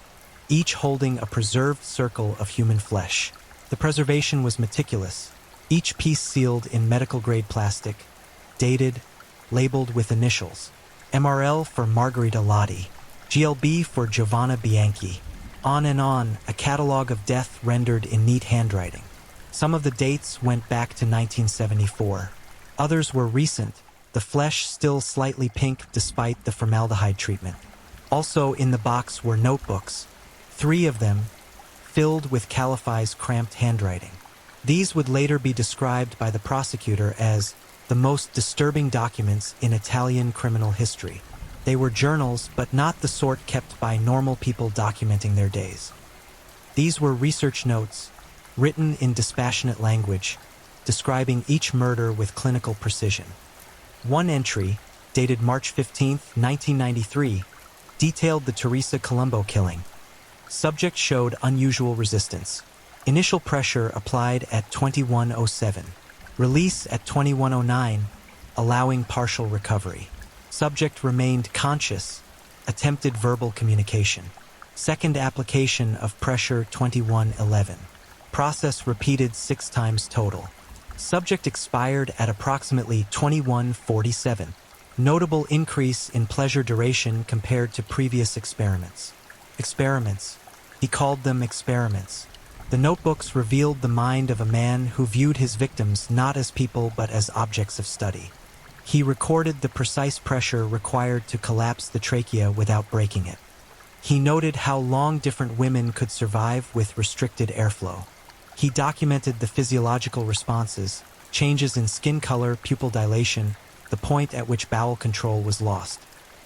each holding a preserved circle of human flesh. The preservation was meticulous, each piece sealed in medical-grade plastic, dated, labeled with initials. MRL for Margherita Lotti, GLB for Giovanna Bianchi. On and on, a catalog of death rendered in neat handwriting. Some of the dates went back to 1974. Others were recent, the flesh still slightly pink despite the formaldehyde treatment. Also in the box were notebooks, 3 of them filled with Khalifai's cramped handwriting. These would later be described by the prosecutor as the most disturbing documents in Italian criminal history. They were journals, but not the sort kept by normal people documenting their days. These were research notes, written in dispassionate language, describing each murder with clinical precision. One entry, dated March 15, 1993, detailed the Teresa Colombo killing. Subject showed unusual resistance. Initial pressure applied at 2107. Release at 2109, allowing partial recovery. Subject remained conscious, attempted verbal communication. Second application of pressure 2111. Process repeated 6 times total. Subject expired at approximately 2147. Notable increase in pleasure duration compared to previous experiments. Experiments. He called them experiments. The notebooks revealed the mind of a man who viewed his victims not as people but as objects of study. He recorded the precise pressure required to collapse the trachea without breaking it. He noted how long different women could survive with restricted airflow. He documented the physiological responses, changes in skin color, pupil dilation, the point at which bowel control was lost.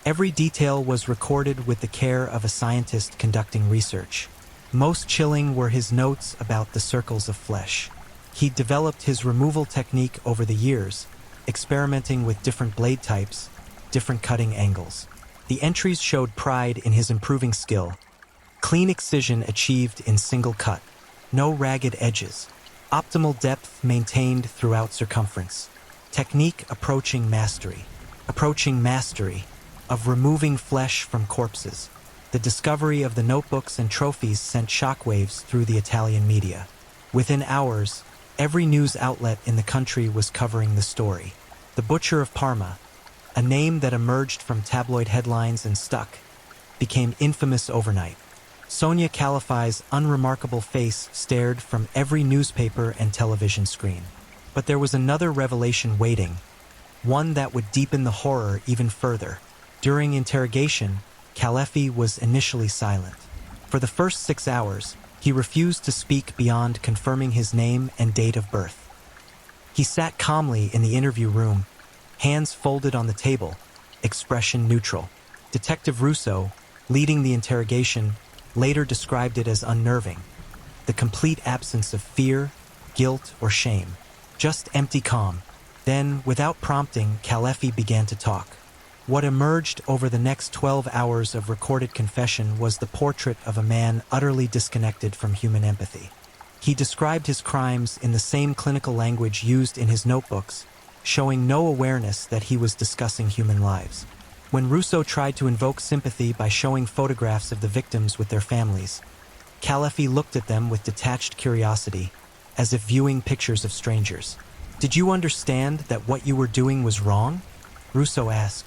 Every detail was recorded with the care of a scientist conducting research. Most chilling were his notes about the circles of flesh. He developed his removal technique over the years, experimenting with different blade types, different cutting angles. The entries showed pride in his improving skill. Clean excision achieved in single cut. No ragged edges. Optimal depth maintained throughout circumference. Technique approaching mastery. Approaching mastery of removing flesh from corpses. The discovery of the notebooks and trophies sent shockwaves through the Italian media. Within hours, every news outlet in the country was covering the story. The Butcher of Parma, a name that emerged from tabloid headlines and stuck, became infamous overnight. Sonia Khalifai's unremarkable face stared from every newspaper and television screen. But there was another revelation waiting, one that would deepen the horror even further. During interrogation, Khalefi was initially silent. For the first 6 hours, he refused to speak beyond confirming his name and date of birth. He sat calmly in the interview room, hands folded on the table, expression neutral. Detective Russo, leading the interrogation, later described it as unnerving. The complete absence of fear, guilt, or shame. Just empty calm. Then, without prompting, Khalefi began to talk. What emerged over the next 12 hours of recorded confession was the portrait of a man utterly disconnected from human empathy. He described his crimes in the same clinical language used in his notebooks, showing no awareness that he was discussing human lives. When Russo tried to invoke sympathy by showing photographs of the victims with their families, Calefi looked at them with detached curiosity, as if viewing pictures of strangers. "Did you understand that what you were doing was wrong?" Russo asked.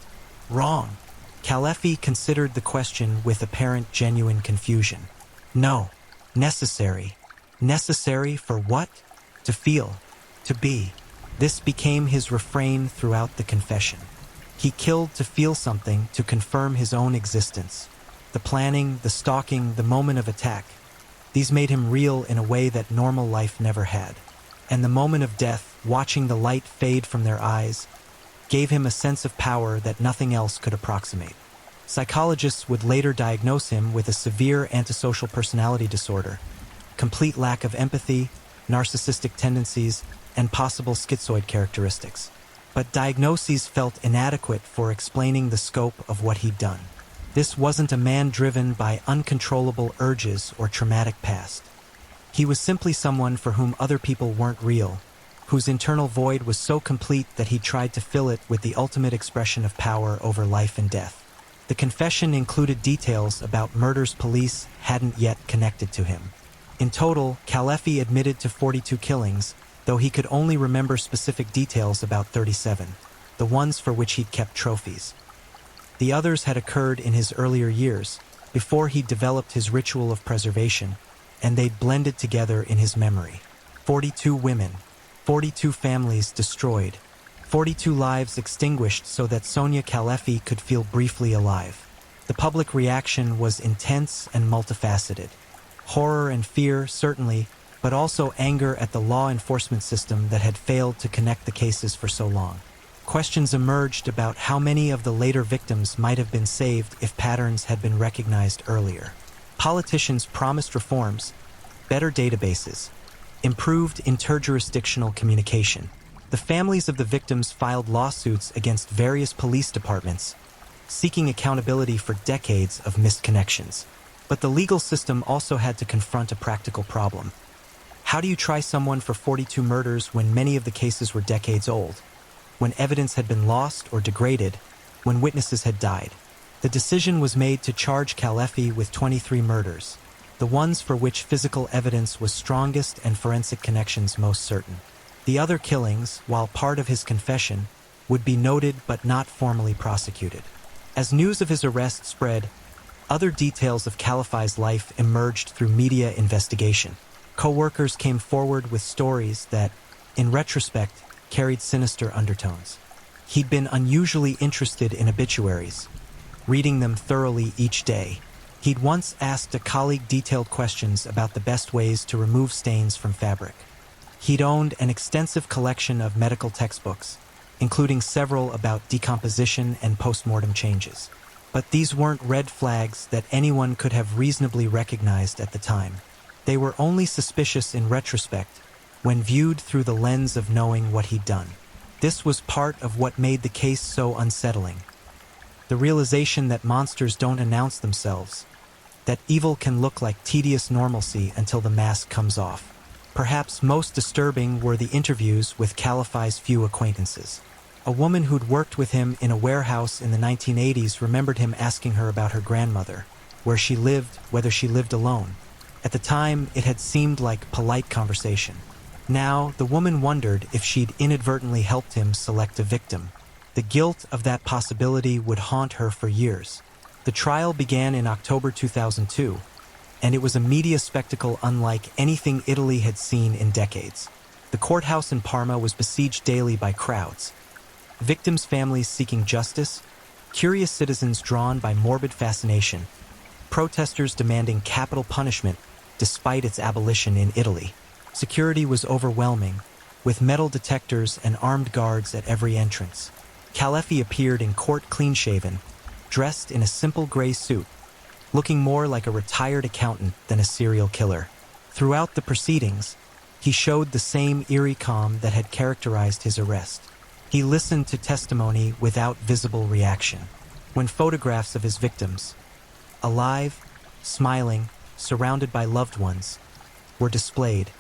"Wrong?" Calefi considered the question with apparent genuine confusion. "No. Necessary. Necessary for what? To feel. To be." This became his refrain throughout the confession. He killed to feel something, to confirm his own existence. The planning, the stalking, the moment of attack. These made him real in a way that normal life never had. And the moment of death, watching the light fade from their eyes, gave him a sense of power that nothing else could approximate. Psychologists would later diagnose him with a severe antisocial personality disorder, complete lack of empathy, narcissistic tendencies, and possible schizoid characteristics. But diagnoses felt inadequate for explaining the scope of what he'd done. This wasn't a man driven by uncontrollable urges or traumatic past. He was simply someone for whom other people weren't real, whose internal void was so complete that he tried to fill it with the ultimate expression of power over life and death. The confession included details about murders police hadn't yet connected to him. In total, Calefi admitted to 42 killings, though he could only remember specific details about 37, the ones for which he'd kept trophies. The others had occurred in his earlier years, before he'd developed his ritual of preservation, and they'd blended together in his memory. 42 women, 42 families destroyed, 42 lives extinguished so that Sonia Calefi could feel briefly alive. The public reaction was intense and multifaceted. Horror and fear, certainly, but also anger at the law enforcement system that had failed to connect the cases for so long. Questions emerged about how many of the later victims might have been saved if patterns had been recognized earlier. Politicians promised reforms, better databases, improved interjurisdictional communication. The families of the victims filed lawsuits against various police departments, seeking accountability for decades of missed connections. But the legal system also had to confront a practical problem. How do you try someone for 42 murders when many of the cases were decades old, when evidence had been lost or degraded, when witnesses had died? The decision was made to charge Calefi with 23 murders, the ones for which physical evidence was strongest and forensic connections most certain. The other killings, while part of his confession, would be noted but not formally prosecuted. As news of his arrest spread, other details of Calefi's life emerged through media investigation. Co-workers came forward with stories that, in retrospect, carried sinister undertones. He'd been unusually interested in obituaries, reading them thoroughly each day. He'd once asked a colleague detailed questions about the best ways to remove stains from fabric. He'd owned an extensive collection of medical textbooks, including several about decomposition and postmortem changes. But these weren't red flags that anyone could have reasonably recognized at the time. They were only suspicious in retrospect, when viewed through the lens of knowing what he'd done. This was part of what made the case so unsettling. The realization that monsters don't announce themselves, that evil can look like tedious normalcy until the mask comes off. Perhaps most disturbing were the interviews with Calefi's few acquaintances. A woman who'd worked with him in a warehouse in the 1980s remembered him asking her about her grandmother, where she lived, whether she lived alone. At the time, it had seemed like polite conversation. Now, the woman wondered if she'd inadvertently helped him select a victim. The guilt of that possibility would haunt her for years. The trial began in October 2002, and it was a media spectacle unlike anything Italy had seen in decades. The courthouse in Parma was besieged daily by crowds. Victims' families seeking justice, curious citizens drawn by morbid fascination, protesters demanding capital punishment despite its abolition in Italy. Security was overwhelming, with metal detectors and armed guards at every entrance. Calefi appeared in court clean-shaven, dressed in a simple gray suit, looking more like a retired accountant than a serial killer. Throughout the proceedings, he showed the same eerie calm that had characterized his arrest. He listened to testimony without visible reaction. When photographs of his victims, alive, smiling, surrounded by loved ones, were displayed,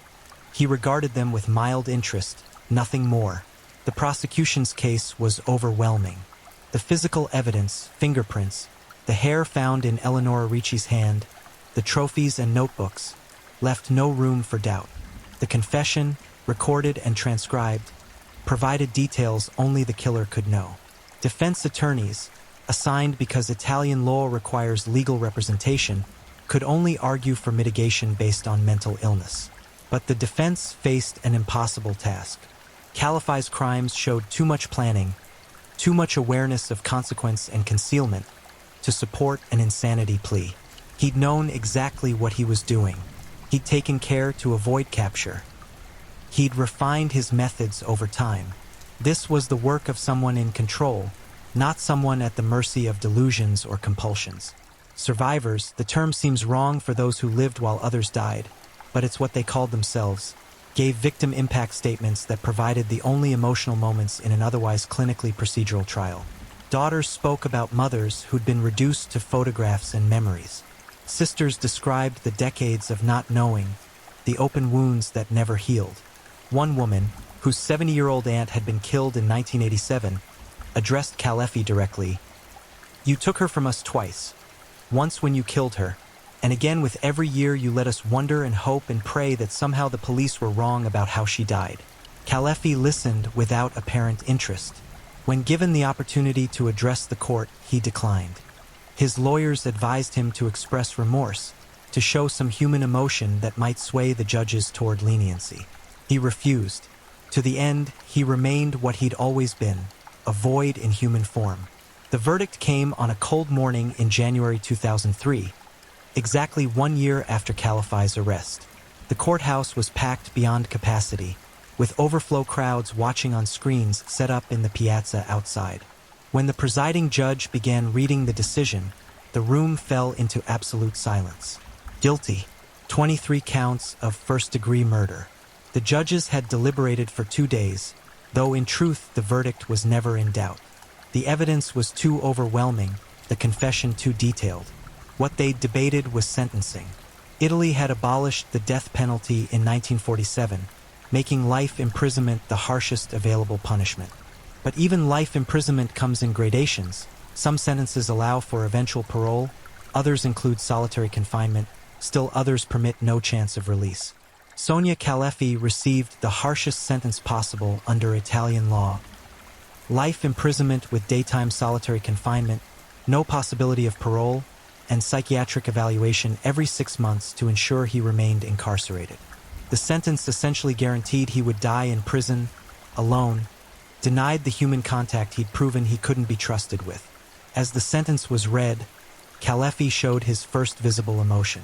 he regarded them with mild interest, nothing more. The prosecution's case was overwhelming. The physical evidence, fingerprints, the hair found in Eleanor Ricci's hand, the trophies and notebooks, left no room for doubt. The confession, recorded and transcribed, provided details only the killer could know. Defense attorneys, assigned because Italian law requires legal representation, could only argue for mitigation based on mental illness. But the defense faced an impossible task. Calafai's crimes showed too much planning, too much awareness of consequence and concealment to support an insanity plea. He'd known exactly what he was doing. He'd taken care to avoid capture. He'd refined his methods over time. This was the work of someone in control, not someone at the mercy of delusions or compulsions. Survivors, the term seems wrong for those who lived while others died, but it's what they called themselves, gave victim impact statements that provided the only emotional moments in an otherwise clinically procedural trial. Daughters spoke about mothers who'd been reduced to photographs and memories. Sisters described the decades of not knowing, the open wounds that never healed. One woman, whose 70-year-old aunt had been killed in 1987, addressed Calefi directly. "You took her from us twice. Once when you killed her, and again with every year you let us wonder and hope and pray that somehow the police were wrong about how she died." Calefi listened without apparent interest. When given the opportunity to address the court, he declined. His lawyers advised him to express remorse, to show some human emotion that might sway the judges toward leniency. He refused. To the end, he remained what he'd always been, a void in human form. The verdict came on a cold morning in January 2003, exactly 1 year after Calafai's arrest. The courthouse was packed beyond capacity, with overflow crowds watching on screens set up in the piazza outside. When the presiding judge began reading the decision, the room fell into absolute silence. Guilty, 23 counts of first-degree murder. The judges had deliberated for 2 days, though in truth the verdict was never in doubt. The evidence was too overwhelming, the confession too detailed. What they debated was sentencing. Italy had abolished the death penalty in 1947, making life imprisonment the harshest available punishment. But even life imprisonment comes in gradations. Some sentences allow for eventual parole, others include solitary confinement, still others permit no chance of release. Sonia Calefi received the harshest sentence possible under Italian law. Life imprisonment with daytime solitary confinement, no possibility of parole, and psychiatric evaluation every 6 months to ensure he remained incarcerated. The sentence essentially guaranteed he would die in prison, alone, denied the human contact he'd proven he couldn't be trusted with. As the sentence was read, Calefi showed his first visible emotion.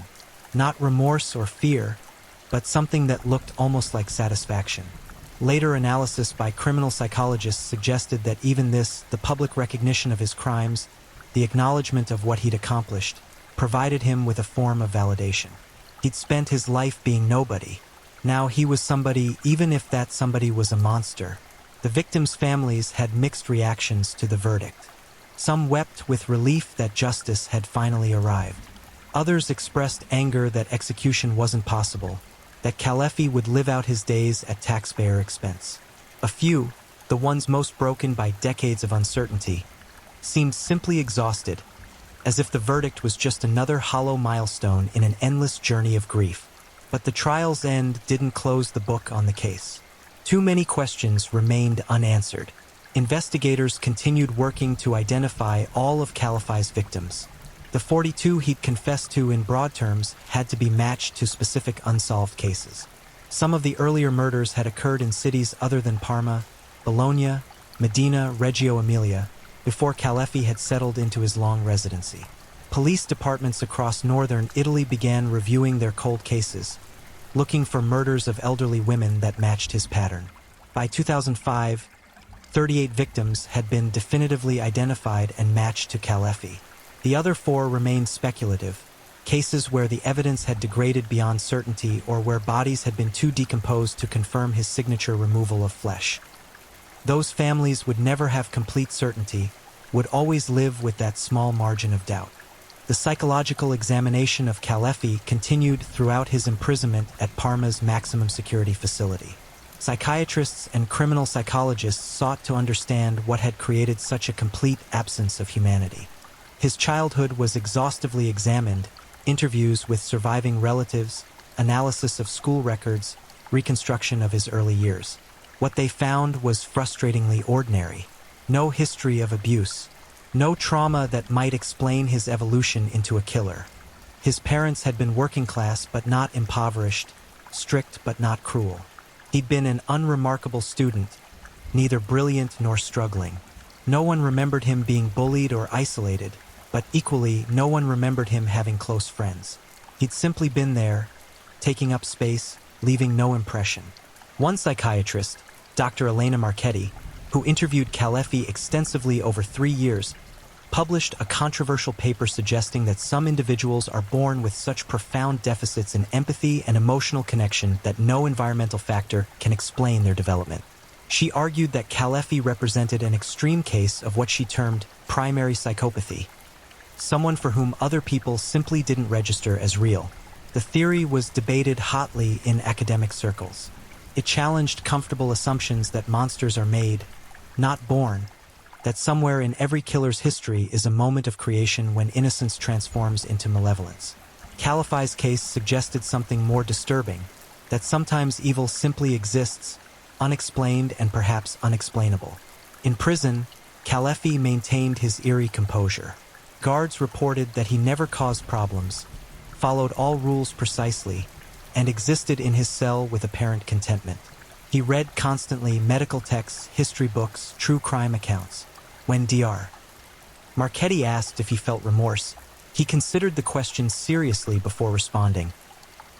Not remorse or fear, but something that looked almost like satisfaction. Later analysis by criminal psychologists suggested that even this, the public recognition of his crimes, the acknowledgement of what he'd accomplished, provided him with a form of validation. He'd spent his life being nobody. Now he was somebody, even if that somebody was a monster. The victims' families had mixed reactions to the verdict. Some wept with relief that justice had finally arrived. Others expressed anger that execution wasn't possible, that Calefi would live out his days at taxpayer expense. A few, the ones most broken by decades of uncertainty, seemed simply exhausted, as if the verdict was just another hollow milestone in an endless journey of grief. But the trial's end didn't close the book on the case. Too many questions remained unanswered. Investigators continued working to identify all of Calafai's victims. The 42 he'd confessed to in broad terms had to be matched to specific unsolved cases. Some of the earlier murders had occurred in cities other than Parma, Bologna, Medina, Reggio Emilia, before Calefi had settled into his long residency. Police departments across northern Italy began reviewing their cold cases, looking for murders of elderly women that matched his pattern. By 2005, 38 victims had been definitively identified and matched to Calefi. The other 4 remained speculative, cases where the evidence had degraded beyond certainty or where bodies had been too decomposed to confirm his signature removal of flesh. Those families would never have complete certainty, would always live with that small margin of doubt. The psychological examination of Calefi continued throughout his imprisonment at Parma's maximum security facility. Psychiatrists and criminal psychologists sought to understand what had created such a complete absence of humanity. His childhood was exhaustively examined, interviews with surviving relatives, analysis of school records, reconstruction of his early years. What they found was frustratingly ordinary. No history of abuse. No trauma that might explain his evolution into a killer. His parents had been working class but not impoverished, strict but not cruel. He'd been an unremarkable student, neither brilliant nor struggling. No one remembered him being bullied or isolated, but equally, no one remembered him having close friends. He'd simply been there, taking up space, leaving no impression. One psychiatrist, Dr. Elena Marchetti, who interviewed Kalefi extensively over 3 years, published a controversial paper suggesting that some individuals are born with such profound deficits in empathy and emotional connection that no environmental factor can explain their development. She argued that Kalefi represented an extreme case of what she termed primary psychopathy, someone for whom other people simply didn't register as real. The theory was debated hotly in academic circles. It challenged comfortable assumptions that monsters are made, not born, that somewhere in every killer's history is a moment of creation when innocence transforms into malevolence. Kalefi's case suggested something more disturbing, that sometimes evil simply exists, unexplained and perhaps unexplainable. In prison, Kalefi maintained his eerie composure. Guards reported that he never caused problems, followed all rules precisely, and existed in his cell with apparent contentment. He read constantly medical texts, history books, true crime accounts. When Dr. Marchetti asked if he felt remorse, he considered the question seriously before responding.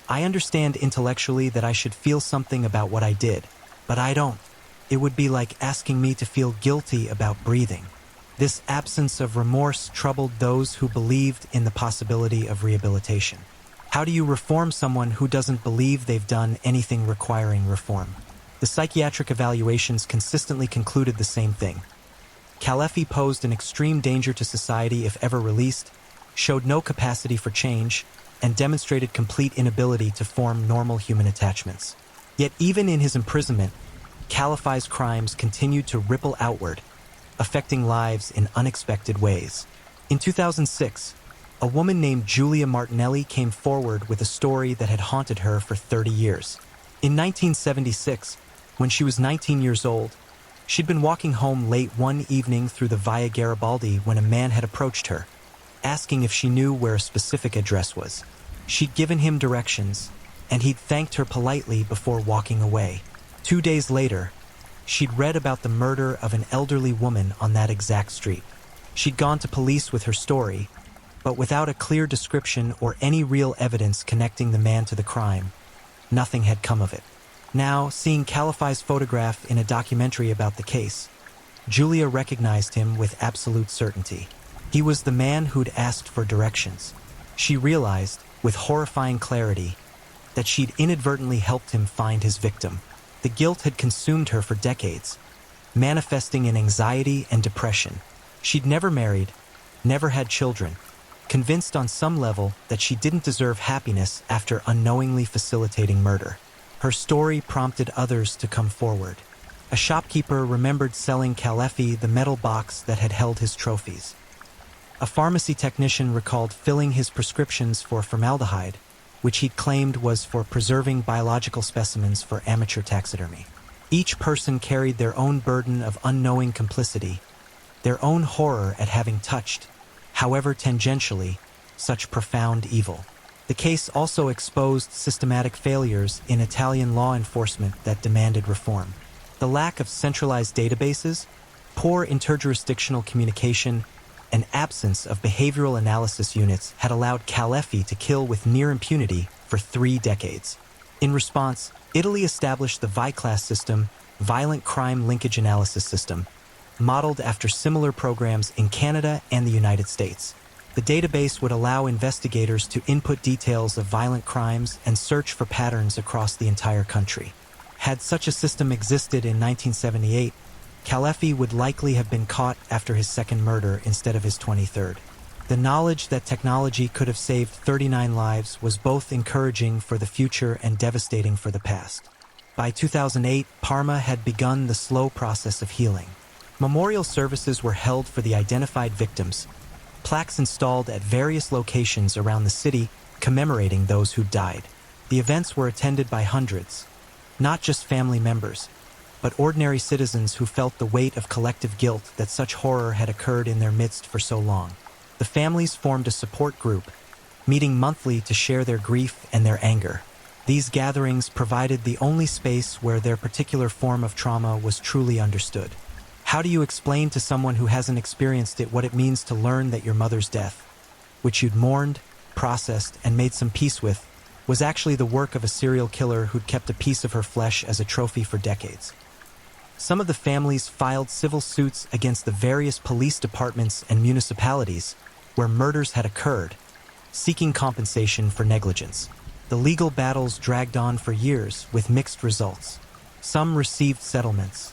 "I understand intellectually that I should feel something about what I did, but I don't. It would be like asking me to feel guilty about breathing." This absence of remorse troubled those who believed in the possibility of rehabilitation. How do you reform someone who doesn't believe they've done anything requiring reform? The psychiatric evaluations consistently concluded the same thing. Kalefi posed an extreme danger to society if ever released, showed no capacity for change, and demonstrated complete inability to form normal human attachments. Yet even in his imprisonment, Kalefi's crimes continued to ripple outward, affecting lives in unexpected ways. In 2006, a woman named Julia Martinelli came forward with a story that had haunted her for 30 years. In 1976, when she was 19 years old, she'd been walking home late one evening through the Via Garibaldi when a man had approached her, asking if she knew where a specific address was. She'd given him directions, and he'd thanked her politely before walking away. 2 days later, she'd read about the murder of an elderly woman on that exact street. She'd gone to police with her story, but without a clear description or any real evidence connecting the man to the crime, nothing had come of it. Now, seeing Kalefi's photograph in a documentary about the case, Julia recognized him with absolute certainty. He was the man who'd asked for directions. She realized, with horrifying clarity, that she'd inadvertently helped him find his victim. The guilt had consumed her for decades, manifesting in anxiety and depression. She'd never married, never had children, convinced on some level that she didn't deserve happiness after unknowingly facilitating murder. Her story prompted others to come forward. A shopkeeper remembered selling Kalefi the metal box that had held his trophies. A pharmacy technician recalled filling his prescriptions for formaldehyde, which he'd claimed was for preserving biological specimens for amateur taxidermy. Each person carried their own burden of unknowing complicity, their own horror at having touched, however tangentially, such profound evil. The case also exposed systematic failures in Italian law enforcement that demanded reform. The lack of centralized databases, poor interjurisdictional communication, and absence of behavioral analysis units had allowed Kalefi to kill with near impunity for 3 decades. In response, Italy established the VI-class system, Violent Crime Linkage Analysis System, modeled after similar programs in Canada and the United States. The database would allow investigators to input details of violent crimes and search for patterns across the entire country. Had such a system existed in 1978, Kalefi would likely have been caught after his second murder instead of his 23rd. The knowledge that technology could have saved 39 lives was both encouraging for the future and devastating for the past. By 2008, Parma had begun the slow process of healing. Memorial services were held for the identified victims, plaques installed at various locations around the city commemorating those who died. The events were attended by hundreds, not just family members, but ordinary citizens who felt the weight of collective guilt that such horror had occurred in their midst for so long. The families formed a support group, meeting monthly to share their grief and their anger. These gatherings provided the only space where their particular form of trauma was truly understood. How do you explain to someone who hasn't experienced it what it means to learn that your mother's death, which you'd mourned, processed, and made some peace with, was actually the work of a serial killer who'd kept a piece of her flesh as a trophy for decades? Some of the families filed civil suits against the various police departments and municipalities where murders had occurred, seeking compensation for negligence. The legal battles dragged on for years with mixed results. Some received settlements.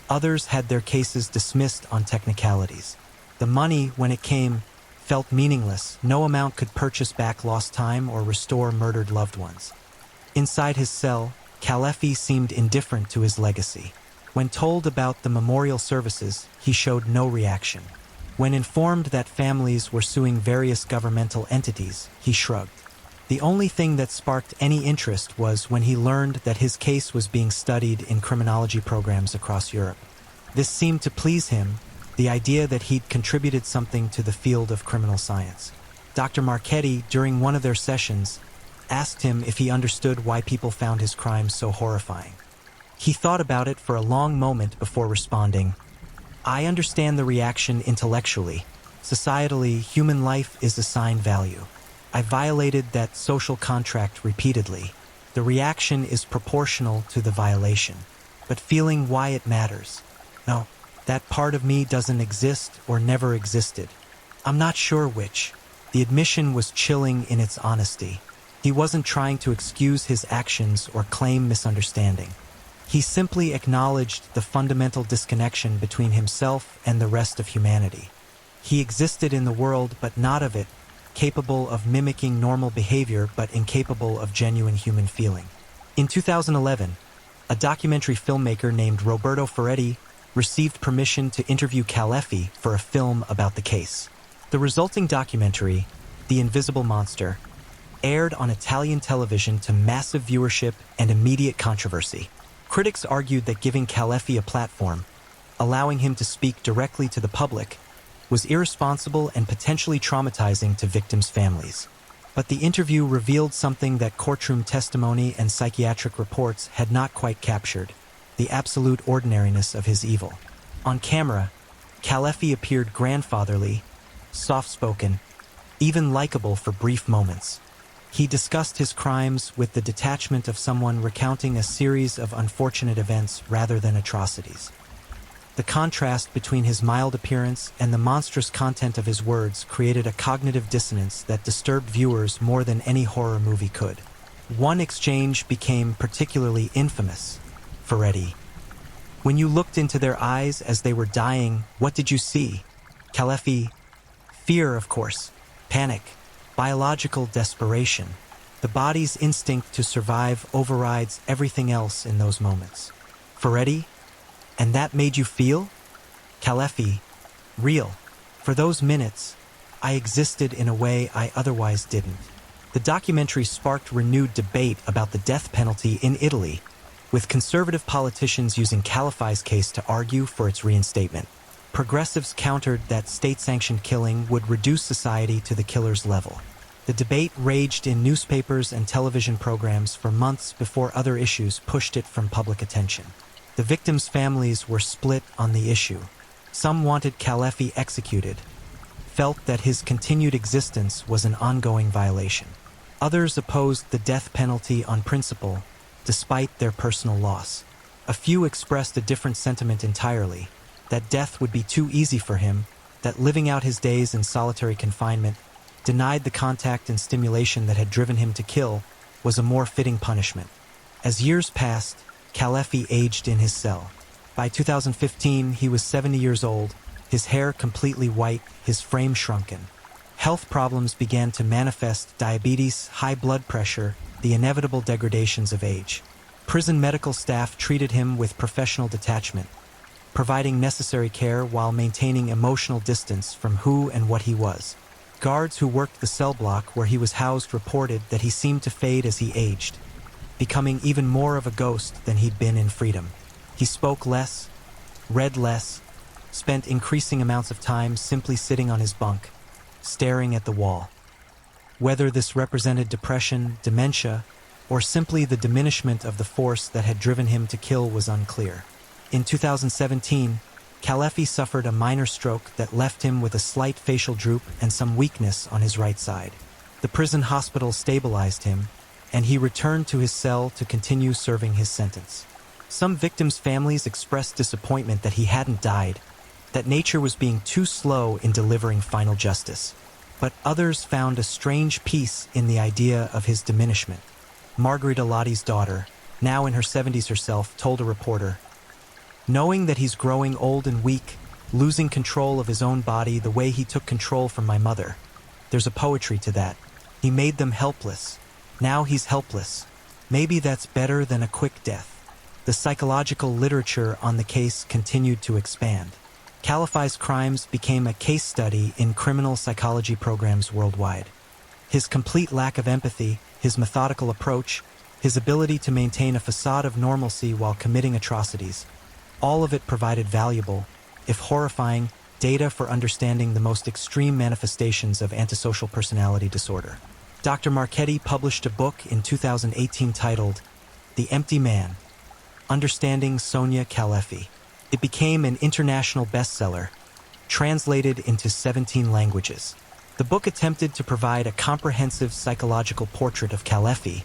Others had their cases dismissed on technicalities. The money, when it came, felt meaningless. No amount could purchase back lost time or restore murdered loved ones. Inside his cell, Kalefi seemed indifferent to his legacy. When told about the memorial services, he showed no reaction. When informed that families were suing various governmental entities, he shrugged. The only thing that sparked any interest was when he learned that his case was being studied in criminology programs across Europe. This seemed to please him, the idea that he'd contributed something to the field of criminal science. Dr. Marchetti, during one of their sessions, asked him if he understood why people found his crimes so horrifying. He thought about it for a long moment before responding, "I understand the reaction intellectually. Societally, human life is assigned value. I violated that social contract repeatedly. The reaction is proportional to the violation. But feeling why it matters. No, that part of me doesn't exist or never existed. I'm not sure which." The admission was chilling in its honesty. He wasn't trying to excuse his actions or claim misunderstanding. He simply acknowledged the fundamental disconnection between himself and the rest of humanity. He existed in the world but not of it, capable of mimicking normal behavior but incapable of genuine human feeling. In 2011, a documentary filmmaker named Roberto Ferretti received permission to interview Kalefi for a film about the case. The resulting documentary, The Invisible Monster, aired on Italian television to massive viewership and immediate controversy. Critics argued that giving Kalefi a platform, allowing him to speak directly to the public, was irresponsible and potentially traumatizing to victims' families. But the interview revealed something that courtroom testimony and psychiatric reports had not quite captured: the absolute ordinariness of his evil. On camera, Kalefi appeared grandfatherly, soft-spoken, even likable for brief moments. He discussed his crimes with the detachment of someone recounting a series of unfortunate events rather than atrocities. The contrast between his mild appearance and the monstrous content of his words created a cognitive dissonance that disturbed viewers more than any horror movie could. One exchange became particularly infamous. Ferretti: "When you looked into their eyes as they were dying, what did you see?" Kalefi: "Fear, of course. Panic. Biological desperation. The body's instinct to survive overrides everything else in those moments." Ferretti: "And that made you feel?" Kalefi: "Real. For those minutes, I existed in a way I otherwise didn't." The documentary sparked renewed debate about the death penalty in Italy, with conservative politicians using Kalefi's case to argue for its reinstatement. Progressives countered that state-sanctioned killing would reduce society to the killer's level. The debate raged in newspapers and television programs for months before other issues pushed it from public attention. The victims' families were split on the issue. Some wanted Kalefi executed, felt that his continued existence was an ongoing violation. Others opposed the death penalty on principle, despite their personal loss. A few expressed a different sentiment entirely: that death would be too easy for him, that living out his days in solitary confinement, denied the contact and stimulation that had driven him to kill, was a more fitting punishment. As years passed, Kalefi aged in his cell. By 2015, he was 70 years old, his hair completely white, his frame shrunken. Health problems began to manifest: diabetes, high blood pressure, the inevitable degradations of age. Prison medical staff treated him with professional detachment, providing necessary care while maintaining emotional distance from who and what he was. Guards who worked the cell block where he was housed reported that he seemed to fade as he aged, becoming even more of a ghost than he'd been in freedom. He spoke less, read less, spent increasing amounts of time simply sitting on his bunk, staring at the wall. Whether this represented depression, dementia, or simply the diminishment of the force that had driven him to kill was unclear. In 2017, Kalefi suffered a minor stroke that left him with a slight facial droop and some weakness on his right side. The prison hospital stabilized him, and he returned to his cell to continue serving his sentence. Some victims' families expressed disappointment that he hadn't died, that nature was being too slow in delivering final justice. But others found a strange peace in the idea of his diminishment. Margarita Lotti's daughter, now in her 70s herself, told a reporter, "Knowing that he's growing old and weak, losing control of his own body the way he took control from my mother. There's a poetry to that. He made them helpless. Now he's helpless. Maybe that's better than a quick death." The psychological literature on the case continued to expand. Kalefi's crimes became a case study in criminal psychology programs worldwide. His complete lack of empathy, his methodical approach, his ability to maintain a facade of normalcy while committing atrocities, all of it provided valuable, if horrifying, data for understanding the most extreme manifestations of antisocial personality disorder. Dr. Marchetti published a book in 2018 titled The Empty Man: Understanding Sonia Kalefi. It became an international bestseller, translated into 17 languages. The book attempted to provide a comprehensive psychological portrait of Kalefi,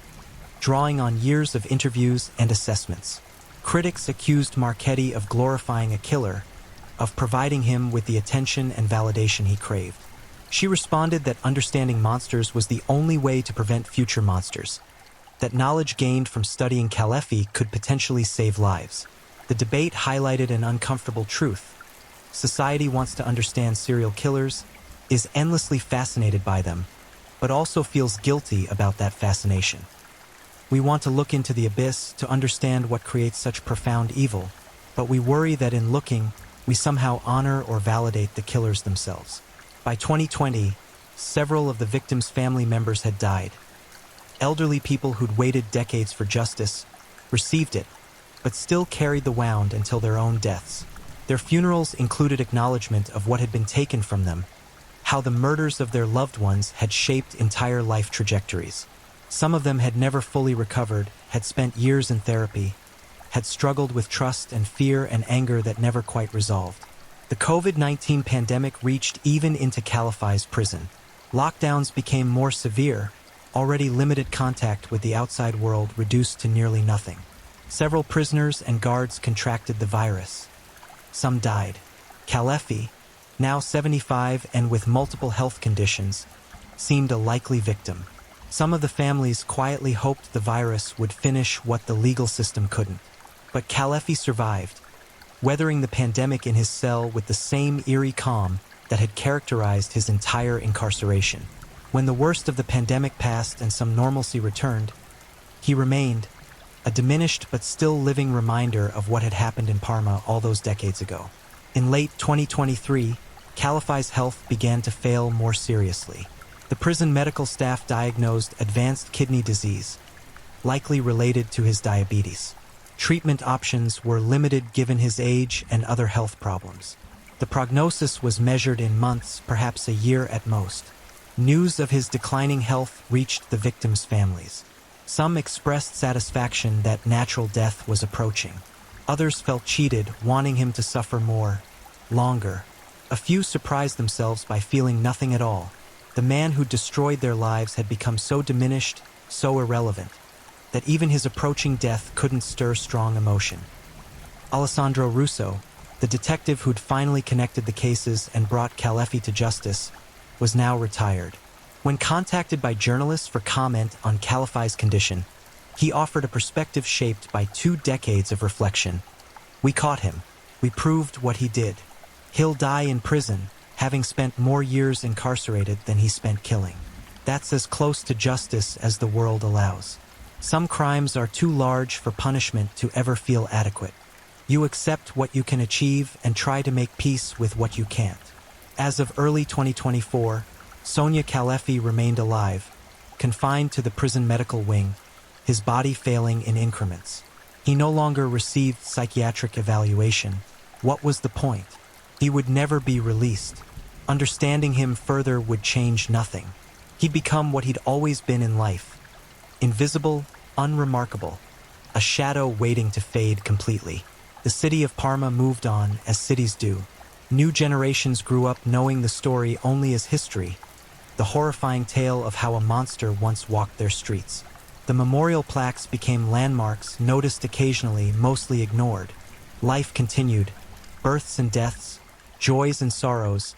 drawing on years of interviews and assessments. Critics accused Marchetti of glorifying a killer, of providing him with the attention and validation he craved. She responded that understanding monsters was the only way to prevent future monsters, that knowledge gained from studying Kalefi could potentially save lives. The debate highlighted an uncomfortable truth. Society wants to understand serial killers, is endlessly fascinated by them, but also feels guilty about that fascination. We want to look into the abyss to understand what creates such profound evil, but we worry that in looking, we somehow honor or validate the killers themselves. By 2020, several of the victims' family members had died. Elderly people who'd waited decades for justice received it, but still carried the wound until their own deaths. Their funerals included acknowledgement of what had been taken from them, how the murders of their loved ones had shaped entire life trajectories. Some of them had never fully recovered, had spent years in therapy, had struggled with trust and fear and anger that never quite resolved. The COVID-19 pandemic reached even into Kalefi's prison. Lockdowns became more severe, already limited contact with the outside world reduced to nearly nothing. Several prisoners and guards contracted the virus. Some died. Kalefi, now 75 and with multiple health conditions, seemed a likely victim. Some of the families quietly hoped the virus would finish what the legal system couldn't. But Kalefi survived, weathering the pandemic in his cell with the same eerie calm that had characterized his entire incarceration. When the worst of the pandemic passed and some normalcy returned, he remained, a diminished but still living reminder of what had happened in Parma all those decades ago. In late 2023, Kalefi's health began to fail more seriously. The prison medical staff diagnosed advanced kidney disease, likely related to his diabetes. Treatment options were limited given his age and other health problems. The prognosis was measured in months, perhaps a year at most. News of his declining health reached the victims' families. Some expressed satisfaction that natural death was approaching. Others felt cheated, wanting him to suffer more, longer. A few surprised themselves by feeling nothing at all. The man who destroyed their lives had become so diminished, so irrelevant, that even his approaching death couldn't stir strong emotion. Alessandro Russo, the detective who'd finally connected the cases and brought Kalefi to justice, was now retired. When contacted by journalists for comment on Kalefi's condition, he offered a perspective shaped by 2 decades of reflection. "We caught him. We proved what he did. He'll die in prison, having spent more years incarcerated than he spent killing. That's as close to justice as the world allows." Some crimes are too large for punishment to ever feel adequate. You accept what you can achieve and try to make peace with what you can't. As of early 2024, Sonia Kalefi remained alive, confined to the prison medical wing, his body failing in increments. He no longer received psychiatric evaluation. What was the point? He would never be released. Understanding him further would change nothing. He'd become what he'd always been in life. Invisible, unremarkable. A shadow waiting to fade completely. The city of Parma moved on, as cities do. New generations grew up knowing the story only as history, the horrifying tale of how a monster once walked their streets. The memorial plaques became landmarks, noticed occasionally, mostly ignored. Life continued. Births and deaths, joys and sorrows.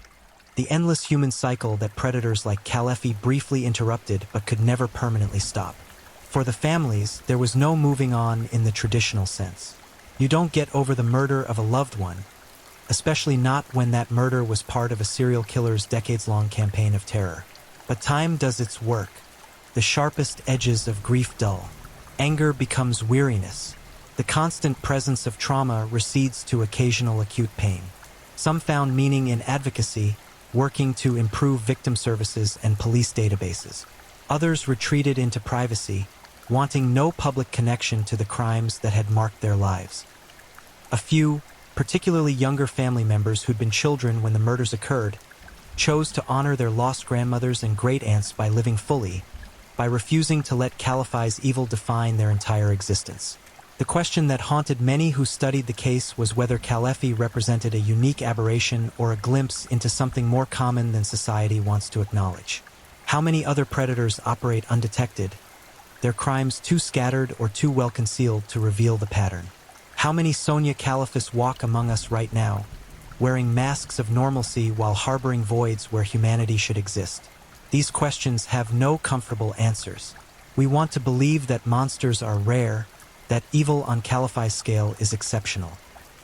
The endless human cycle that predators like Kalefi briefly interrupted but could never permanently stop. For the families, there was no moving on in the traditional sense. You don't get over the murder of a loved one, especially not when that murder was part of a serial killer's decades-long campaign of terror. But time does its work. The sharpest edges of grief dull. Anger becomes weariness. The constant presence of trauma recedes to occasional acute pain. Some found meaning in advocacy, working to improve victim services and police databases. Others retreated into privacy, wanting no public connection to the crimes that had marked their lives. A few, particularly younger family members who'd been children when the murders occurred, chose to honor their lost grandmothers and great-aunts by living fully, by refusing to let Kalefi's evil define their entire existence. The question that haunted many who studied the case was whether Kalefi represented a unique aberration or a glimpse into something more common than society wants to acknowledge. How many other predators operate undetected, their crimes too scattered or too well concealed to reveal the pattern? How many Sonia Kalefis walk among us right now, wearing masks of normalcy while harboring voids where humanity should exist? These questions have no comfortable answers. We want to believe that monsters are rare, that evil on Kalefi's scale is exceptional.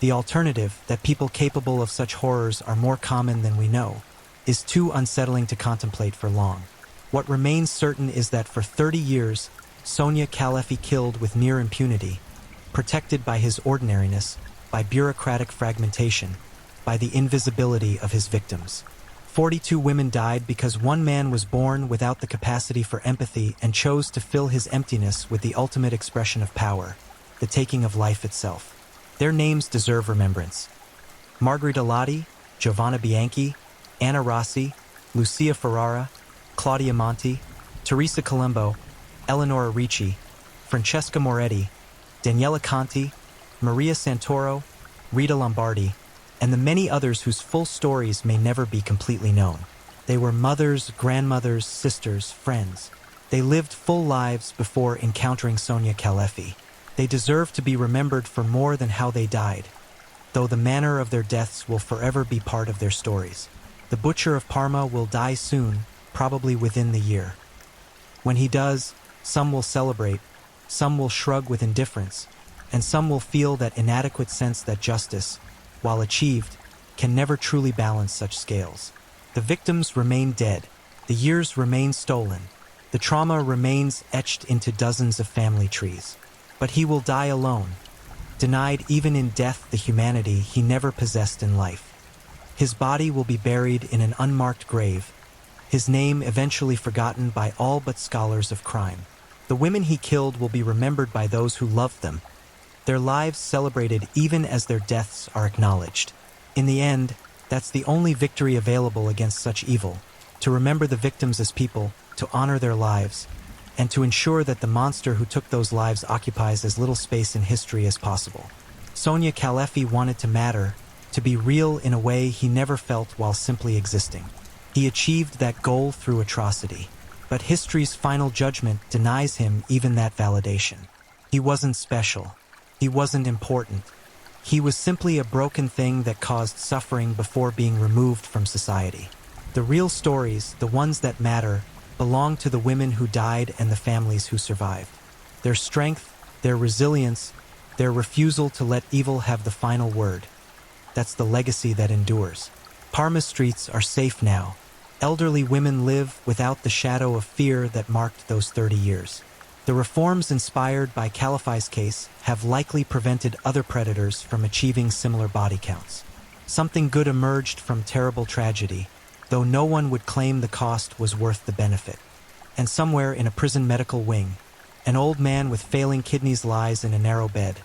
The alternative, that people capable of such horrors are more common than we know, is too unsettling to contemplate for long. What remains certain is that for 30 years, Sonia Kalefi killed with near impunity, protected by his ordinariness, by bureaucratic fragmentation, by the invisibility of his victims. 42 women died because one man was born without the capacity for empathy and chose to fill his emptiness with the ultimate expression of power, the taking of life itself. Their names deserve remembrance. Margherita Lotti, Giovanna Bianchi, Anna Rossi, Lucia Ferrara, Claudia Monti, Teresa Colombo, Eleonora Ricci, Francesca Moretti, Daniela Conti, Maria Santoro, Rita Lombardi, and the many others whose full stories may never be completely known. They were mothers, grandmothers, sisters, friends. They lived full lives before encountering Sonia Kalefi. They deserve to be remembered for more than how they died, though the manner of their deaths will forever be part of their stories. The butcher of Parma will die soon, probably within the year. When he does, some will celebrate, some will shrug with indifference, and some will feel that inadequate sense that justice, while achieved, can never truly balance such scales. The victims remain dead, the years remain stolen, the trauma remains etched into dozens of family trees. But he will die alone, denied even in death the humanity he never possessed in life. His body will be buried in an unmarked grave, his name eventually forgotten by all but scholars of crime. The women he killed will be remembered by those who loved them, their lives celebrated even as their deaths are acknowledged. In the end, that's the only victory available against such evil, to remember the victims as people, to honor their lives, and to ensure that the monster who took those lives occupies as little space in history as possible. Sonia Kalefi wanted to matter, to be real in a way he never felt while simply existing. He achieved that goal through atrocity, but history's final judgment denies him even that validation. He wasn't special. He wasn't important. He was simply a broken thing that caused suffering before being removed from society. The real stories, the ones that matter, belong to the women who died and the families who survived. Their strength, their resilience, their refusal to let evil have the final word. That's the legacy that endures. Parma streets are safe now. Elderly women live without the shadow of fear that marked those 30 years. The reforms inspired by Calify's case have likely prevented other predators from achieving similar body counts. Something good emerged from terrible tragedy, though no one would claim the cost was worth the benefit. And somewhere in a prison medical wing, an old man with failing kidneys lies in a narrow bed,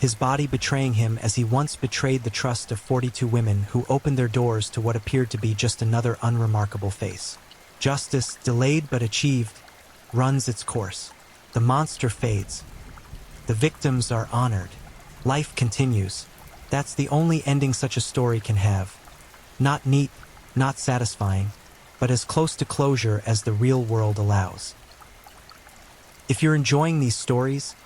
his body betraying him as he once betrayed the trust of 42 women who opened their doors to what appeared to be just another unremarkable face. Justice, delayed but achieved, runs its course. The monster fades. The victims are honored. Life continues. That's the only ending such a story can have. Not neat, not satisfying, but as close to closure as the real world allows. If you're enjoying these stories,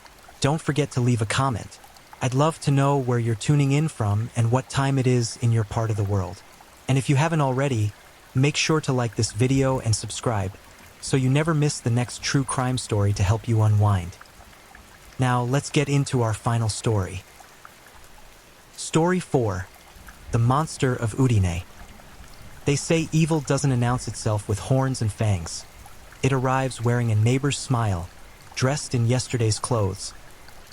don't forget to leave a comment. I'd love to know where you're tuning in from and what time it is in your part of the world. And if you haven't already, make sure to like this video and subscribe so you never miss the next true crime story to help you unwind. Now let's get into our final story. Story 4. The Monster of Udine. They say evil doesn't announce itself with horns and fangs. It arrives wearing a neighbor's smile, dressed in yesterday's clothes,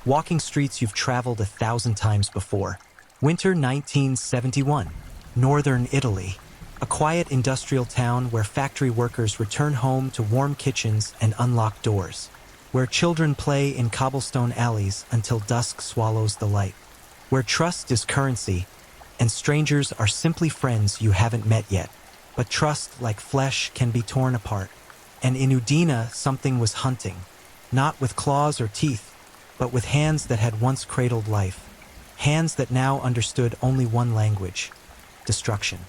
walking streets you've traveled 1,000 times before. Winter 1971, northern Italy. A quiet industrial town where factory workers return home to warm kitchens and unlocked doors. Where children play in cobblestone alleys until dusk swallows the light. Where trust is currency, and strangers are simply friends you haven't met yet. But trust, like flesh, can be torn apart. And in Udine, something was hunting. Not with claws or teeth, but with hands that had once cradled life. Hands that now understood only one language: destruction.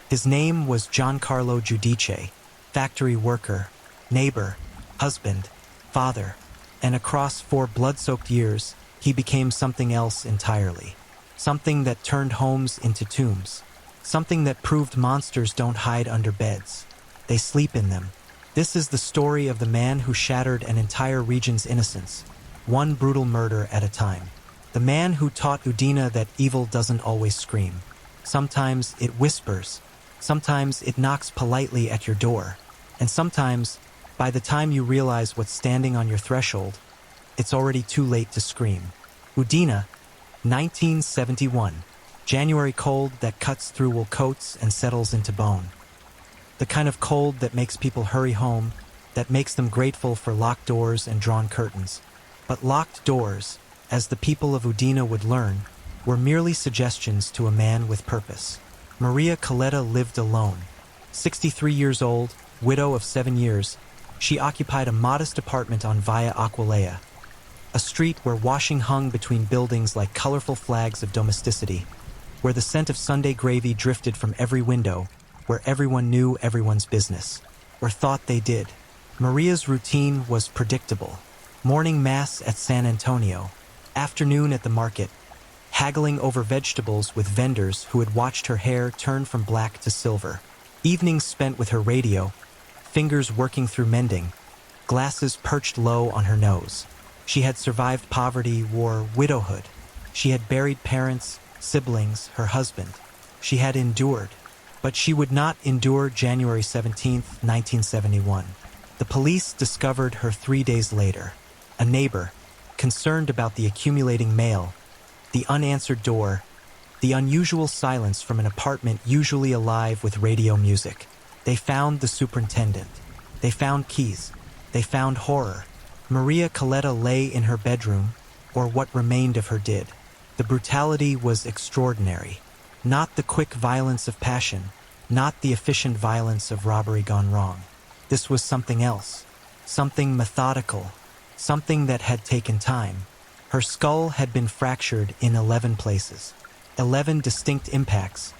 His name was Giancarlo Giudice, factory worker, neighbor, husband, father, and across 4 blood-soaked years, he became something else entirely. Something that turned homes into tombs. Something that proved monsters don't hide under beds. They sleep in them. This is the story of the man who shattered an entire region's innocence, one brutal murder at a time. The man who taught Udine that evil doesn't always scream. Sometimes it whispers. Sometimes it knocks politely at your door. And sometimes, by the time you realize what's standing on your threshold, it's already too late to scream. Udine, 1971. January cold that cuts through wool coats and settles into bone. The kind of cold that makes people hurry home, that makes them grateful for locked doors and drawn curtains. But locked doors, as the people of Udine would learn, were merely suggestions to a man with purpose. Maria Coletta lived alone. 63 years old, widow of 7 years, she occupied a modest apartment on Via Aquilea, a street where washing hung between buildings like colorful flags of domesticity, where the scent of Sunday gravy drifted from every window, where everyone knew everyone's business, or thought they did. Maria's routine was predictable. Morning mass at San Antonio, afternoon at the market, haggling over vegetables with vendors who had watched her hair turn from black to silver. Evenings spent with her radio, fingers working through mending, glasses perched low on her nose. She had survived poverty, war, widowhood. She had buried parents, siblings, her husband. She had endured. But she would not endure January 17, 1971. The police discovered her 3 days later. A neighbor, concerned about the accumulating mail, the unanswered door, the unusual silence from an apartment usually alive with radio music. They found the superintendent. They found keys. They found horror. Maria Coletta lay in her bedroom, or what remained of her did. The brutality was extraordinary. Not the quick violence of passion, not the efficient violence of robbery gone wrong. This was something else, something methodical, something that had taken time. Her skull had been fractured in 11 places. 11 distinct impacts,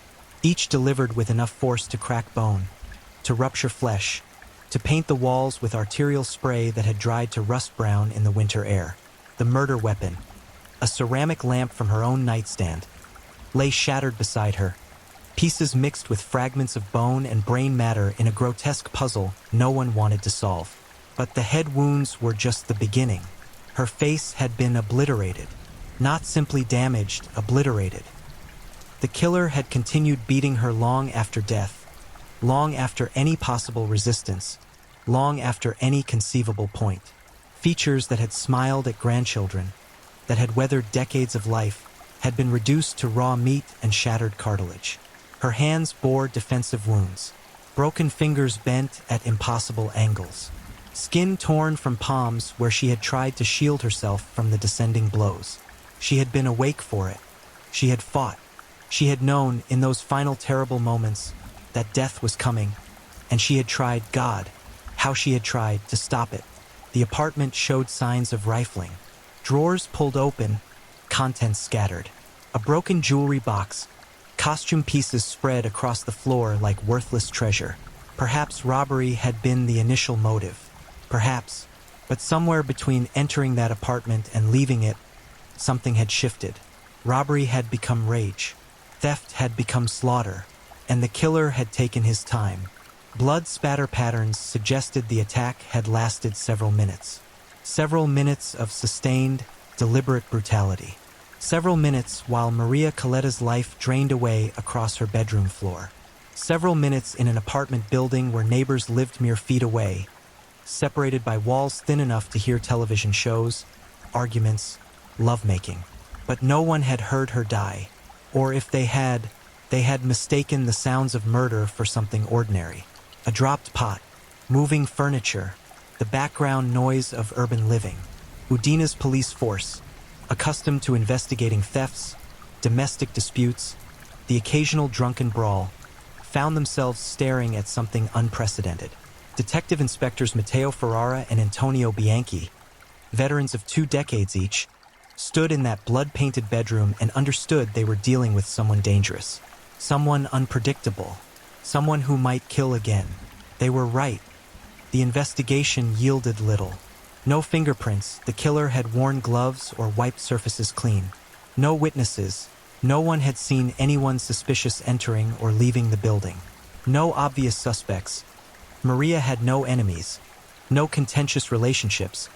each delivered with enough force to crack bone, to rupture flesh, to paint the walls with arterial spray that had dried to rust brown in the winter air. The murder weapon, a ceramic lamp from her own nightstand, lay shattered beside her, pieces mixed with fragments of bone and brain matter in a grotesque puzzle no one wanted to solve. But the head wounds were just the beginning. Her face had been obliterated, not simply damaged, obliterated. The killer had continued beating her long after death, long after any possible resistance, long after any conceivable point. Features that had smiled at grandchildren, that had weathered decades of life, had been reduced to raw meat and shattered cartilage. Her hands bore defensive wounds, broken fingers bent at impossible angles, skin torn from palms where she had tried to shield herself from the descending blows. She had been awake for it. She had fought. She had known, in those final terrible moments, that death was coming, and she had tried, God, how she had tried to stop it. The apartment showed signs of rifling. Drawers pulled open, contents scattered. A broken jewelry box, costume pieces spread across the floor like worthless treasure. Perhaps robbery had been the initial motive. Perhaps. But somewhere between entering that apartment and leaving it, something had shifted. Robbery had become rage. Theft had become slaughter. And the killer had taken his time. Blood spatter patterns suggested the attack had lasted several minutes. Several minutes of sustained, deliberate brutality. Several minutes while Maria Coletta's life drained away across her bedroom floor. Several minutes in an apartment building where neighbors lived mere feet away, separated by walls thin enough to hear television shows, arguments, lovemaking. But no one had heard her die, or if they had mistaken the sounds of murder for something ordinary. A dropped pot, moving furniture, the background noise of urban living. Udina's police force, accustomed to investigating thefts, domestic disputes, the occasional drunken brawl, found themselves staring at something unprecedented. Detective Inspectors Matteo Ferrara and Antonio Bianchi, veterans of 2 decades each, stood in that blood-painted bedroom and understood they were dealing with someone dangerous, someone unpredictable, someone who might kill again. They were right. The investigation yielded little. No fingerprints, the killer had worn gloves or wiped surfaces clean. No witnesses, no one had seen anyone suspicious entering or leaving the building. No obvious suspects. Maria had no enemies, no contentious relationships,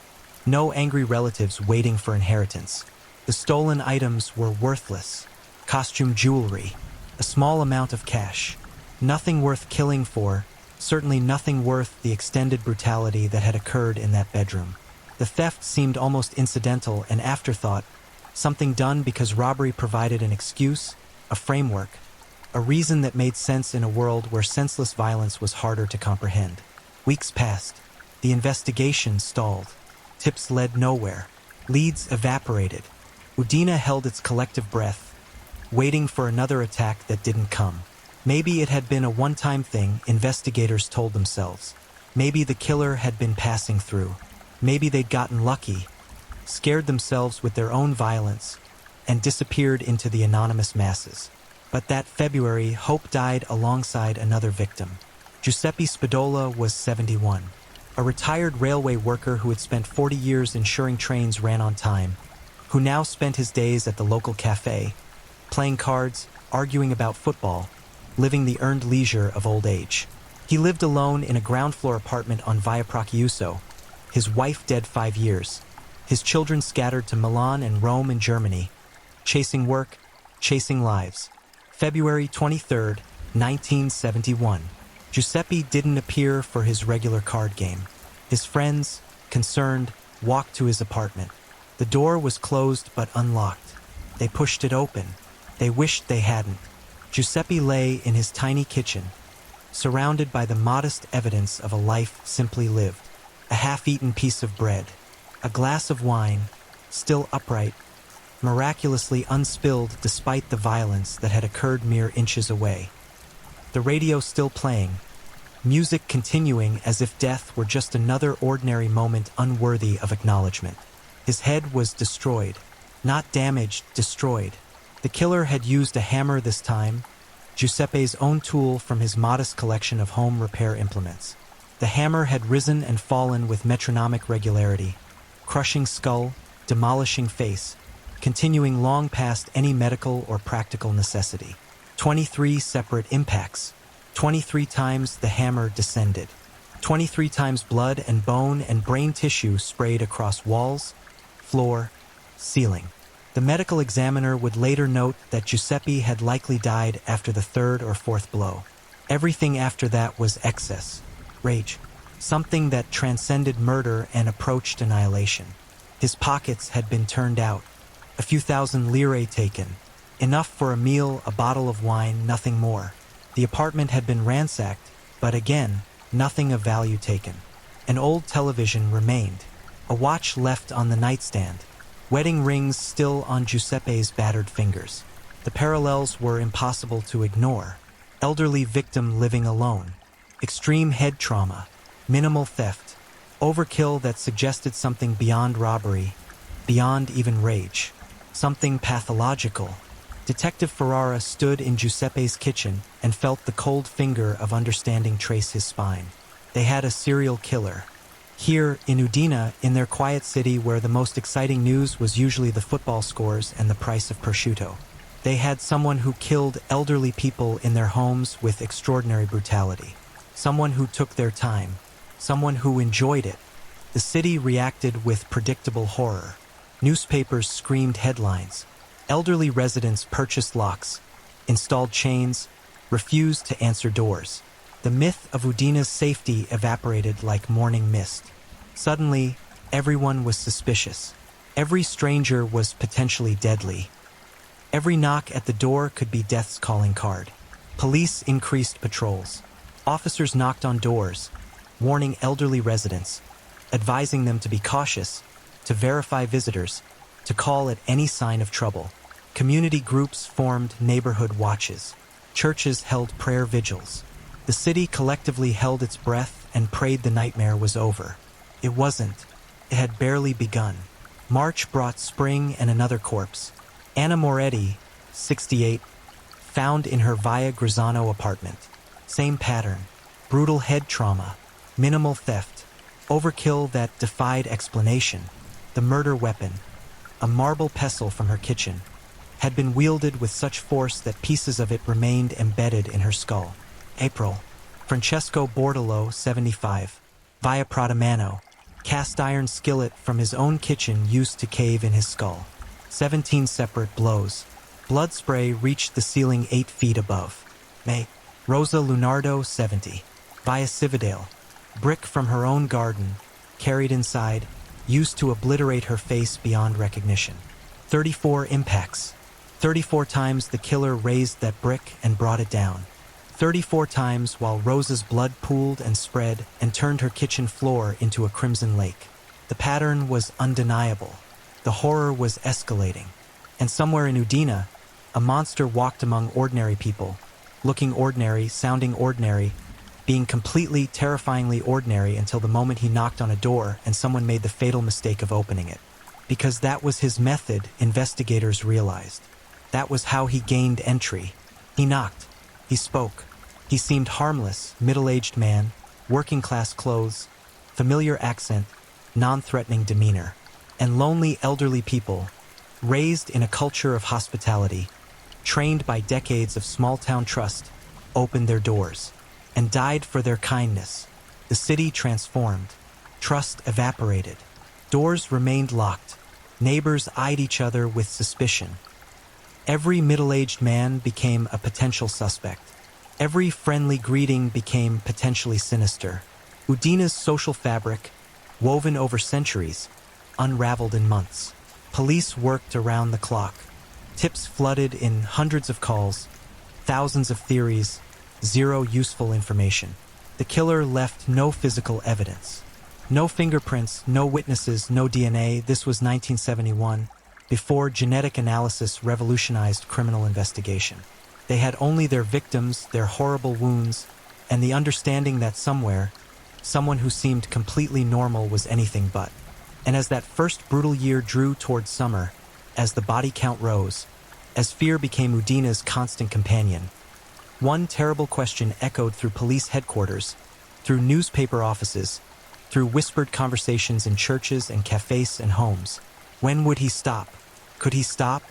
no angry relatives waiting for inheritance. The stolen items were worthless. Costume jewelry, a small amount of cash. Nothing worth killing for, certainly nothing worth the extended brutality that had occurred in that bedroom. The theft seemed almost incidental, an afterthought, something done because robbery provided an excuse, a framework, a reason that made sense in a world where senseless violence was harder to comprehend. Weeks passed. The investigation stalled. Tips led nowhere. Leads evaporated. Udina held its collective breath, waiting for another attack that didn't come. Maybe it had been a one-time thing, investigators told themselves. Maybe the killer had been passing through. Maybe they'd gotten lucky, scared themselves with their own violence, and disappeared into the anonymous masses. But that February, hope died alongside another victim. Giuseppe Spadola was 71, a retired railway worker who had spent 40 years ensuring trains ran on time, who now spent his days at the local cafe, playing cards, arguing about football, living the earned leisure of old age. He lived alone in a ground-floor apartment on Via Procchiuso, his wife dead 5 years, his children scattered to Milan and Rome and Germany, chasing work, chasing lives. February 23rd, 1971. Giuseppe didn't appear for his regular card game. His friends, concerned, walked to his apartment. The door was closed but unlocked. They pushed it open. They wished they hadn't. Giuseppe lay in his tiny kitchen, surrounded by the modest evidence of a life simply lived. A half-eaten piece of bread, a glass of wine, still upright, miraculously unspilled despite the violence that had occurred mere inches away. The radio still playing, music continuing as if death were just another ordinary moment unworthy of acknowledgement. His head was destroyed, not damaged, destroyed. The killer had used a hammer this time, Giuseppe's own tool from his modest collection of home repair implements. The hammer had risen and fallen with metronomic regularity, crushing skull, demolishing face, continuing long past any medical or practical necessity. 23 separate impacts. 23 times the hammer descended. 23 times blood and bone and brain tissue sprayed across walls, floor, ceiling. The medical examiner would later note that Giuseppe had likely died after the 3rd or 4th blow. Everything after that was excess, rage, something that transcended murder and approached annihilation. His pockets had been turned out, a few thousand lire taken, enough for a meal, a bottle of wine, nothing more. The apartment had been ransacked, but again, nothing of value taken. An old television remained, a watch left on the nightstand, wedding rings still on Giuseppe's battered fingers. The parallels were impossible to ignore. Elderly victim living alone, extreme head trauma, minimal theft, overkill that suggested something beyond robbery, beyond even rage, something pathological. Detective Ferrara stood in Giuseppe's kitchen and felt the cold finger of understanding trace his spine. They had a serial killer. Here, in Udine, in their quiet city where the most exciting news was usually the football scores and the price of prosciutto. They had someone who killed elderly people in their homes with extraordinary brutality. Someone who took their time. Someone who enjoyed it. The city reacted with predictable horror. Newspapers screamed headlines. Elderly residents purchased locks, installed chains, refused to answer doors. The myth of Udine's safety evaporated like morning mist. Suddenly, everyone was suspicious. Every stranger was potentially deadly. Every knock at the door could be death's calling card. Police increased patrols. Officers knocked on doors, warning elderly residents, advising them to be cautious, to verify visitors, to call at any sign of trouble. Community groups formed neighborhood watches. Churches held prayer vigils. The city collectively held its breath and prayed the nightmare was over. It wasn't. It had barely begun. March brought spring and another corpse. Anna Moretti, 68, found in her Via Grisano apartment. Same pattern. Brutal head trauma. Minimal theft. Overkill that defied explanation. The murder weapon, a marble pestle from her kitchen, had been wielded with such force that pieces of it remained embedded in her skull. April. Francesco Bordolo, 75, Via Pradamano, cast iron skillet from his own kitchen used to cave in his skull. 17 separate blows. Blood spray reached the ceiling 8 feet above. May. Rosa Lunardo, 70, Via Cividale, brick from her own garden, carried inside, used to obliterate her face beyond recognition. 34 impacts. 34 times the killer raised that brick and brought it down. 34 times while Rosa's blood pooled and spread and turned her kitchen floor into a crimson lake. The pattern was undeniable. The horror was escalating. And somewhere in Udine, a monster walked among ordinary people, looking ordinary, sounding ordinary, being completely, terrifyingly ordinary until the moment he knocked on a door and someone made the fatal mistake of opening it. Because that was his method, investigators realized. That was how he gained entry. He knocked. He spoke. He seemed harmless, middle-aged man, working-class clothes, familiar accent, non-threatening demeanor. And lonely elderly people, raised in a culture of hospitality, trained by decades of small-town trust, opened their doors and died for their kindness. The city transformed. Trust evaporated. Doors remained locked. Neighbors eyed each other with suspicion. Every middle-aged man became a potential suspect. Every friendly greeting became potentially sinister. Udine's social fabric, woven over centuries, unraveled in months. Police worked around the clock. Tips flooded in hundreds of calls, thousands of theories, zero useful information. The killer left no physical evidence. No fingerprints, no witnesses, no DNA. This was 1971, before genetic analysis revolutionized criminal investigation. They had only their victims, their horrible wounds, and the understanding that somewhere, someone who seemed completely normal was anything but. And as that first brutal year drew toward summer, as the body count rose, as fear became Udine's constant companion, one terrible question echoed through police headquarters, through newspaper offices, through whispered conversations in churches and cafes and homes. When would he stop? Could he stop?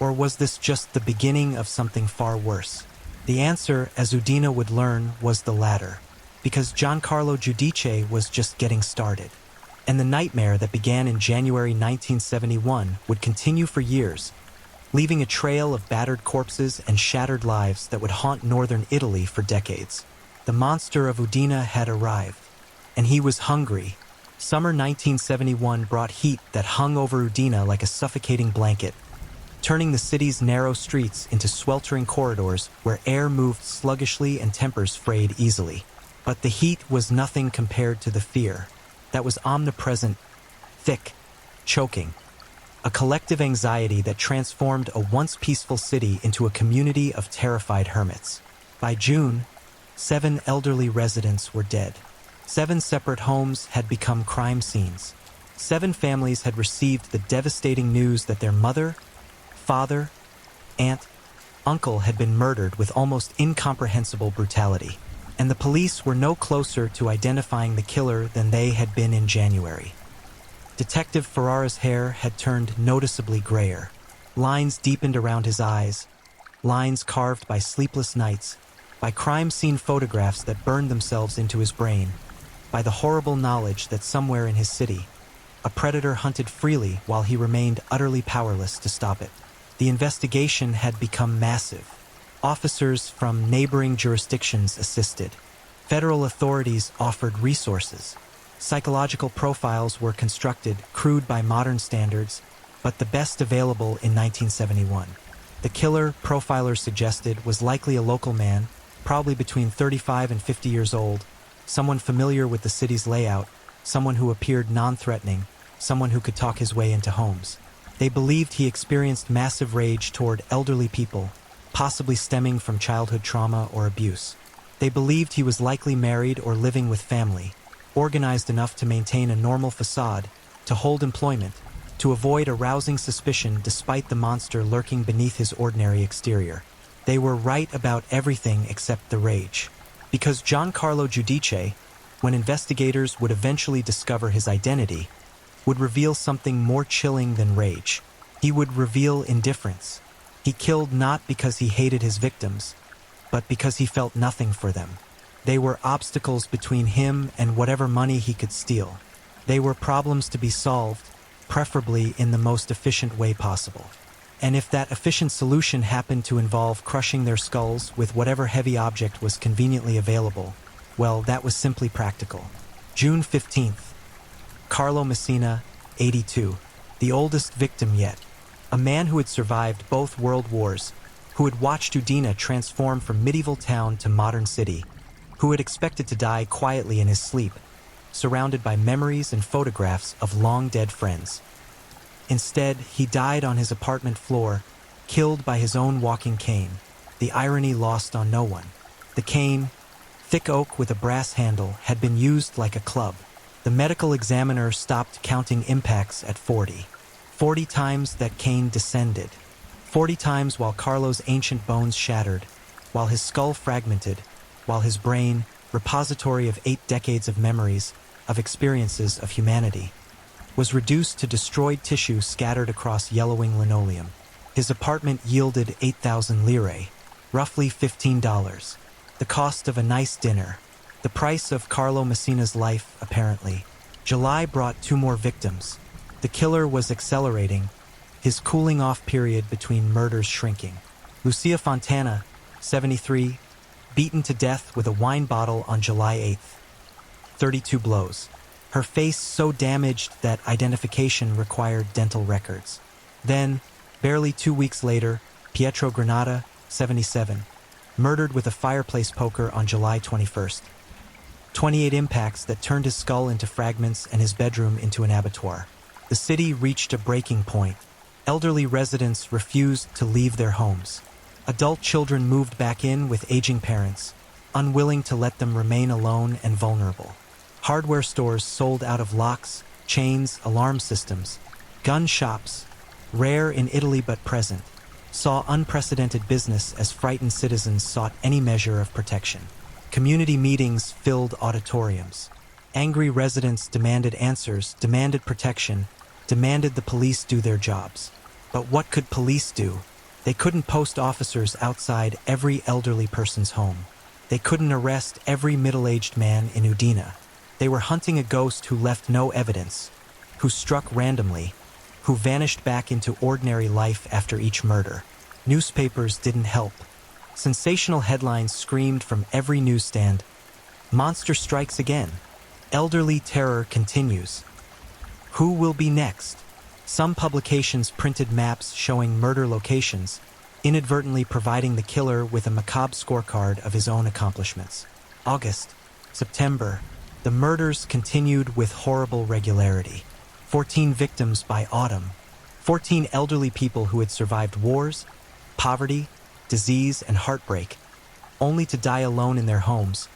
Or was this just the beginning of something far worse? The answer, as Udine would learn, was the latter, because Giancarlo Giudice was just getting started. And the nightmare that began in January 1971 would continue for years, leaving a trail of battered corpses and shattered lives that would haunt northern Italy for decades. The monster of Udine had arrived. And he was hungry. Summer 1971 brought heat that hung over Udina like a suffocating blanket, turning the city's narrow streets into sweltering corridors where air moved sluggishly and tempers frayed easily. But the heat was nothing compared to the fear that was omnipresent, thick, choking. A collective anxiety that transformed a once peaceful city into a community of terrified hermits. By June, 7 elderly residents were dead. 7 separate homes had become crime scenes. 7 families had received the devastating news that their mother, father, aunt, uncle had been murdered with almost incomprehensible brutality. And the police were no closer to identifying the killer than they had been in January. Detective Ferrara's hair had turned noticeably grayer. Lines deepened around his eyes, lines carved by sleepless nights, by crime scene photographs that burned themselves into his brain, by the horrible knowledge that somewhere in his city, a predator hunted freely while he remained utterly powerless to stop it. The investigation had become massive. Officers from neighboring jurisdictions assisted. Federal authorities offered resources. Psychological profiles were constructed, crude by modern standards, but the best available in 1971. The killer, profilers suggested, was likely a local man, probably between 35 and 50 years old, someone familiar with the city's layout, someone who appeared non-threatening, someone who could talk his way into homes. They believed he experienced massive rage toward elderly people, possibly stemming from childhood trauma or abuse. They believed he was likely married or living with family, organized enough to maintain a normal facade, to hold employment, to avoid arousing suspicion despite the monster lurking beneath his ordinary exterior. They were right about everything except the rage. Because Giancarlo Giudice, when investigators would eventually discover his identity, would reveal something more chilling than rage. He would reveal indifference. He killed not because he hated his victims, but because he felt nothing for them. They were obstacles between him and whatever money he could steal. They were problems to be solved, preferably in the most efficient way possible. And if that efficient solution happened to involve crushing their skulls with whatever heavy object was conveniently available, well, that was simply practical. June 15th. Carlo Messina, 82, the oldest victim yet. A man who had survived both world wars, who had watched Udina transform from medieval town to modern city, who had expected to die quietly in his sleep, surrounded by memories and photographs of long-dead friends. Instead, he died on his apartment floor, killed by his own walking cane, the irony lost on no one. The cane, thick oak with a brass handle, had been used like a club. The medical examiner stopped counting impacts at 40. 40 times that cane descended. 40 times while Carlo's ancient bones shattered, while his skull fragmented, while his brain, repository of 8 decades of memories, of experiences of humanity, was reduced to destroyed tissue scattered across yellowing linoleum. His apartment yielded 8,000 lire, roughly $15. The cost of a nice dinner. The price of Carlo Messina's life, apparently. July brought 2 more victims. The killer was accelerating, his cooling-off period between murders shrinking. Lucia Fontana, 73, beaten to death with a wine bottle on July 8th. 32 blows. Her face so damaged that identification required dental records. Then, barely 2 weeks later, Pietro Granata, 77, murdered with a fireplace poker on July 21st. 28 impacts that turned his skull into fragments and his bedroom into an abattoir. The city reached a breaking point. Elderly residents refused to leave their homes. Adult children moved back in with aging parents, unwilling to let them remain alone and vulnerable. Hardware stores sold out of locks, chains, alarm systems. Gun shops, rare in Italy but present, saw unprecedented business as frightened citizens sought any measure of protection. Community meetings filled auditoriums. Angry residents demanded answers, demanded protection, demanded the police do their jobs. But what could police do? They couldn't post officers outside every elderly person's home. They couldn't arrest every middle-aged man in Udina. They were hunting a ghost who left no evidence, who struck randomly, who vanished back into ordinary life after each murder. Newspapers didn't help. Sensational headlines screamed from every newsstand, "Monster strikes again." Elderly terror continues. Who will be next? Some publications printed maps showing murder locations, inadvertently providing the killer with a macabre scorecard of his own accomplishments. August, September, the murders continued with horrible regularity. 14 victims by autumn. 14 elderly people who had survived wars, poverty, disease, and heartbreak, only to die alone in their homes,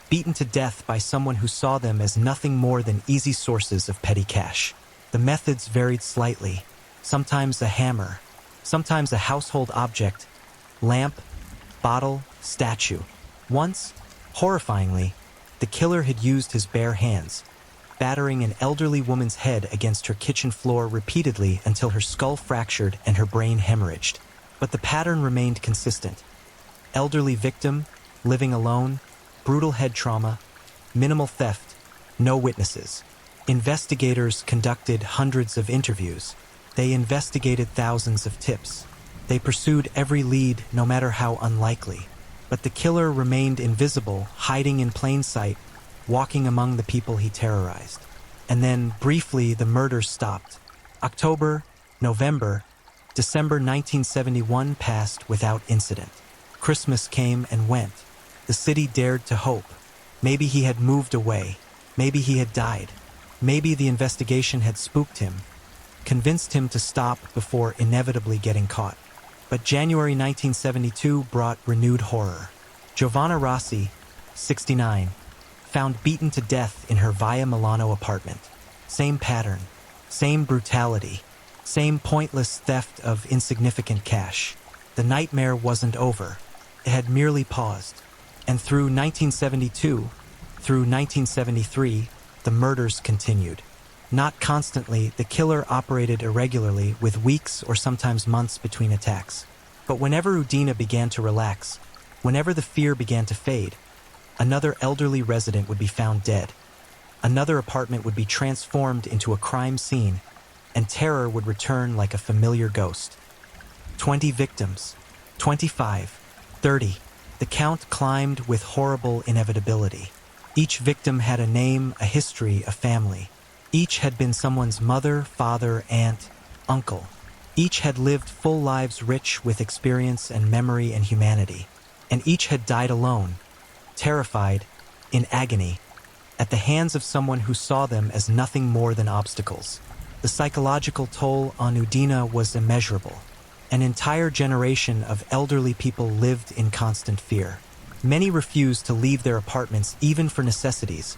beaten to death by someone who saw them as nothing more than easy sources of petty cash. The methods varied slightly, sometimes a hammer, sometimes a household object, lamp, bottle, statue. Once, horrifyingly, the killer had used his bare hands, battering an elderly woman's head against her kitchen floor repeatedly until her skull fractured and her brain hemorrhaged. But the pattern remained consistent. Elderly victim, living alone, brutal head trauma, minimal theft, no witnesses. Investigators conducted hundreds of interviews. They investigated thousands of tips. They pursued every lead, no matter how unlikely. But the killer remained invisible, hiding in plain sight, walking among the people he terrorized. And then, briefly, the murders stopped. October, November, December 1971 passed without incident. Christmas came and went. The city dared to hope. Maybe he had moved away. Maybe he had died. Maybe the investigation had spooked him, convinced him to stop before inevitably getting caught. But January 1972 brought renewed horror. Giovanna Rossi, 69, found beaten to death in her Via Milano apartment. Same pattern, same brutality, same pointless theft of insignificant cash. The nightmare wasn't over. It had merely paused. And through 1972, through 1973, the murders continued. Not constantly, the killer operated irregularly with weeks or sometimes months between attacks. But whenever Udina began to relax, whenever the fear began to fade, another elderly resident would be found dead. Another apartment would be transformed into a crime scene, and terror would return like a familiar ghost. 20 victims, 25, 30. The count climbed with horrible inevitability. Each victim had a name, a history, a family. Each had been someone's mother, father, aunt, uncle. Each had lived full lives rich with experience and memory and humanity. And each had died alone, terrified, in agony, at the hands of someone who saw them as nothing more than obstacles. The psychological toll on Udina was immeasurable. An entire generation of elderly people lived in constant fear. Many refused to leave their apartments even for necessities,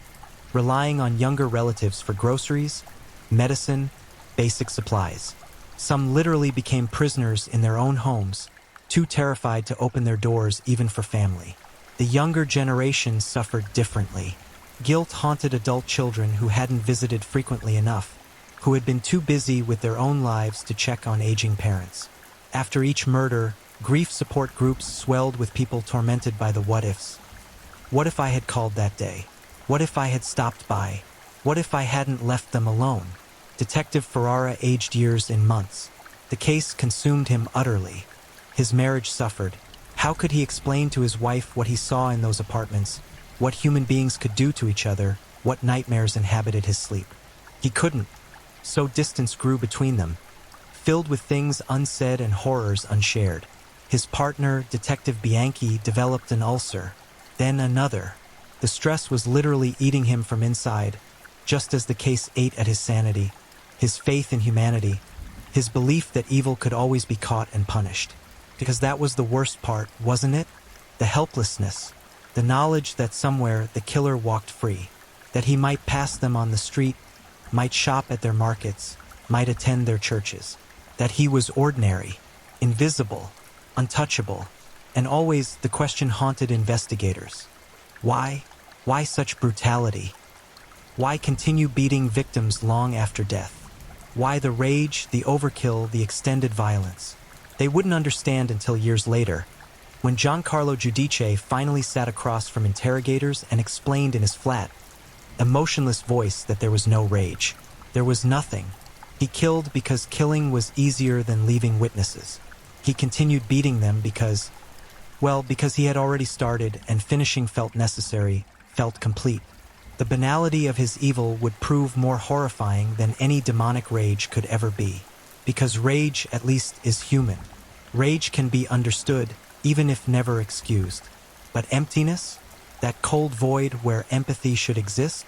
relying on younger relatives for groceries, medicine, basic supplies. Some literally became prisoners in their own homes, too terrified to open their doors even for family. The younger generation suffered differently. Guilt haunted adult children who hadn't visited frequently enough, who had been too busy with their own lives to check on aging parents. After each murder, grief support groups swelled with people tormented by the what-ifs. What if I had called that day? What if I had stopped by? What if I hadn't left them alone? Detective Ferrara aged years in months. The case consumed him utterly. His marriage suffered. How could he explain to his wife what he saw in those apartments, what human beings could do to each other, what nightmares inhabited his sleep? He couldn't. So distance grew between them, filled with things unsaid and horrors unshared. His partner, Detective Bianchi, developed an ulcer, then another. The stress was literally eating him from inside, just as the case ate at his sanity, his faith in humanity, his belief that evil could always be caught and punished. Because that was the worst part, wasn't it? The helplessness, the knowledge that somewhere the killer walked free, that he might pass them on the street, might shop at their markets, might attend their churches, that he was ordinary, invisible, untouchable, and always the question haunted investigators. Why? Why such brutality? Why continue beating victims long after death? Why the rage, the overkill, the extended violence? They wouldn't understand until years later, when Giancarlo Giudice finally sat across from interrogators and explained in his flat, emotionless voice that there was no rage. There was nothing. He killed because killing was easier than leaving witnesses. He continued beating them because he had already started and finishing felt necessary, felt complete. The banality of his evil would prove more horrifying than any demonic rage could ever be. Because rage, at least, is human. Rage can be understood, even if never excused. But emptiness? That cold void where empathy should exist?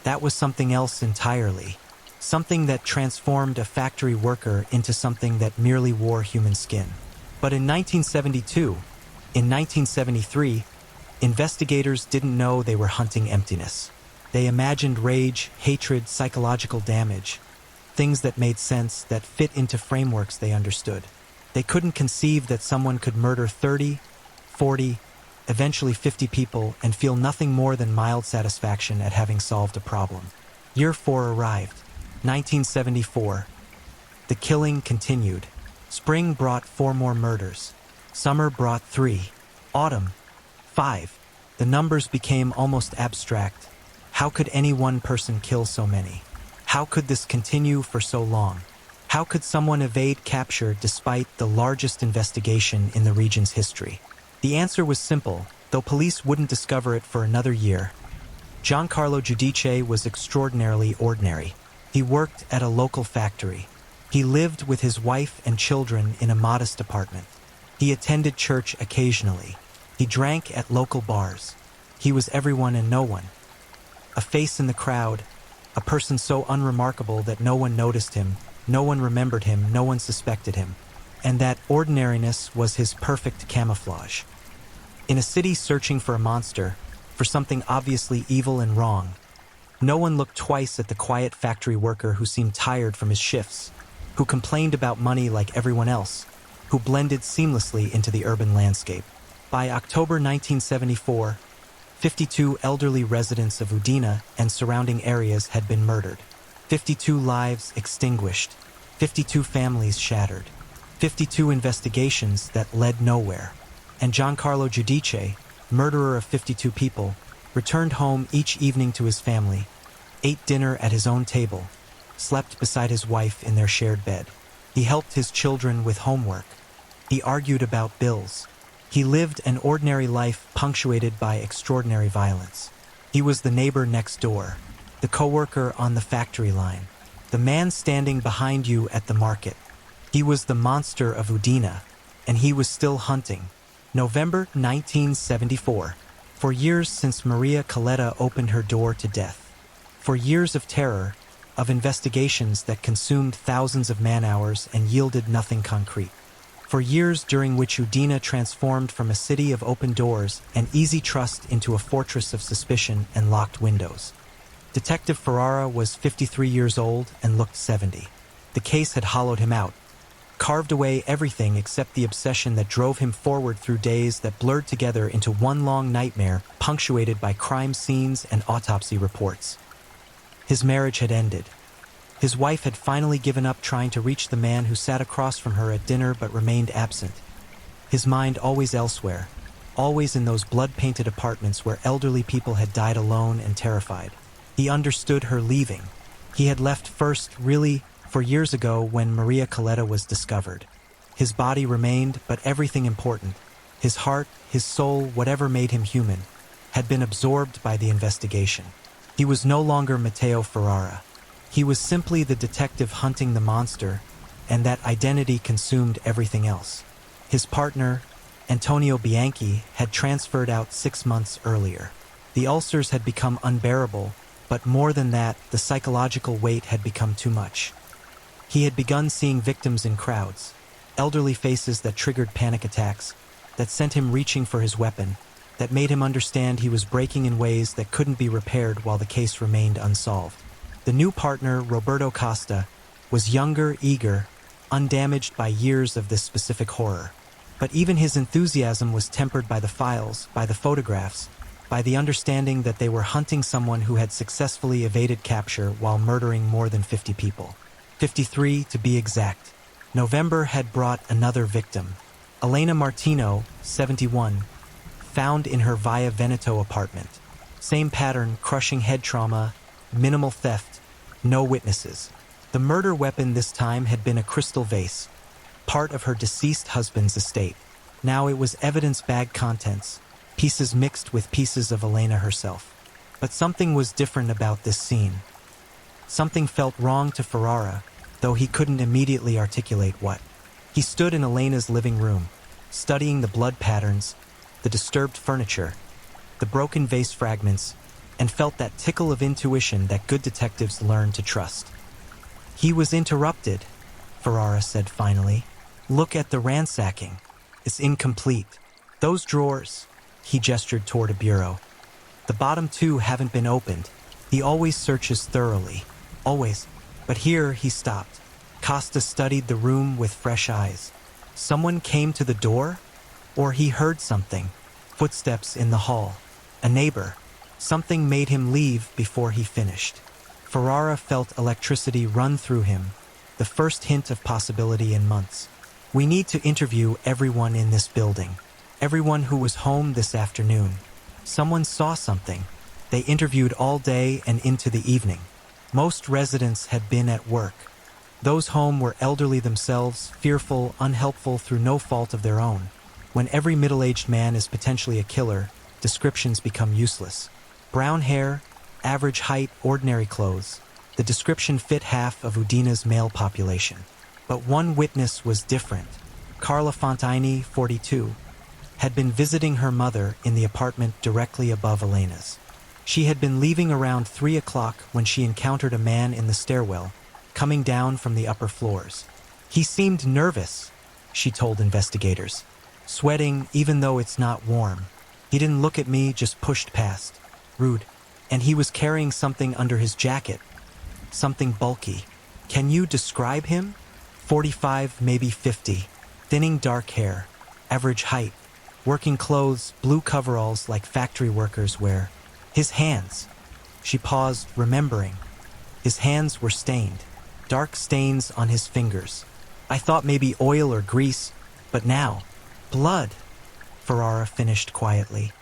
That was something else entirely. Something that transformed a factory worker into something that merely wore human skin. But in 1972, in 1973, investigators didn't know they were hunting emptiness. They imagined rage, hatred, psychological damage, things that made sense, that fit into frameworks they understood. They couldn't conceive that someone could murder 30, 40, eventually 50 people and feel nothing more than mild satisfaction at having solved a problem. Year 4 arrived, 1974. The killing continued. Spring brought 4 more murders. Summer brought 3. Autumn, 5. The numbers became almost abstract. How could any one person kill so many? How could this continue for so long? How could someone evade capture despite the largest investigation in the region's history? The answer was simple, though police wouldn't discover it for another year. Giancarlo Giudice was extraordinarily ordinary. He worked at a local factory. He lived with his wife and children in a modest apartment. He attended church occasionally. He drank at local bars. He was everyone and no one. A face in the crowd, a person so unremarkable that no one noticed him, no one remembered him, no one suspected him. And that ordinariness was his perfect camouflage. In a city searching for a monster, for something obviously evil and wrong, no one looked twice at the quiet factory worker who seemed tired from his shifts, who complained about money like everyone else, who blended seamlessly into the urban landscape. By October 1974, 52 elderly residents of Udine and surrounding areas had been murdered. 52 lives extinguished. 52 families shattered. 52 investigations that led nowhere. And Giancarlo Giudice, murderer of 52 people, returned home each evening to his family, ate dinner at his own table, slept beside his wife in their shared bed. He helped his children with homework. He argued about bills. He lived an ordinary life punctuated by extraordinary violence. He was the neighbor next door, the coworker on the factory line, the man standing behind you at the market. He was the monster of Udine, and he was still hunting. November 1974. For years since Maria Coletta opened her door to death. For years of terror, of investigations that consumed thousands of man-hours and yielded nothing concrete. For years during which Udine transformed from a city of open doors and easy trust into a fortress of suspicion and locked windows. Detective Ferrara was 53 years old and looked 70. The case had hollowed him out, carved away everything except the obsession that drove him forward through days that blurred together into one long nightmare punctuated by crime scenes and autopsy reports. His marriage had ended. His wife had finally given up trying to reach the man who sat across from her at dinner but remained absent. His mind always elsewhere, always in those blood-painted apartments where elderly people had died alone and terrified. He understood her leaving. He had left first, really, 4 years ago when Maria Coletta was discovered. His body remained, but everything important, his heart, his soul, whatever made him human, had been absorbed by the investigation. He was no longer Matteo Ferrara. He was simply the detective hunting the monster, and that identity consumed everything else. His partner, Antonio Bianchi, had transferred out 6 months earlier. The ulcers had become unbearable, but more than that, the psychological weight had become too much. He had begun seeing victims in crowds, elderly faces that triggered panic attacks, that sent him reaching for his weapon, that made him understand he was breaking in ways that couldn't be repaired while the case remained unsolved. The new partner, Roberto Costa, was younger, eager, undamaged by years of this specific horror. But even his enthusiasm was tempered by the files, by the photographs, by the understanding that they were hunting someone who had successfully evaded capture while murdering more than 50 people. 53 to be exact. November had brought another victim. Elena Martino, 71, found in her Via Veneto apartment. Same pattern, crushing head trauma, minimal theft, no witnesses. The murder weapon this time had been a crystal vase, part of her deceased husband's estate. Now it was evidence bag contents, pieces mixed with pieces of Elena herself. But something was different about this scene. Something felt wrong to Ferrara, though he couldn't immediately articulate what. He stood in Elena's living room, studying the blood patterns, the disturbed furniture, the broken vase fragments, and felt that tickle of intuition that good detectives learn to trust. He was interrupted, Ferrara said finally. Look at the ransacking. It's incomplete. Those drawers, he gestured toward a bureau. The bottom two haven't been opened. He always searches thoroughly. Always. But here he stopped. Costa studied the room with fresh eyes. Someone came to the door? Or he heard something. Footsteps in the hall. A neighbor. Something made him leave before he finished. Ferrara felt electricity run through him, the first hint of possibility in months. We need to interview everyone in this building. Everyone who was home this afternoon. Someone saw something. They interviewed all day and into the evening. Most residents had been at work. Those home were elderly themselves, fearful, unhelpful through no fault of their own. When every middle-aged man is potentially a killer, descriptions become useless. Brown hair, average height, ordinary clothes. The description fit half of Udina's male population. But one witness was different. Carla Fontaini, 42, had been visiting her mother in the apartment directly above Elena's. She had been leaving around 3 o'clock when she encountered a man in the stairwell, coming down from the upper floors. He seemed nervous, she told investigators. Sweating even though it's not warm. He didn't look at me, just pushed past. Rude. And he was carrying something under his jacket. Something bulky. Can you describe him? 45, maybe 50. Thinning dark hair. Average height. Working clothes, blue coveralls like factory workers wear. His hands. She paused, remembering. His hands were stained. Dark stains on his fingers. I thought maybe oil or grease, but now, blood, Ferrara finished quietly.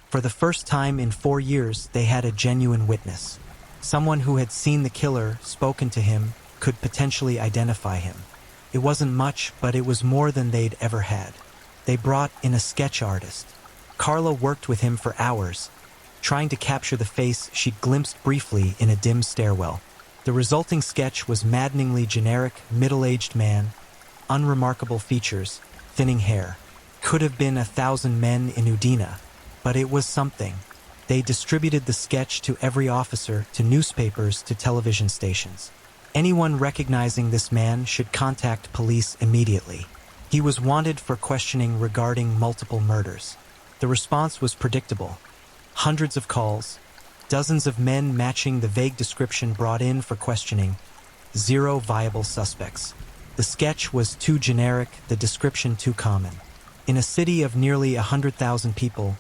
For the first time in 4 years, they had a genuine witness. Someone who had seen the killer, spoken to him, could potentially identify him. It wasn't much, but it was more than they'd ever had. They brought in a sketch artist. Carla worked with him for hours, trying to capture the face she'd glimpsed briefly in a dim stairwell. The resulting sketch was maddeningly generic, middle-aged man, unremarkable features, thinning hair. Could have been 1,000 men in Udina, but it was something. They distributed the sketch to every officer, to newspapers, to television stations. Anyone recognizing this man should contact police immediately. He was wanted for questioning regarding multiple murders. The response was predictable. Hundreds of calls, dozens of men matching the vague description brought in for questioning. 0 viable suspects. The sketch was too generic, the description too common. In a city of nearly 100,000 people,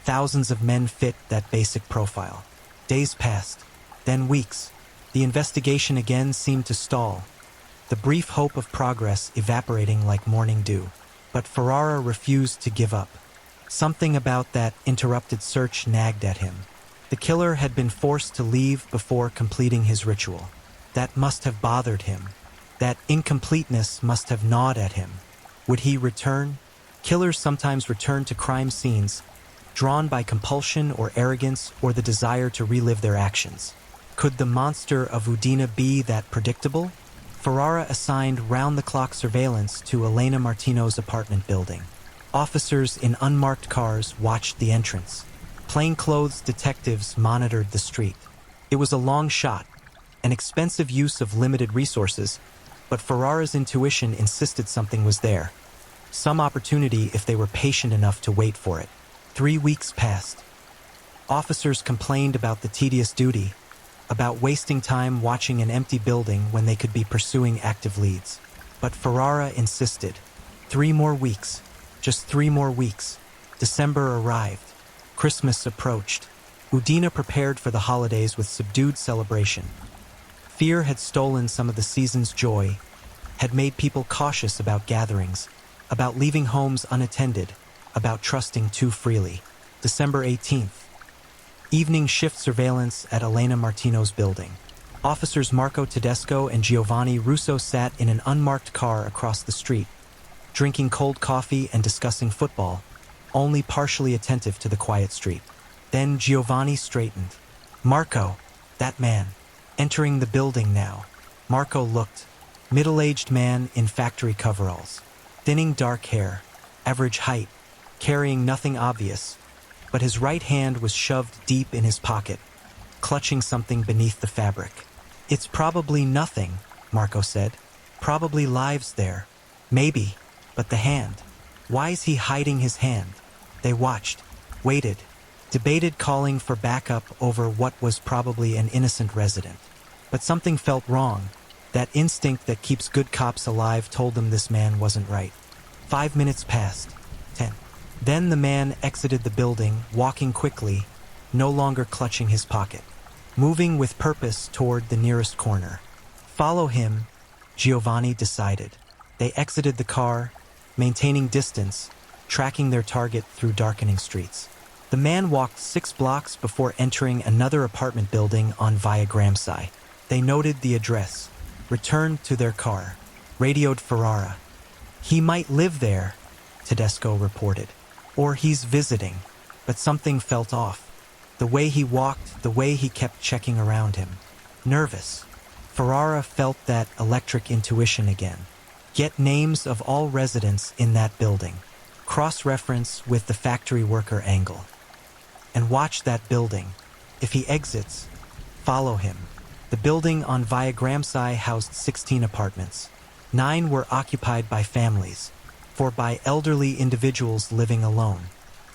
thousands of men fit that basic profile. Days passed, then weeks. The investigation again seemed to stall, the brief hope of progress evaporating like morning dew. But Ferrara refused to give up. Something about that interrupted search nagged at him. The killer had been forced to leave before completing his ritual. That must have bothered him. That incompleteness must have gnawed at him. Would he return? Killers sometimes return to crime scenes, drawn by compulsion or arrogance or the desire to relive their actions. Could the monster of Udina be that predictable? Ferrara assigned round-the-clock surveillance to Elena Martino's apartment building. Officers in unmarked cars watched the entrance. Plainclothes detectives monitored the street. It was a long shot, an expensive use of limited resources, but Ferrara's intuition insisted something was there. Some opportunity if they were patient enough to wait for it. 3 weeks passed. Officers complained about the tedious duty, about wasting time watching an empty building when they could be pursuing active leads. But Ferrara insisted. 3 more weeks. Just 3 more weeks. December arrived. Christmas approached. Udina prepared for the holidays with subdued celebration. Fear had stolen some of the season's joy, had made people cautious about gatherings, about leaving homes unattended, about trusting too freely. December 18th. Evening shift surveillance at Elena Martino's building. Officers Marco Tedesco and Giovanni Russo sat in an unmarked car across the street, drinking cold coffee and discussing football, only partially attentive to the quiet street. Then Giovanni straightened. Marco, that man, entering the building now. Marco looked. Middle-aged man in factory coveralls. Thinning dark hair, average height, carrying nothing obvious, but his right hand was shoved deep in his pocket, clutching something beneath the fabric. It's probably nothing, Marco said. Probably lives there. Maybe, but the hand. Why is he hiding his hand? They watched, waited, debated calling for backup over what was probably an innocent resident. But something felt wrong. That instinct that keeps good cops alive told them this man wasn't right. 5 minutes passed. 10. Then the man exited the building, walking quickly, no longer clutching his pocket, moving with purpose toward the nearest corner. Follow him, Giovanni decided. They exited the car, maintaining distance, tracking their target through darkening streets. The man walked 6 blocks before entering another apartment building on Via Gramsci. They noted the address, returned to their car, radioed Ferrara. He might live there, Tedesco reported. Or he's visiting. But something felt off. The way he walked, the way he kept checking around him. Nervous. Ferrara felt that electric intuition again. Get names of all residents in that building. Cross-reference with the factory worker angle. And watch that building. If he exits, follow him. The building on Via Gramsci housed 16 apartments. 9 were occupied by families, 4 by elderly individuals living alone,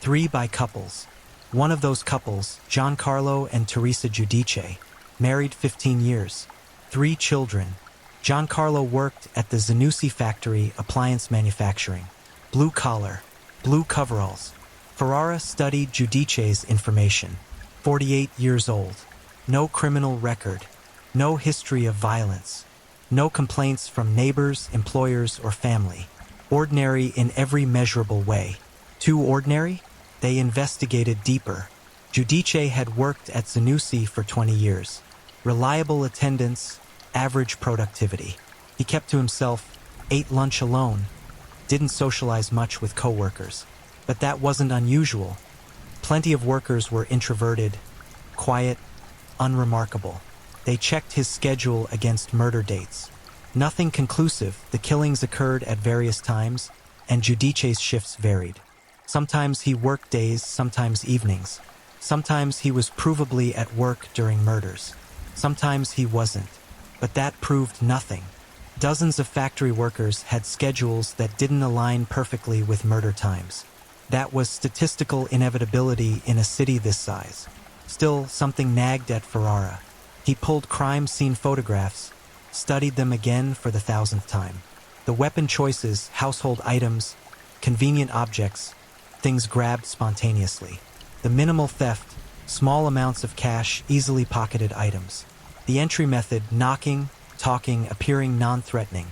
3 by couples. One of those couples, Giancarlo and Teresa Giudice, married 15 years, 3 children. Giancarlo worked at the Zanussi factory appliance manufacturing. Blue collar, blue coveralls. Ferrara studied Giudice's information. 48 years old. No criminal record. No history of violence. No complaints from neighbors, employers, or family. Ordinary in every measurable way. Too ordinary? They investigated deeper. Giudice had worked at Zanussi for 20 years. Reliable attendance, average productivity. He kept to himself, ate lunch alone, didn't socialize much with coworkers. But that wasn't unusual. Plenty of workers were introverted, quiet, unremarkable. They checked his schedule against murder dates. Nothing conclusive. The killings occurred at various times, and Giudice's shifts varied. Sometimes he worked days, sometimes evenings. Sometimes he was provably at work during murders. Sometimes he wasn't. But that proved nothing. Dozens of factory workers had schedules that didn't align perfectly with murder times. That was statistical inevitability in a city this size. Still, something nagged at Ferrara. He pulled crime scene photographs, studied them again for the 1000th time. The weapon choices, household items, convenient objects, things grabbed spontaneously. The minimal theft, small amounts of cash, easily pocketed items. The entry method, knocking, talking, appearing non-threatening.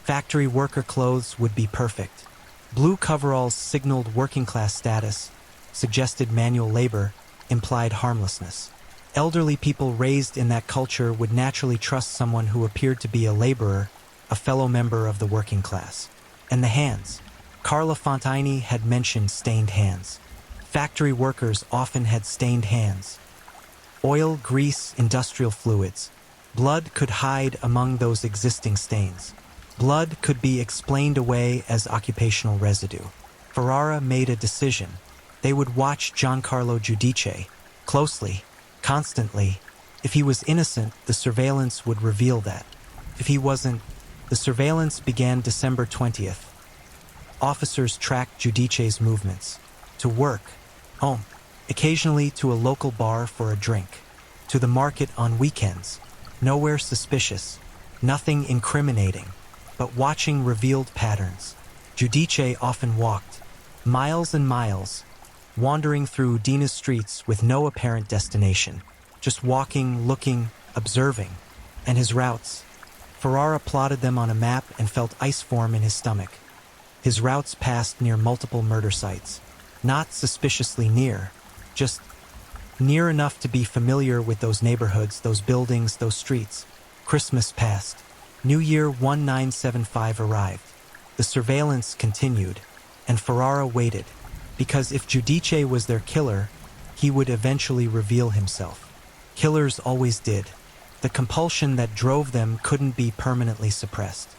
Factory worker clothes would be perfect. Blue coveralls signaled working-class status, suggested manual labor, implied harmlessness. Elderly people raised in that culture would naturally trust someone who appeared to be a laborer, a fellow member of the working class. And the hands. Carla Fontini had mentioned stained hands. Factory workers often had stained hands. Oil, grease, industrial fluids. Blood could hide among those existing stains. Blood could be explained away as occupational residue. Ferrara made a decision. They would watch Giancarlo Giudice closely, constantly. If he was innocent, the surveillance would reveal that. If he wasn't, the surveillance began December 20th. Officers tracked Giudice's movements. To work, home, occasionally to a local bar for a drink, to the market on weekends. Nowhere suspicious, nothing incriminating, but watching revealed patterns. Giudice often walked, miles and miles, wandering through Dina's streets with no apparent destination, just walking, looking, observing. And his routes. Ferrara plotted them on a map and felt ice form in his stomach. His routes passed near multiple murder sites. Not suspiciously near, just near enough to be familiar with those neighborhoods, those buildings, those streets. Christmas passed. New Year 1975 arrived. The surveillance continued, and Ferrara waited, because if Giudice was their killer, he would eventually reveal himself. Killers always did. The compulsion that drove them couldn't be permanently suppressed.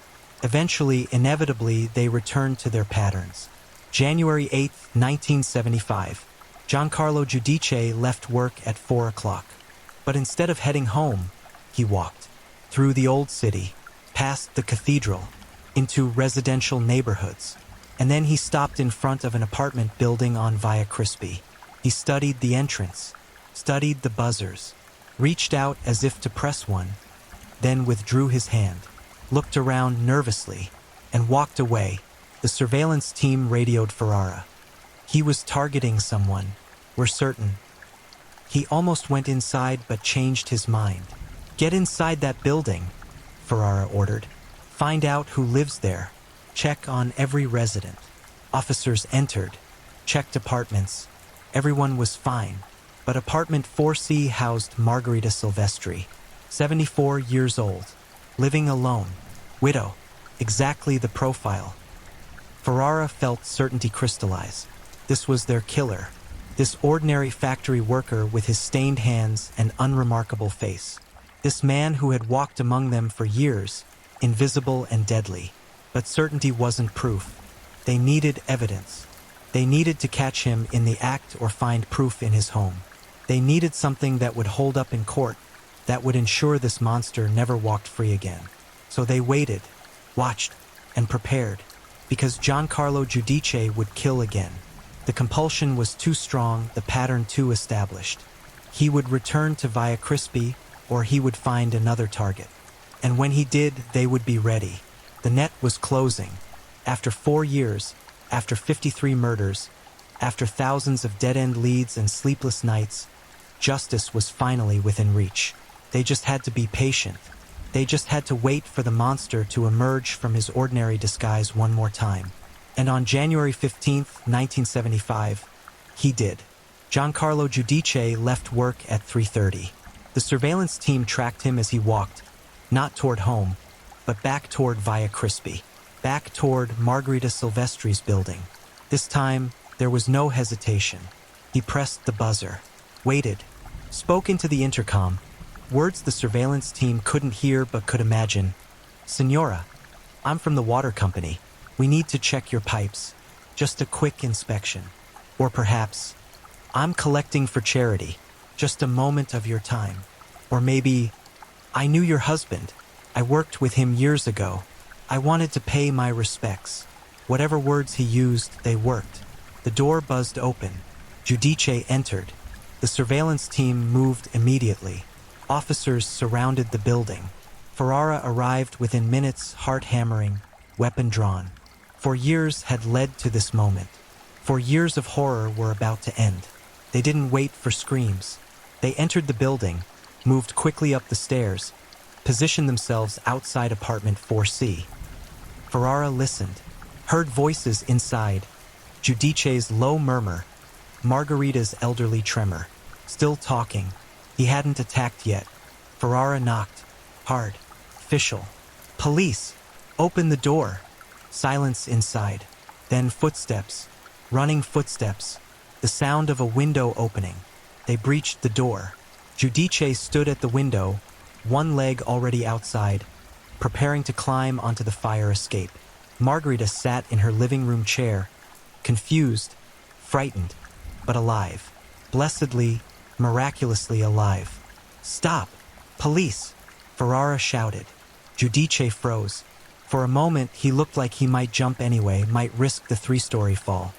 Eventually, inevitably, they returned to their patterns. January 8, 1975. Giancarlo Giudice left work at 4 o'clock. But instead of heading home, he walked through the old city, past the cathedral, into residential neighborhoods. And then he stopped in front of an apartment building on Via Crispi. He studied the entrance, studied the buzzers, reached out as if to press one, then withdrew his hand, looked around nervously, and walked away. The surveillance team radioed Ferrara. He was targeting someone, we're certain. He almost went inside but changed his mind. Get inside that building, Ferrara ordered. Find out who lives there. Check on every resident. Officers entered, checked apartments. Everyone was fine. But apartment 4C housed Margherita Silvestri, 74 years old, living alone, widow, exactly the profile. Ferrara felt certainty crystallize. This was their killer, this ordinary factory worker with his stained hands and unremarkable face. This man who had walked among them for years, invisible and deadly. But certainty wasn't proof. They needed evidence. They needed to catch him in the act or find proof in his home. They needed something that would hold up in court, that would ensure this monster never walked free again. So they waited, watched, and prepared, because Giancarlo Giudice would kill again. The compulsion was too strong, the pattern too established. He would return to Via Crispi, or he would find another target. And when he did, they would be ready. The net was closing. After 4 years, after 53 murders, after thousands of dead-end leads and sleepless nights, justice was finally within reach. They just had to be patient. They just had to wait for the monster to emerge from his ordinary disguise one more time. And on January 15, 1975, he did. Giancarlo Giudice left work at 3:30. The surveillance team tracked him as he walked, not toward home, but back toward Via Crispi, back toward Margherita Silvestri's building. This time, there was no hesitation. He pressed the buzzer, waited, spoke into the intercom, words the surveillance team couldn't hear but could imagine. "Signora, I'm from the water company. We need to check your pipes. Just a quick inspection. Or perhaps, I'm collecting for charity. Just a moment of your time. Or maybe, I knew your husband. I worked with him years ago. I wanted to pay my respects." Whatever words he used, they worked. The door buzzed open. Giudice entered. The surveillance team moved immediately. Officers surrounded the building. Ferrara arrived within minutes, heart hammering, weapon drawn. 4 years had led to this moment. 4 years of horror were about to end. They didn't wait for screams. They entered the building, moved quickly up the stairs, positioned themselves outside apartment 4C. Ferrara listened, heard voices inside, Giudice's low murmur, Margherita's elderly tremor. Still talking. He hadn't attacked yet. Ferrara knocked. Hard. Official. "Police! Open the door!" Silence inside. Then footsteps. Running footsteps. The sound of a window opening. They breached the door. Giudice stood at the window, one leg already outside, preparing to climb onto the fire escape. Margherita sat in her living room chair, confused, frightened, but alive. Blessedly, miraculously alive. "Stop! Police!" Ferrara shouted. Giudice froze. For a moment, he looked like he might jump anyway, might risk the 3-story fall.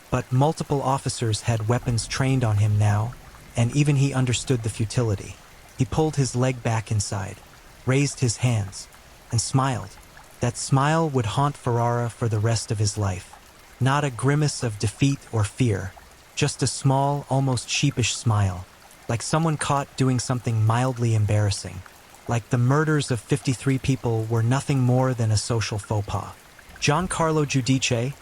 But multiple officers had weapons trained on him now, and even he understood the futility. He pulled his leg back inside, raised his hands, and smiled. That smile would haunt Ferrara for the rest of his life. Not a grimace of defeat or fear, just a small, almost sheepish smile, like someone caught doing something mildly embarrassing. Like the murders of 53 people were nothing more than a social faux pas. "Giancarlo Giudice,"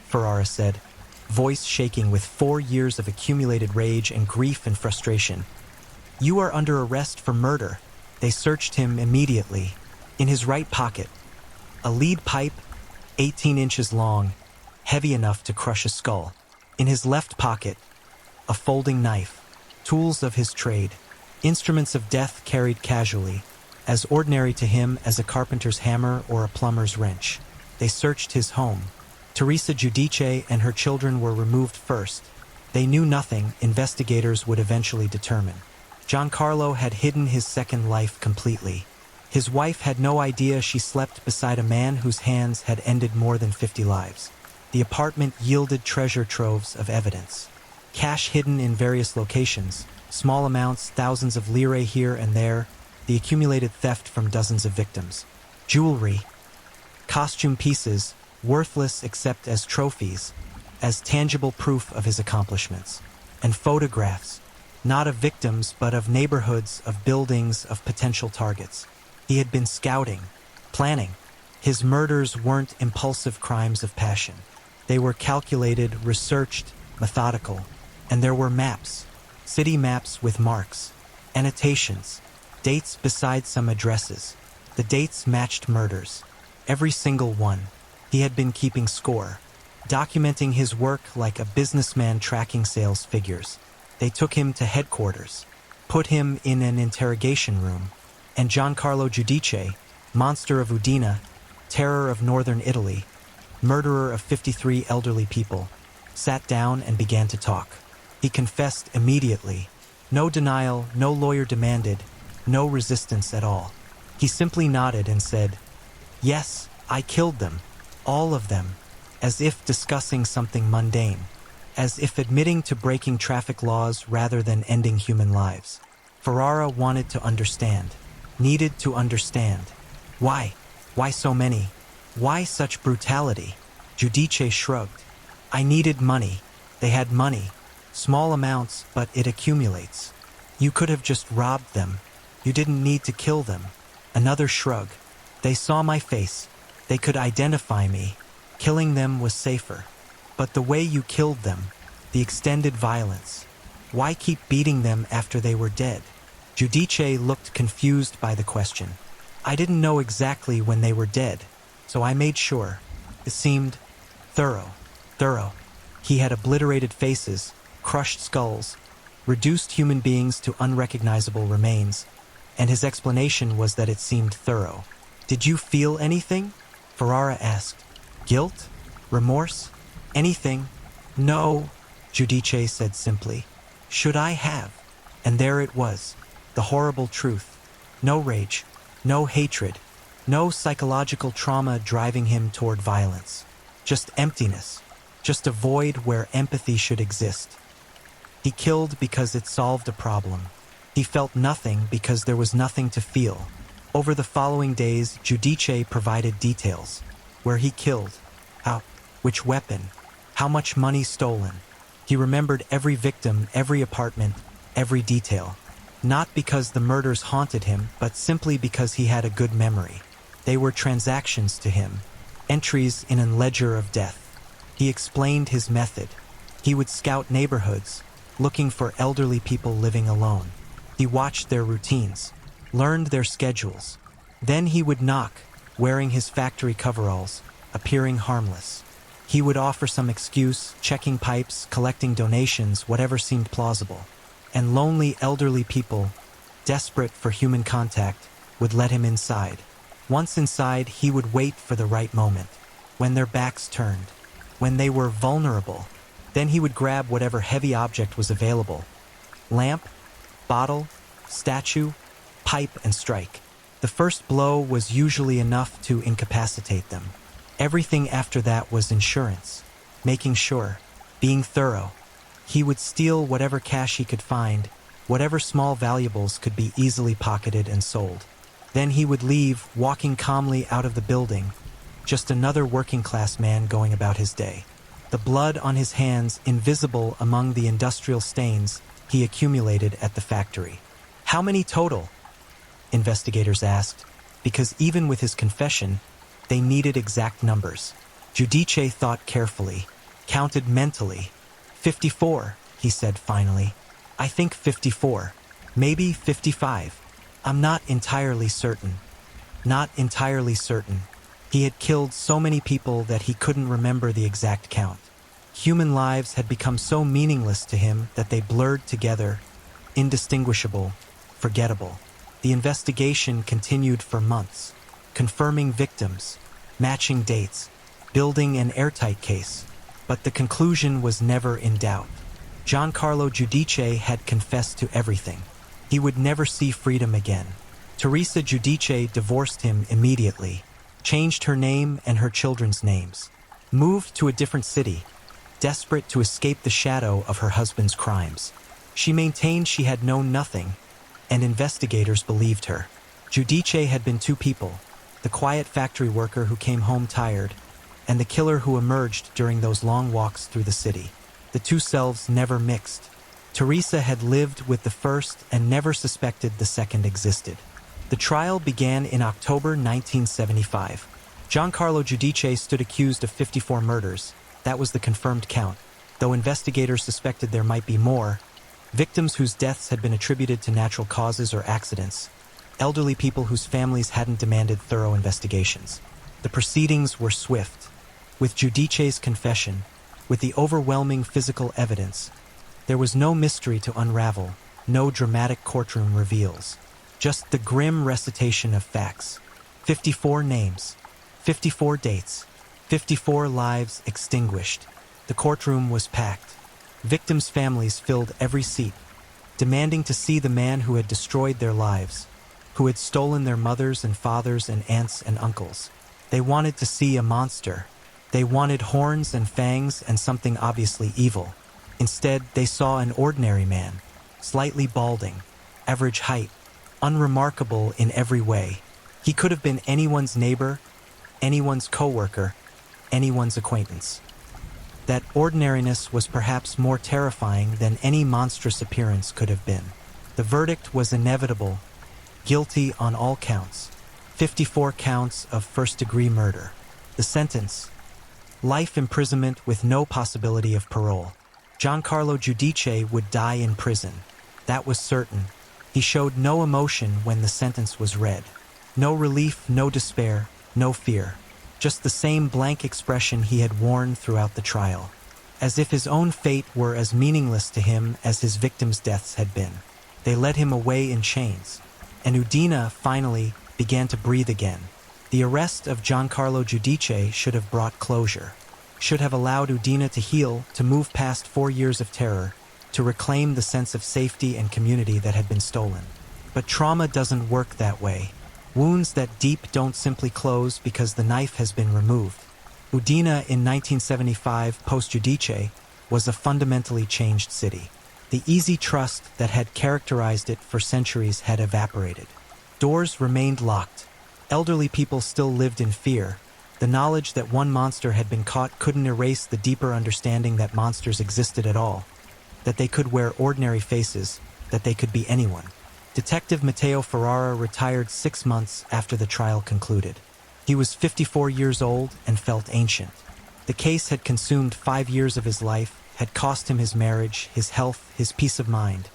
Ferrara said, voice shaking with 4 years of accumulated rage and grief and frustration. "You are under arrest for murder." They searched him immediately. In his right pocket, a lead pipe, 18 inches long, heavy enough to crush a skull. In his left pocket, a folding knife, tools of his trade. Instruments of death carried casually, as ordinary to him as a carpenter's hammer or a plumber's wrench. They searched his home. Teresa Giudice and her children were removed first. They knew nothing, investigators would eventually determine. Giancarlo had hidden his second life completely. His wife had no idea she slept beside a man whose hands had ended more than 50 lives. The apartment yielded treasure troves of evidence. Cash hidden in various locations, small amounts, thousands of lire here and there, the accumulated theft from dozens of victims. Jewelry, costume pieces, worthless except as trophies, as tangible proof of his accomplishments. And photographs, not of victims but of neighborhoods, of buildings, of potential targets. He had been scouting, planning. His murders weren't impulsive crimes of passion. They were calculated, researched, methodical. And there were maps, city maps with marks, annotations, dates beside some addresses. The dates matched murders, every single one. He had been keeping score, documenting his work like a businessman tracking sales figures. They took him to headquarters, put him in an interrogation room, and Giancarlo Giudice, monster of Udine, terror of northern Italy, murderer of 53 elderly people, sat down and began to talk. He confessed immediately. No denial, no lawyer demanded, no resistance at all. He simply nodded and said, "Yes, I killed them, all of them," as if discussing something mundane, as if admitting to breaking traffic laws rather than ending human lives. Ferrara wanted to understand, needed to understand. Why? Why so many? Why such brutality? Giudice shrugged. I needed money. They had money. Small amounts, but it accumulates. You could have just robbed them. You didn't need to kill them. Another shrug. They saw my face. They could identify me. Killing them was safer. But the way you killed them, the extended violence. Why keep beating them after they were dead? Giudice looked confused by the question. I didn't know exactly when they were dead, so I made sure. It seemed thorough. He had obliterated faces, crushed skulls, reduced human beings to unrecognizable remains, and his explanation was that it seemed thorough. Did you feel anything? Ferrara asked. Guilt? Remorse? Anything? No, Giudice said simply. Should I have? And there it was, the horrible truth. No rage, no hatred, no psychological trauma driving him toward violence. Just emptiness, just a void where empathy should exist. He killed because it solved a problem. He felt nothing because there was nothing to feel. Over the following days, Giudice provided details. Where he killed, how, which weapon, how much money stolen. He remembered every victim, every apartment, every detail. Not because the murders haunted him, but simply because he had a good memory. They were transactions to him, entries in a ledger of death. He explained his method. He would scout neighborhoods, looking for elderly people living alone. He watched their routines, learned their schedules. Then he would knock, wearing his factory coveralls, appearing harmless. He would offer some excuse, checking pipes, collecting donations, whatever seemed plausible. And lonely elderly people, desperate for human contact, would let him inside. Once inside, he would wait for the right moment, when their backs turned, when they were vulnerable. Then he would grab whatever heavy object was available. Lamp, bottle, statue, pipe, and strike. The first blow was usually enough to incapacitate them. Everything after that was insurance, making sure, being thorough. He would steal whatever cash he could find, whatever small valuables could be easily pocketed and sold. Then he would leave, walking calmly out of the building, just another working-class man going about his day. The blood on his hands invisible among the industrial stains he accumulated at the factory. How many total? Investigators asked, because even with his confession, they needed exact numbers. Giudice thought carefully, counted mentally. 54, he said finally. I think 54, maybe 55. I'm not entirely certain. Not entirely certain. He had killed so many people that he couldn't remember the exact count. Human lives had become so meaningless to him that they blurred together, indistinguishable, forgettable. The investigation continued for months, confirming victims, matching dates, building an airtight case. But the conclusion was never in doubt. Giancarlo Giudice had confessed to everything. He would never see freedom again. Teresa Giudice divorced him immediately, changed her name and her children's names, moved to a different city, desperate to escape the shadow of her husband's crimes. She maintained she had known nothing, and investigators believed her. Giudice had been two people, the quiet factory worker who came home tired, and the killer who emerged during those long walks through the city. The two selves never mixed. Teresa had lived with the first and never suspected the second existed. The trial began in October 1975. Giancarlo Giudice stood accused of 54 murders. That was the confirmed count, though investigators suspected there might be more. Victims whose deaths had been attributed to natural causes or accidents. Elderly people whose families hadn't demanded thorough investigations. The proceedings were swift. With Giudice's confession, with the overwhelming physical evidence, there was no mystery to unravel, no dramatic courtroom reveals. Just the grim recitation of facts. 54 names, 54 dates, 54 lives extinguished. The courtroom was packed. Victims' families filled every seat, demanding to see the man who had destroyed their lives, who had stolen their mothers and fathers and aunts and uncles. They wanted to see a monster. They wanted horns and fangs and something obviously evil. Instead, they saw an ordinary man, slightly balding, average height, unremarkable in every way. He could have been anyone's neighbor, anyone's coworker, anyone's acquaintance. That ordinariness was perhaps more terrifying than any monstrous appearance could have been. The verdict was inevitable, guilty on all counts, 54 counts of first-degree murder. The sentence: life imprisonment with no possibility of parole. Giancarlo Giudice would die in prison. That was certain. He showed no emotion when the sentence was read. No relief, no despair, no fear. Just the same blank expression he had worn throughout the trial. As if his own fate were as meaningless to him as his victims' deaths had been. They led him away in chains. And Udina finally began to breathe again. The arrest of Giancarlo Giudice should have brought closure. Should have allowed Udina to heal, to move past 4 years of terror, to reclaim the sense of safety and community that had been stolen. But trauma doesn't work that way. Wounds that deep don't simply close because the knife has been removed. Udina in 1975, post-Giudice, was a fundamentally changed city. The easy trust that had characterized it for centuries had evaporated. Doors remained locked. Elderly people still lived in fear. The knowledge that one monster had been caught couldn't erase the deeper understanding that monsters existed at all. That they could wear ordinary faces, that they could be anyone. Detective Matteo Ferrara retired 6 months after the trial concluded. He was 54 years old and felt ancient. The case had consumed 5 years of his life, had cost him his marriage, his health, his peace of mind.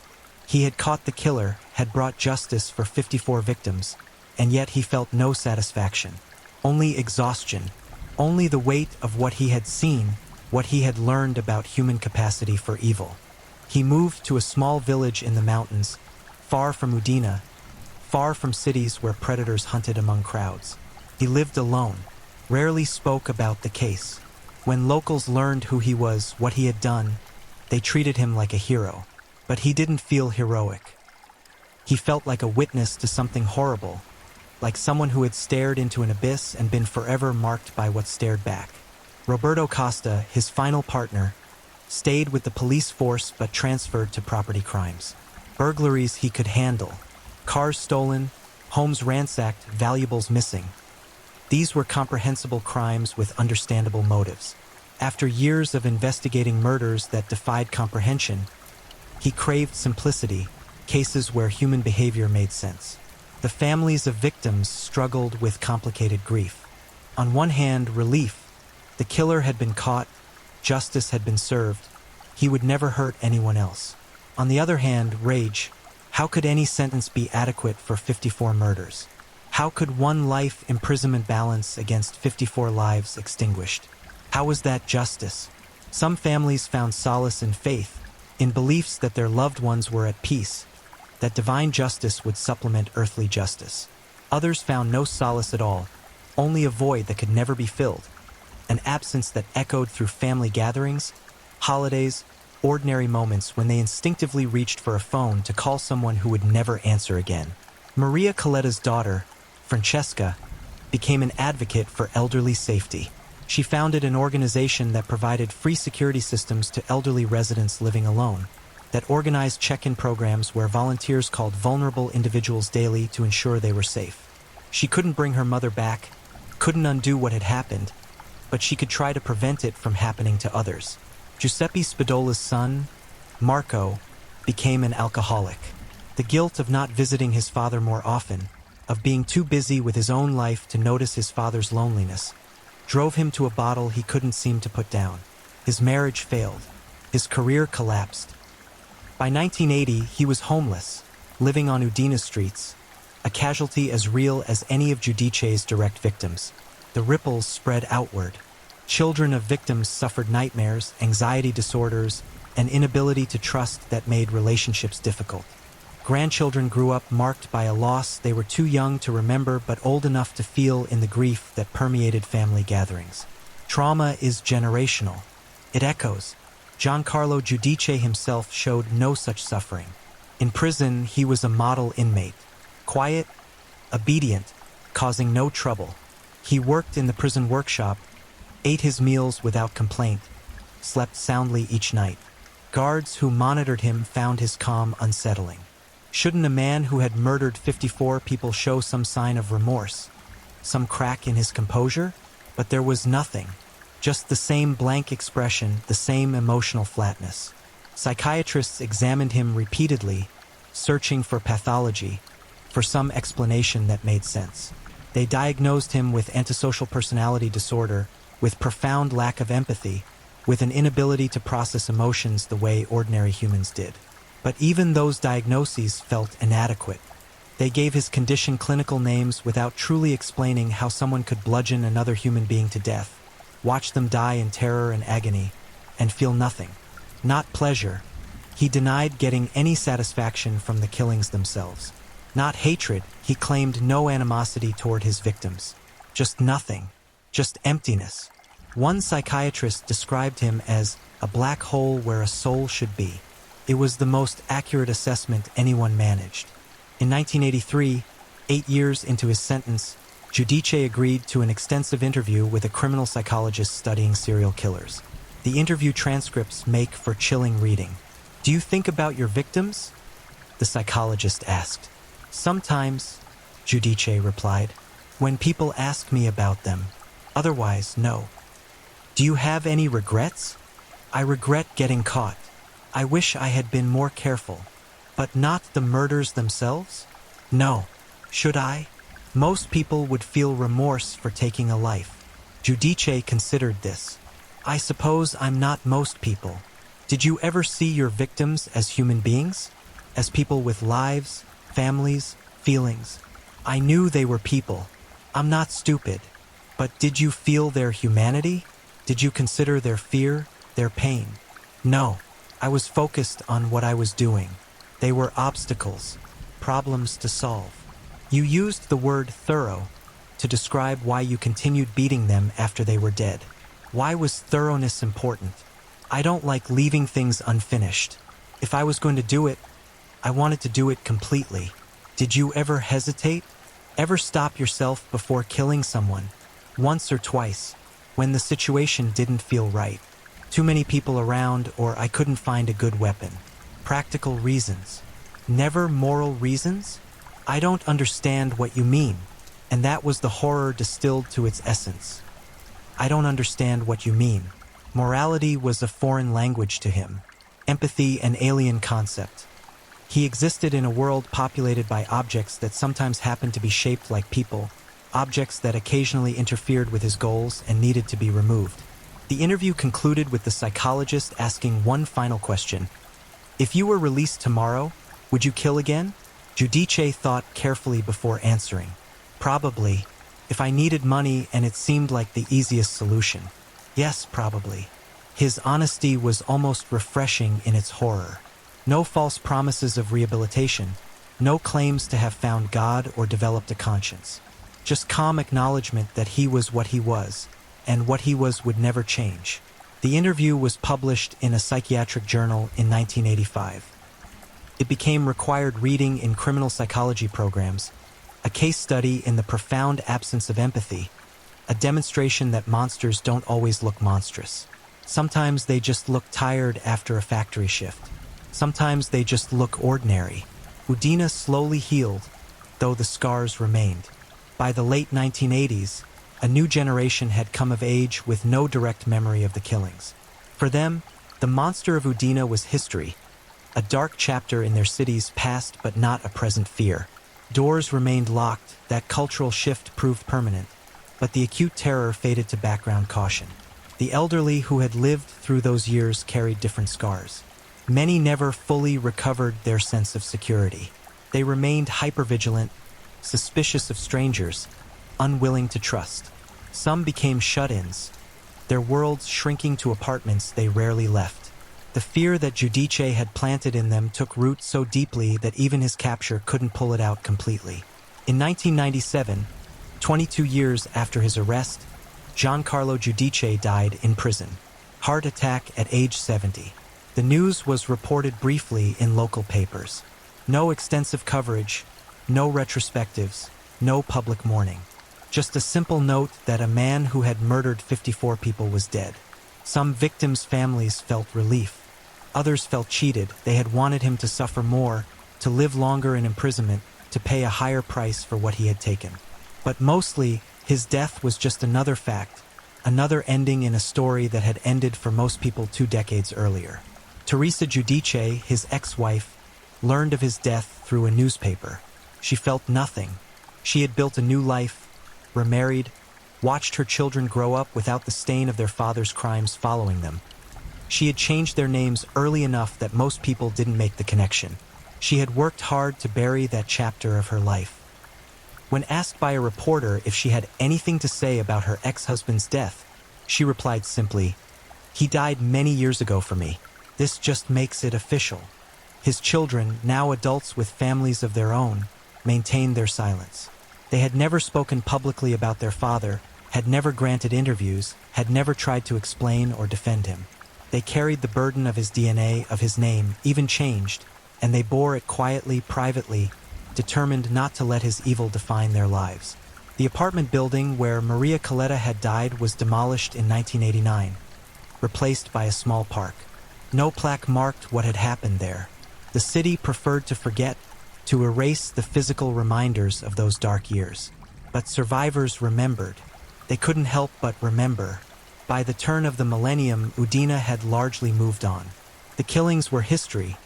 He had caught the killer, had brought justice for 54 victims, and yet he felt no satisfaction. Only exhaustion, only the weight of what he had seen, what he had learned about human capacity for evil. He moved to a small village in the mountains, far from Udina, far from cities where predators hunted among crowds. He lived alone, rarely spoke about the case. When locals learned who he was, what he had done, they treated him like a hero. But he didn't feel heroic. He felt like a witness to something horrible, like someone who had stared into an abyss and been forever marked by what stared back. Roberto Costa, his final partner, stayed with the police force but transferred to property crimes. Burglaries he could handle. Cars stolen, homes ransacked, valuables missing. These were comprehensible crimes with understandable motives. After years of investigating murders that defied comprehension, he craved simplicity, cases where human behavior made sense. The families of victims struggled with complicated grief. On one hand, relief. The killer had been caught, justice had been served. He would never hurt anyone else. On the other hand, rage. How could any sentence be adequate for 54 murders? How could one life imprisonment balance against 54 lives extinguished? How was that justice? Some families found solace in faith, in beliefs that their loved ones were at peace. that divine justice would supplement earthly justice. Others found no solace at all, only a void that could never be filled, an absence that echoed through family gatherings, holidays, ordinary moments when they instinctively reached for a phone to call someone who would never answer again. Maria Coletta's daughter, Francesca, became an advocate for elderly safety. She founded an organization that provided free security systems to elderly residents living alone, that organized check-in programs where volunteers called vulnerable individuals daily to ensure they were safe. She couldn't bring her mother back, couldn't undo what had happened, but she could try to prevent it from happening to others. Giuseppe Spadola's son, Marco, became an alcoholic. The guilt of not visiting his father more often, of being too busy with his own life to notice his father's loneliness, drove him to a bottle he couldn't seem to put down. His marriage failed. His career collapsed. By 1980, he was homeless, living on Udine streets, a casualty as real as any of Giudice's direct victims. The ripples spread outward. Children of victims suffered nightmares, anxiety disorders, and inability to trust that made relationships difficult. Grandchildren grew up marked by a loss they were too young to remember but old enough to feel in the grief that permeated family gatherings. Trauma is generational. It echoes. Giancarlo Giudice himself showed no such suffering. In prison, he was a model inmate. Quiet, obedient, causing no trouble. He worked in the prison workshop, ate his meals without complaint, slept soundly each night. Guards who monitored him found his calm unsettling. Shouldn't a man who had murdered 54 people show some sign of remorse, some crack in his composure? But there was nothing. Just the same blank expression, the same emotional flatness. Psychiatrists examined him repeatedly, searching for pathology, for some explanation that made sense. They diagnosed him with antisocial personality disorder, with profound lack of empathy, with an inability to process emotions the way ordinary humans did. But even those diagnoses felt inadequate. They gave his condition clinical names without truly explaining how someone could bludgeon another human being to death, watch them die in terror and agony, and feel nothing. Not pleasure. He denied getting any satisfaction from the killings themselves. Not hatred. He claimed no animosity toward his victims. Just nothing. Just emptiness. One psychiatrist described him as a black hole where a soul should be. It was the most accurate assessment anyone managed. In 1983, 8 years into his sentence, Giudice agreed to an extensive interview with a criminal psychologist studying serial killers. The interview transcripts make for chilling reading. "Do you think about your victims?" the psychologist asked. "Sometimes," Giudice replied, "when people ask me about them. Otherwise, no." "Do you have any regrets?" "I regret getting caught. I wish I had been more careful." "But not the murders themselves?" "No. Should I?" "Most people would feel remorse for taking a life." Giudice considered this. "I suppose I'm not most people. Did you ever see your victims as human beings? As people with lives, families, feelings?" "I knew they were people. I'm not stupid. But did you feel their humanity? Did you consider their fear, their pain?" "No. I was focused on what I was doing. They were obstacles, problems to solve." You used the word thorough to describe why you continued beating them after they were dead. Why was thoroughness important? "I don't like leaving things unfinished. If I was going to do it, I wanted to do it completely." "Did you ever hesitate? Ever stop yourself before killing someone? Once or twice, when the situation didn't feel right. Too many people around, or I couldn't find a good weapon. Practical reasons. Never moral reasons? I don't understand what you mean." And that was the horror distilled to its essence. "I don't understand what you mean." Morality was a foreign language to him. Empathy an alien concept. He existed in a world populated by objects that sometimes happened to be shaped like people, objects that occasionally interfered with his goals and needed to be removed. The interview concluded with the psychologist asking one final question. "If you were released tomorrow, would you kill again?" Giudice thought carefully before answering. "Probably, if I needed money and it seemed like the easiest solution. Yes, probably." His honesty was almost refreshing in its horror. No false promises of rehabilitation, No claims to have found God or developed a conscience. Just calm acknowledgement that he was what he was, and what he was would never change. The interview was published in a psychiatric journal in 1985. It became required reading in criminal psychology programs, a case study in the profound absence of empathy, a demonstration that monsters don't always look monstrous. Sometimes they just look tired after a factory shift. Sometimes they just look ordinary. Udina slowly healed, though the scars remained. By the late 1980s, a new generation had come of age with no direct memory of the killings. For them, the monster of Udina was history, a dark chapter in their city's past but not a present fear. Doors remained locked, that cultural shift proved permanent, but the acute terror faded to background caution. The elderly who had lived through those years carried different scars. Many never fully recovered their sense of security. They remained hypervigilant, suspicious of strangers, unwilling to trust. Some became shut-ins, their worlds shrinking to apartments they rarely left. The fear that Giudice had planted in them took root so deeply that even his capture couldn't pull it out completely. In 1997, 22 years after his arrest, Giancarlo Giudice died in prison. Heart attack at age 70. The news was reported briefly in local papers. No extensive coverage, no retrospectives, no public mourning. Just a simple note that a man who had murdered 54 people was dead. Some victims' families felt relief. Others felt cheated. They had wanted him to suffer more, to live longer in imprisonment, to pay a higher price for what he had taken. But mostly, his death was just another fact, another ending in a story that had ended for most people 2 decades earlier. Teresa Giudice, his ex-wife, learned of his death through a newspaper. She felt nothing. She had built a new life, remarried, watched her children grow up without the stain of their father's crimes following them. She had changed their names early enough that most people didn't make the connection. She had worked hard to bury that chapter of her life. When asked by a reporter if she had anything to say about her ex-husband's death, she replied simply, "He died many years ago for me. This just makes it official." His children, now adults with families of their own, maintained their silence. They had never spoken publicly about their father, had never granted interviews, had never tried to explain or defend him. They carried the burden of his DNA, of his name, even changed, and they bore it quietly, privately, determined not to let his evil define their lives. The apartment building where Maria Coletta had died was demolished in 1989, replaced by a small park. No plaque marked what had happened there. The city preferred to forget, to erase the physical reminders of those dark years. But survivors remembered. They couldn't help but remember. By the turn of the millennium, Udina had largely moved on. The killings were history,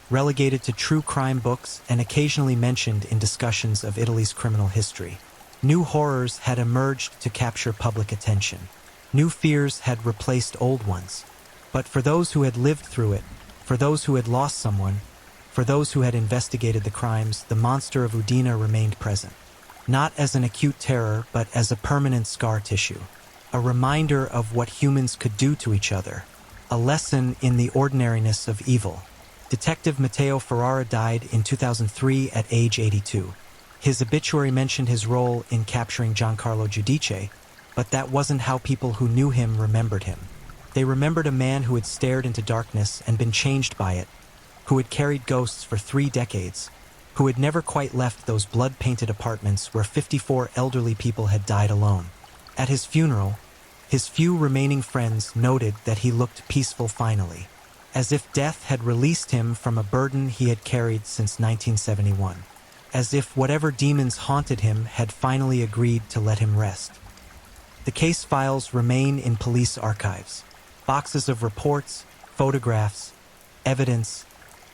relegated to true crime books and occasionally mentioned in discussions of Italy's criminal history. New horrors had emerged to capture public attention. New fears had replaced old ones. But for those who had lived through it, for those who had lost someone, for those who had investigated the crimes, the monster of Udina remained present. Not as an acute terror, but as a permanent scar tissue. A reminder of what humans could do to each other. A lesson in the ordinariness of evil. Detective Matteo Ferrara died in 2003 at age 82. His obituary mentioned his role in capturing Giancarlo Giudice, but that wasn't how people who knew him remembered him. They remembered a man who had stared into darkness and been changed by it, who had carried ghosts for 3 decades, who had never quite left those blood-painted apartments where 54 elderly people had died alone. At his funeral, his few remaining friends noted that he looked peaceful finally, as if death had released him from a burden he had carried since 1971, as if whatever demons haunted him had finally agreed to let him rest. The case files remain in police archives. Boxes of reports, photographs, evidence,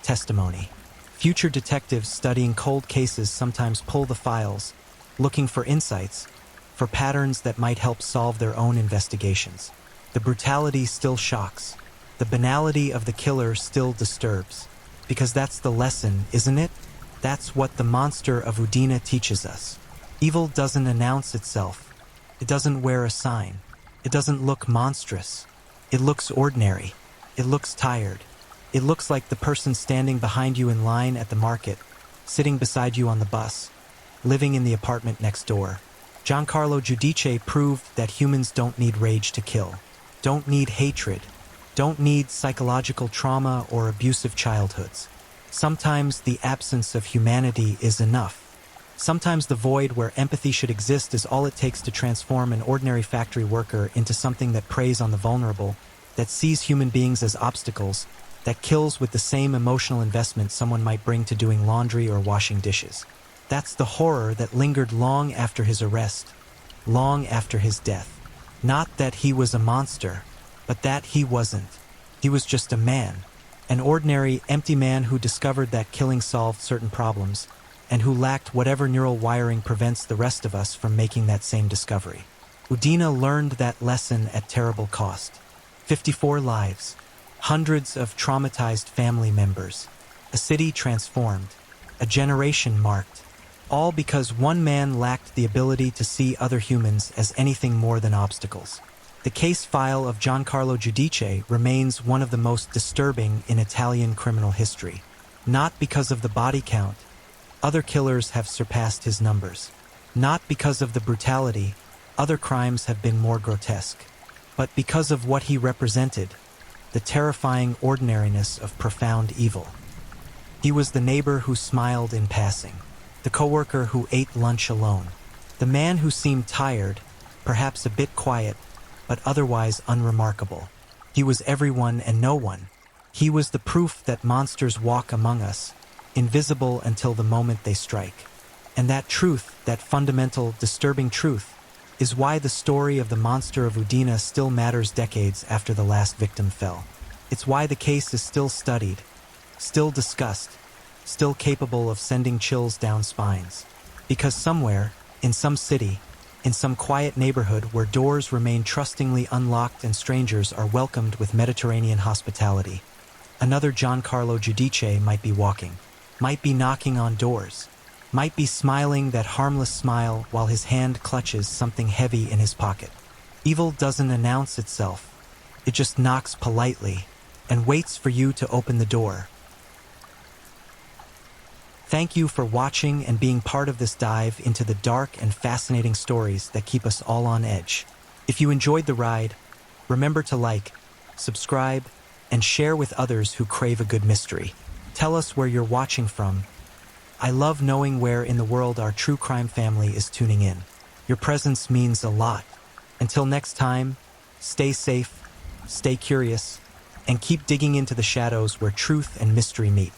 testimony. Future detectives studying cold cases sometimes pull the files, looking for insights, for patterns that might help solve their own investigations. The brutality still shocks. The banality of the killer still disturbs. Because that's the lesson, isn't it? That's what the monster of Udina teaches us. Evil doesn't announce itself. It doesn't wear a sign. It doesn't look monstrous. It looks ordinary. It looks tired. It looks like the person standing behind you in line at the market, sitting beside you on the bus, living in the apartment next door. Giancarlo Giudice proved that humans don't need rage to kill, don't need hatred, don't need psychological trauma or abusive childhoods. Sometimes the absence of humanity is enough. Sometimes the void where empathy should exist is all it takes to transform an ordinary factory worker into something that preys on the vulnerable, that sees human beings as obstacles, that kills with the same emotional investment someone might bring to doing laundry or washing dishes. That's the horror that lingered long after his arrest, long after his death. Not that he was a monster, but that he wasn't. He was just a man, an ordinary, empty man who discovered that killing solved certain problems, and who lacked whatever neural wiring prevents the rest of us from making that same discovery. Udina learned that lesson at terrible cost. 54 lives, hundreds of traumatized family members, a city transformed, a generation marked, all because one man lacked the ability to see other humans as anything more than obstacles. The case file of Giancarlo Giudice remains one of the most disturbing in Italian criminal history. Not because of the body count, other killers have surpassed his numbers. Not because of the brutality, other crimes have been more grotesque. But because of what he represented, the terrifying ordinariness of profound evil. He was the neighbor who smiled in passing, the coworker who ate lunch alone, the man who seemed tired, perhaps a bit quiet, but otherwise unremarkable. He was everyone and no one. He was the proof that monsters walk among us, invisible until the moment they strike. And that truth, that fundamental, disturbing truth, is why the story of the monster of Udine still matters decades after the last victim fell. It's why the case is still studied, still discussed, still capable of sending chills down spines. Because somewhere, in some city, in some quiet neighborhood where doors remain trustingly unlocked and strangers are welcomed with Mediterranean hospitality, another Giancarlo Giudice might be walking, might be knocking on doors, might be smiling that harmless smile while his hand clutches something heavy in his pocket. Evil doesn't announce itself. It just knocks politely and waits for you to open the door. Thank you for watching and being part of this dive into the dark and fascinating stories that keep us all on edge. If you enjoyed the ride, remember to like, subscribe, and share with others who crave a good mystery. Tell us where you're watching from. I love knowing where in the world our true crime family is tuning in. Your presence means a lot. Until next time, stay safe, stay curious, and keep digging into the shadows where truth and mystery meet.